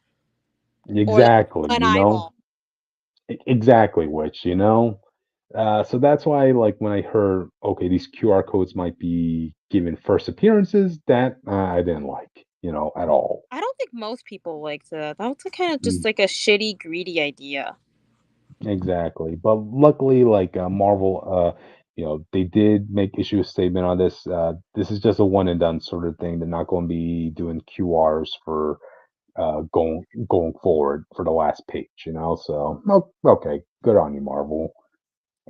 B: or like
A: exactly,
B: an
A: you know?
B: eyeball.
A: Exactly, which, you know? So that's why, like, when I heard, okay, these QR codes might be given first appearances, that I didn't like, at all.
B: I don't think most people like that. That's kind of
A: Mm,
B: just like a shitty, greedy idea.
A: exactly. But luckily, like, Marvel, they did issue a statement on this. This is just a one and done sort of thing. They're not going to be doing QRs for going forward for the last page, So, okay, good on you, Marvel.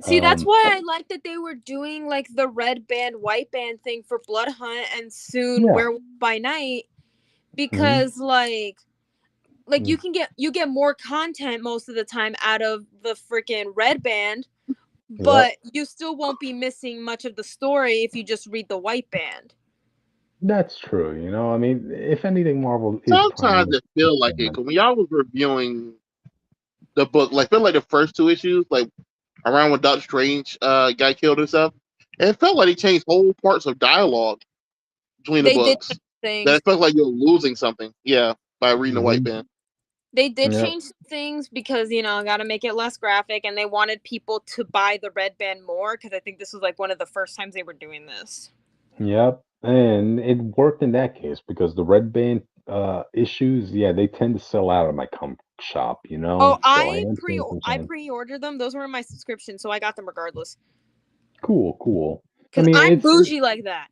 B: See, that's
A: Um,
B: why I like that they were doing like the red band, white band thing for Blood Hunt and soon
A: yeah.
B: Werewolf by Night
A: Hmm.
B: because you get more content most of the time out of the freaking red band,
A: Yep.
B: but you still won't be missing much of the story if you just read the white band.
A: That's true. I mean, if anything, Marvel is trying
C: Sometimes
A: to
C: it feel like it.
A: experiment.
C: Cause when y'all was reviewing the book, like feel like the first two issues, like around when Doctor Strange got killed and stuff, it felt like he changed whole parts of dialogue between the
B: They did
C: books. That
B: things.
C: it felt like you're losing something. Yeah, by reading the white
A: Hmm.
C: band.
B: They did
A: Yep.
B: change things because got to make it less graphic, and they wanted people to buy the red band more because I think this was like one of the first times they were doing this.
A: Yep. And it worked in that case because the red band issues, yeah, they tend to sell out at my comic shop,
B: Oh,
A: So I understand what you're
B: I
A: saying.
B: pre-ordered them. Those were in my subscription, so I got them regardless.
A: Cool, cool. I
B: Cause
A: mean,
B: I'm bougie like that.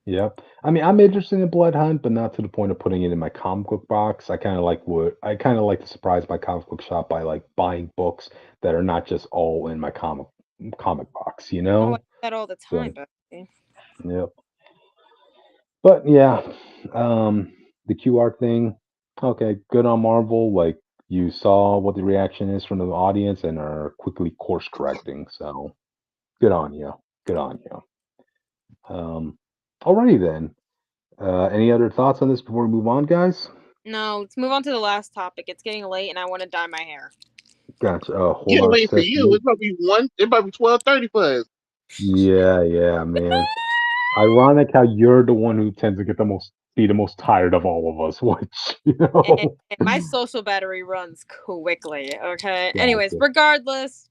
A: yep. I mean, I'm interested in Blood Hunt, but not to the point of putting it in my comic book box. I kind of like to surprise my comic book shop by like buying books that are not just all in my comic box,
B: Oh, I do that all the time,
A: So,
B: but
A: yep. But yeah, the QR thing, okay, good on Marvel. Like you saw what the reaction is from the audience and are quickly course correcting. So good on you. Good on you. Alrighty then. Any other thoughts on this before we move on, guys?
B: no. Let's move on to the last topic. It's getting late, and I want to dye my hair.
A: Gotcha. Hold
C: Getting
A: on a
C: late for you.
A: second.
C: It might be one. It might be 12:30 for us.
A: Yeah, yeah, man. Ironic how you're the one who tends to be the most tired of all of us, which,
B: And my social battery runs quickly. Okay. Anyways,
A: Gotcha.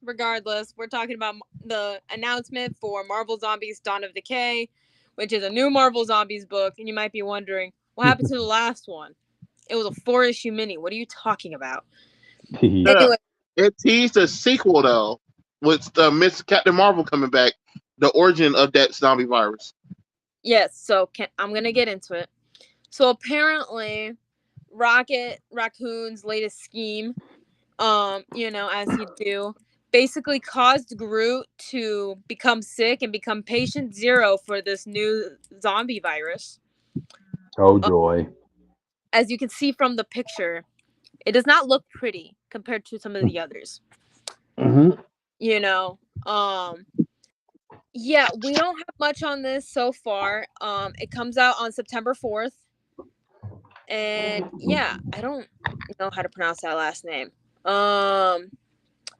B: regardless, we're talking about the announcement for Marvel Zombies: Dawn of Decay, which is a new Marvel Zombies book. And you might be wondering, what happened to the last one? It was a 4-issue mini. What are you talking about?
C: Shut up.
B: Anyway,
C: It teased a sequel though, with Miss Captain Marvel coming back. The origin of that zombie virus.
B: yes. So I'm gonna get into it. So apparently, Rocket Raccoon's latest scheme, as you do, basically caused Groot to become sick and become patient zero for this new zombie virus.
A: Oh
B: Uh,
A: joy.
B: as you can see from the picture, it does not look pretty compared to some of the others.
A: Hmm.
B: You know, yeah, we don't have much on this so far. It comes out on September 4th, and yeah, I don't know how to pronounce that last name. Um,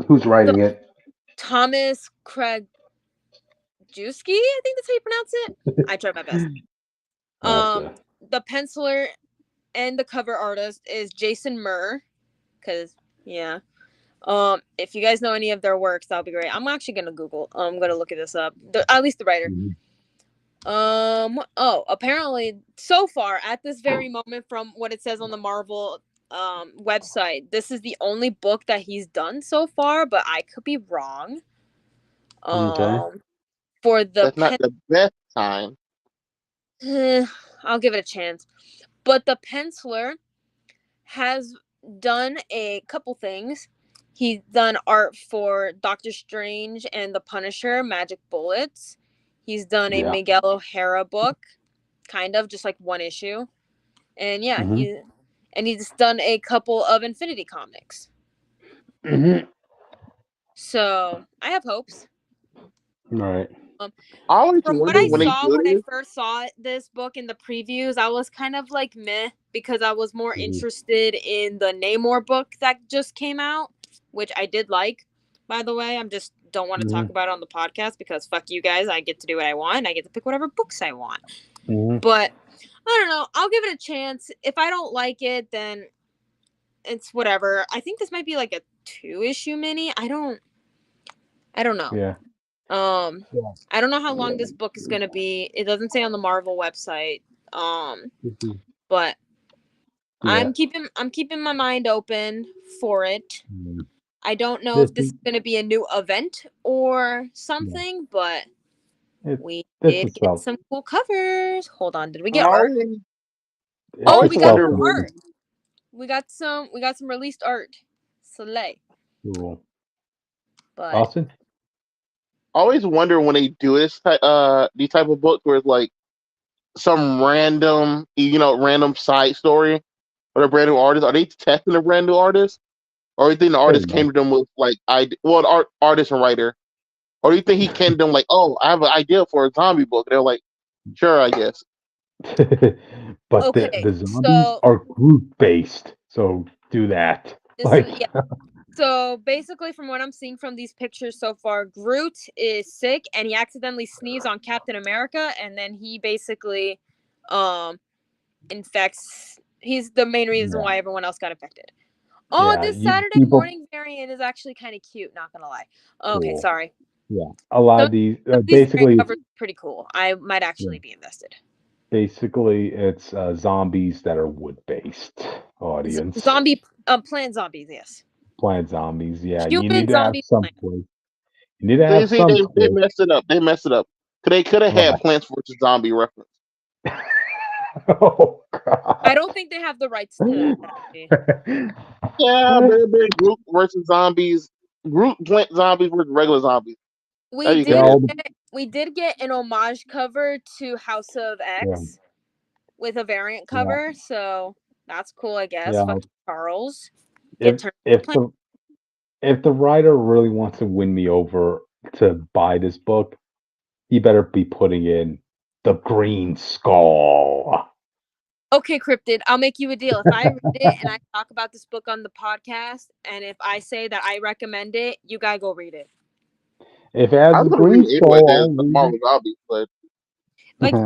A: Who's
B: so
A: writing it?
B: Thomas Craig Juski, I think that's how you pronounce it. I tried my best. Um,
A: Gotcha.
B: the penciler and the cover artist is Jason Murr, because yeah. If you guys know any of their works, that'll be great. I'm actually gonna Google. I'm gonna look at this up. At least the writer.
A: Mhm.
B: Oh, apparently, so far at this very moment, from what it says on the Marvel website, this is the only book that he's done so far, but I could be wrong.
A: Okay.
B: Um, for the
C: That's not the best time.
B: I'll give it a chance. But the penciler has done a couple things. He's done art for Doctor Strange and the Punisher, Magic Bullets. He's done a Miguel O'Hara book, kind of just like one issue, and he's done a couple of Infinity comics. So I have hopes.
A: Right.
B: From what I saw when I first saw this book in the previews, I was kind of like meh, because I was more interested in the Namor book that just came out, which I did like, by the way. I just don't want to talk about it on the podcast because fuck you guys. I get to do what I want. I get to pick whatever books I want. But I don't know. I'll give it a chance. If I don't like it, then it's whatever. I think this might be like a 2-issue mini. I don't know.
A: Yeah.
B: I don't know how long this book is gonna be. It doesn't say on the Marvel website. But I'm keeping my mind open for it. I don't know if this is gonna be a new event or something, but we did get some cool covers. Hold on, did we get art? Oh, we got some art. We got some released art. Slay.
A: Cool.
C: But Austin? I always wonder when they do these type of books where it's like some random side story or a brand new artist. Are they testing a brand new artist, or do you think the artist came to them with like artist and writer, or do you think he came to them like, oh, I have an idea for a zombie book? They're like, sure, I guess.
A: But the zombies are group based, so do that.
B: So basically, from what I'm seeing from these pictures so far, Groot is sick and he accidentally sneezed on Captain America, and then he basically infects. He's the main reason why everyone else got infected. This Saturday morning variant is actually kind of cute, not gonna lie. Okay, cool. Sorry.
A: Yeah, a lot of these basically
B: covers pretty cool. I might actually be invested.
A: Basically, it's zombies that are wood based audience.
B: Plant zombies, yes.
A: Plant zombies, yeah.
B: Human
A: you need to have some place. You need
C: to have some. They messed it up. They could have had Plants vs. Zombie reference.
A: Oh God!
B: I don't think they have the rights to that.
C: Yeah, maybe Groot versus zombies. Groot plant zombies versus regular zombies.
B: We did get an homage cover to House of X with a variant cover, so that's cool, I guess. Fuck Charles.
A: If the writer really wants to win me over to buy this book, he better be putting in the Green Skull.
B: Okay, Cryptid, I'll make you a deal. If I read it and I talk about this book on the podcast, and if I say that I recommend it, you gotta go read it.
A: If it has the Green Skull,
C: Marvel Zombies, but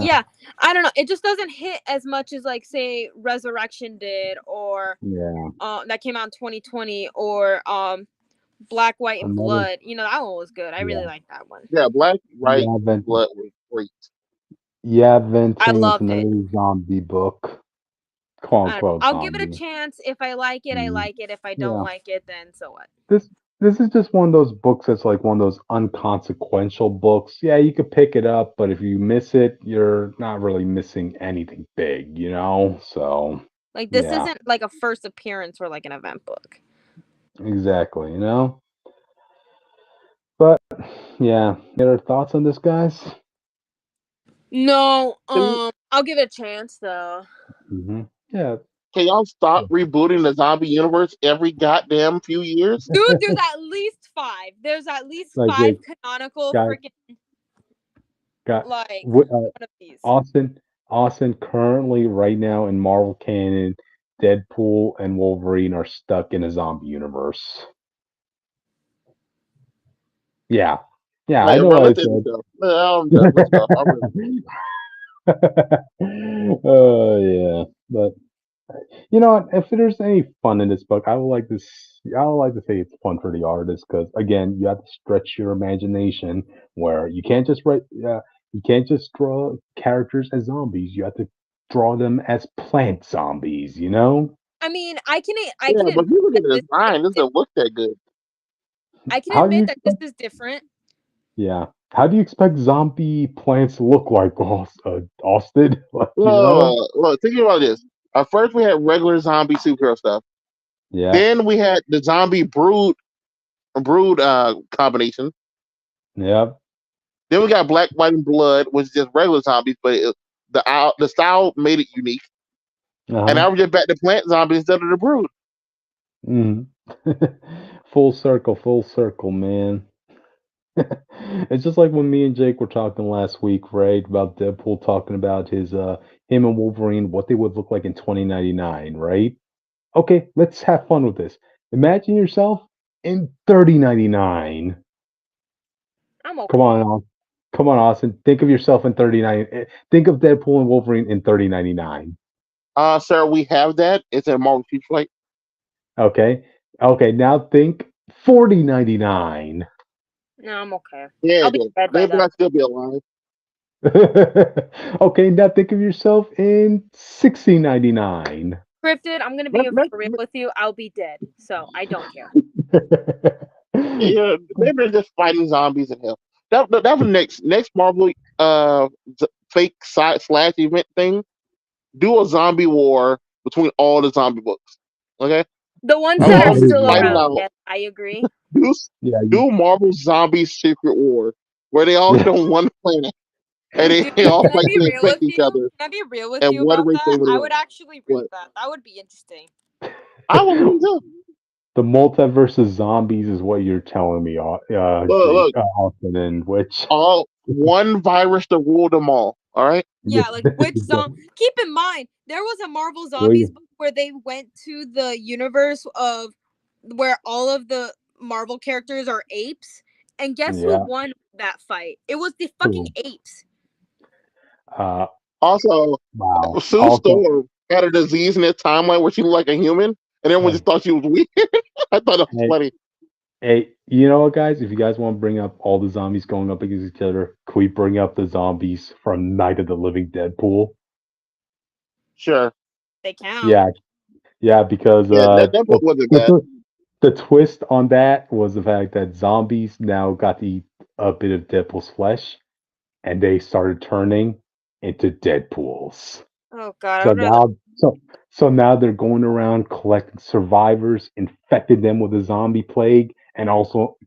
B: yeah, I don't know. It just doesn't hit as much as like say Resurrection did, or that came out in 2020, or Black, White, and Blood. You know, that one was good. I really like that one.
C: Yeah, Black, White, and Blood was great.
A: Yeah, venting is another zombie book.
B: I'll give it a chance. If I like it, I like it. If I don't like it, then so what?
A: This is just one of those books that's like one of those unconsequential books. Yeah, you could pick it up, but if you miss it, you're not really missing anything big, you know? So
B: like this isn't like a first appearance or like an event book.
A: Exactly, you know? But yeah, any other thoughts on this, guys?
B: No, I'll give it a chance though.
A: Yeah.
C: Can y'all stop rebooting the zombie universe every goddamn few years?
B: Dude, there's at least 5. There's at least 5 canonical freaking one of these.
A: Austin currently right now in Marvel canon, Deadpool and Wolverine are stuck in a zombie universe. Yeah. Yeah, I know what I said. Oh yeah. But you know what? If there's any fun in this book, I would like to say it's fun for the artist, because again, you have to stretch your imagination. Where you can't just draw characters as zombies. You have to draw them as plant zombies. You know.
B: I mean, I can.
C: But you look at the design; it doesn't look that good.
B: I can admit that this is different.
A: Yeah. How do you expect zombie plants to look like, Austin?
C: Well, think about this. First, we had regular zombie superhero stuff.
A: Yeah.
C: Then we had the zombie brood combination.
A: Yep.
C: Then we got Black, White, and Blood, which is just regular zombies, but the style made it unique. And now we're just back to plant zombies instead of the brood.
A: Mm. Full circle, man. It's just like when me and Jake were talking last week, right? About Deadpool talking about his him and Wolverine, what they would look like in 2099, right? Okay, let's have fun with this. Imagine yourself in 3099.
B: I'm okay.
A: Come on, Austin. Think of yourself in 39. Think of Deadpool and Wolverine in 3099.
C: Sir, we have that. It's a Marvel Future Flight.
A: Okay. Okay, now think 4099.
B: No, I'm okay.
C: Yeah,
B: I'll be dead by
C: maybe
B: then.
C: I'll still be alive.
A: Okay, now think of yourself in 1699.
B: Cryptid, I'm gonna be for real with you. I'll be dead, so I don't care.
C: Yeah, maybe they're just fighting zombies in hell. That was next Marvel fake slash event thing. Do a zombie war between all the zombie books. Okay,
B: The ones
C: I
B: that
C: want
B: are
C: them to
B: still
C: fight it
B: around.
C: out.
B: Yes, I agree.
C: Do Marvel Zombie Secret War, where they all get on one planet and
B: Dude,
C: they all
B: can I
C: fight
B: be
C: to
B: real with
C: infect each
B: you?
C: other.
B: Can I be real with
C: And
B: you
C: one
B: about
C: race
B: that?
C: over the
B: I
C: other.
B: would actually read
C: What?
B: that. That would be interesting.
C: I would read too.
A: The multiverse of zombies is what you're telling me,
C: Look,
A: Austin, in which
C: all one virus to rule them all. All right.
B: Yeah, like which keep in mind, there was a Marvel Zombies book where they went to the universe of where all of the Marvel characters are apes, and guess who won that fight? It was the fucking apes.
C: Also,
A: wow.
C: Sue Storm had a disease in its timeline where she looked like a human, and everyone just thought she was weird. I thought it was funny.
A: Hey, you know what, guys? If you guys want to bring up all the zombies going up against each other, can we bring up the zombies from Night of the Living Deadpool?
C: Sure.
B: They count.
A: Yeah, because
C: that book wasn't bad.
A: The twist on that was the fact that zombies now got to eat a bit of Deadpool's flesh, and they started turning into Deadpools.
B: Oh God!
A: So now they're going around collecting survivors, infected them with a zombie plague, and also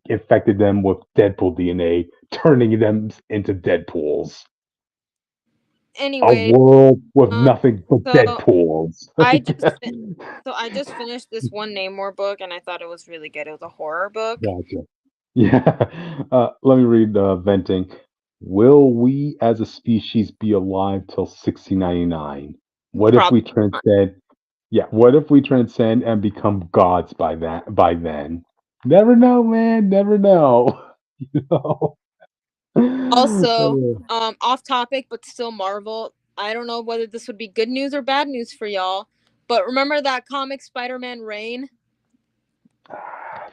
A: infected them with Deadpool DNA, turning them into Deadpools.
B: Anyway,
A: a world with nothing but Deadpools.
B: I just finished this one Namor book, and I thought it was really good. It was a horror book.
A: Gotcha. Yeah. Let me read venting. Will we as a species be alive till 1699? What if we transcend? Yeah, what if we transcend and become gods by then? Never know, man. Never know. You know?
B: Also, off topic, but still Marvel. I don't know whether this would be good news or bad news for y'all, but remember that comic Spider-Man Reign?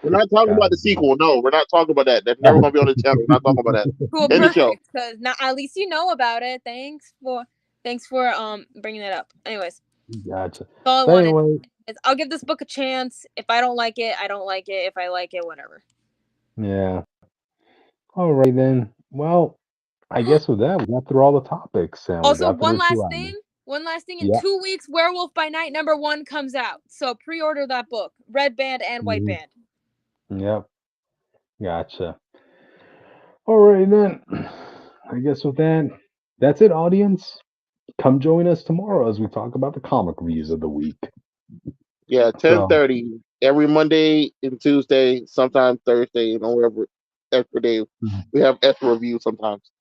C: We're not talking about the sequel. No, we're not talking about that. That's never going to be on the channel. We're not talking about that.
B: Cool, perfect. Because now at least you know about it. Thanks for bringing it up. Anyways,
A: gotcha.
B: All I wanted is I'll give this book a chance. If I don't like it, I don't like it. If I like it, whatever.
A: Yeah. All right then. Well, I guess with that, we got through all the topics. And
B: also, one last thing. In 2 weeks, Werewolf by Night #1 comes out. So pre-order that book. Red Band and White Band.
A: Yep. Gotcha. All right then. I guess with that, that's it, audience. Come join us tomorrow as we talk about the comic reviews of the week.
C: Yeah, 10:30 every Monday and Tuesday, sometimes Thursday, and whatever extra day. We have extra reviews sometimes,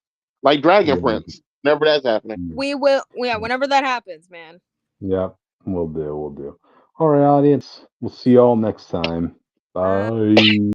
C: like Dragon Prince. Whenever that's happening,
B: we will. Yeah, whenever that happens, man.
A: Yep, we'll do. All right, audience. We'll see y'all next time. Bye.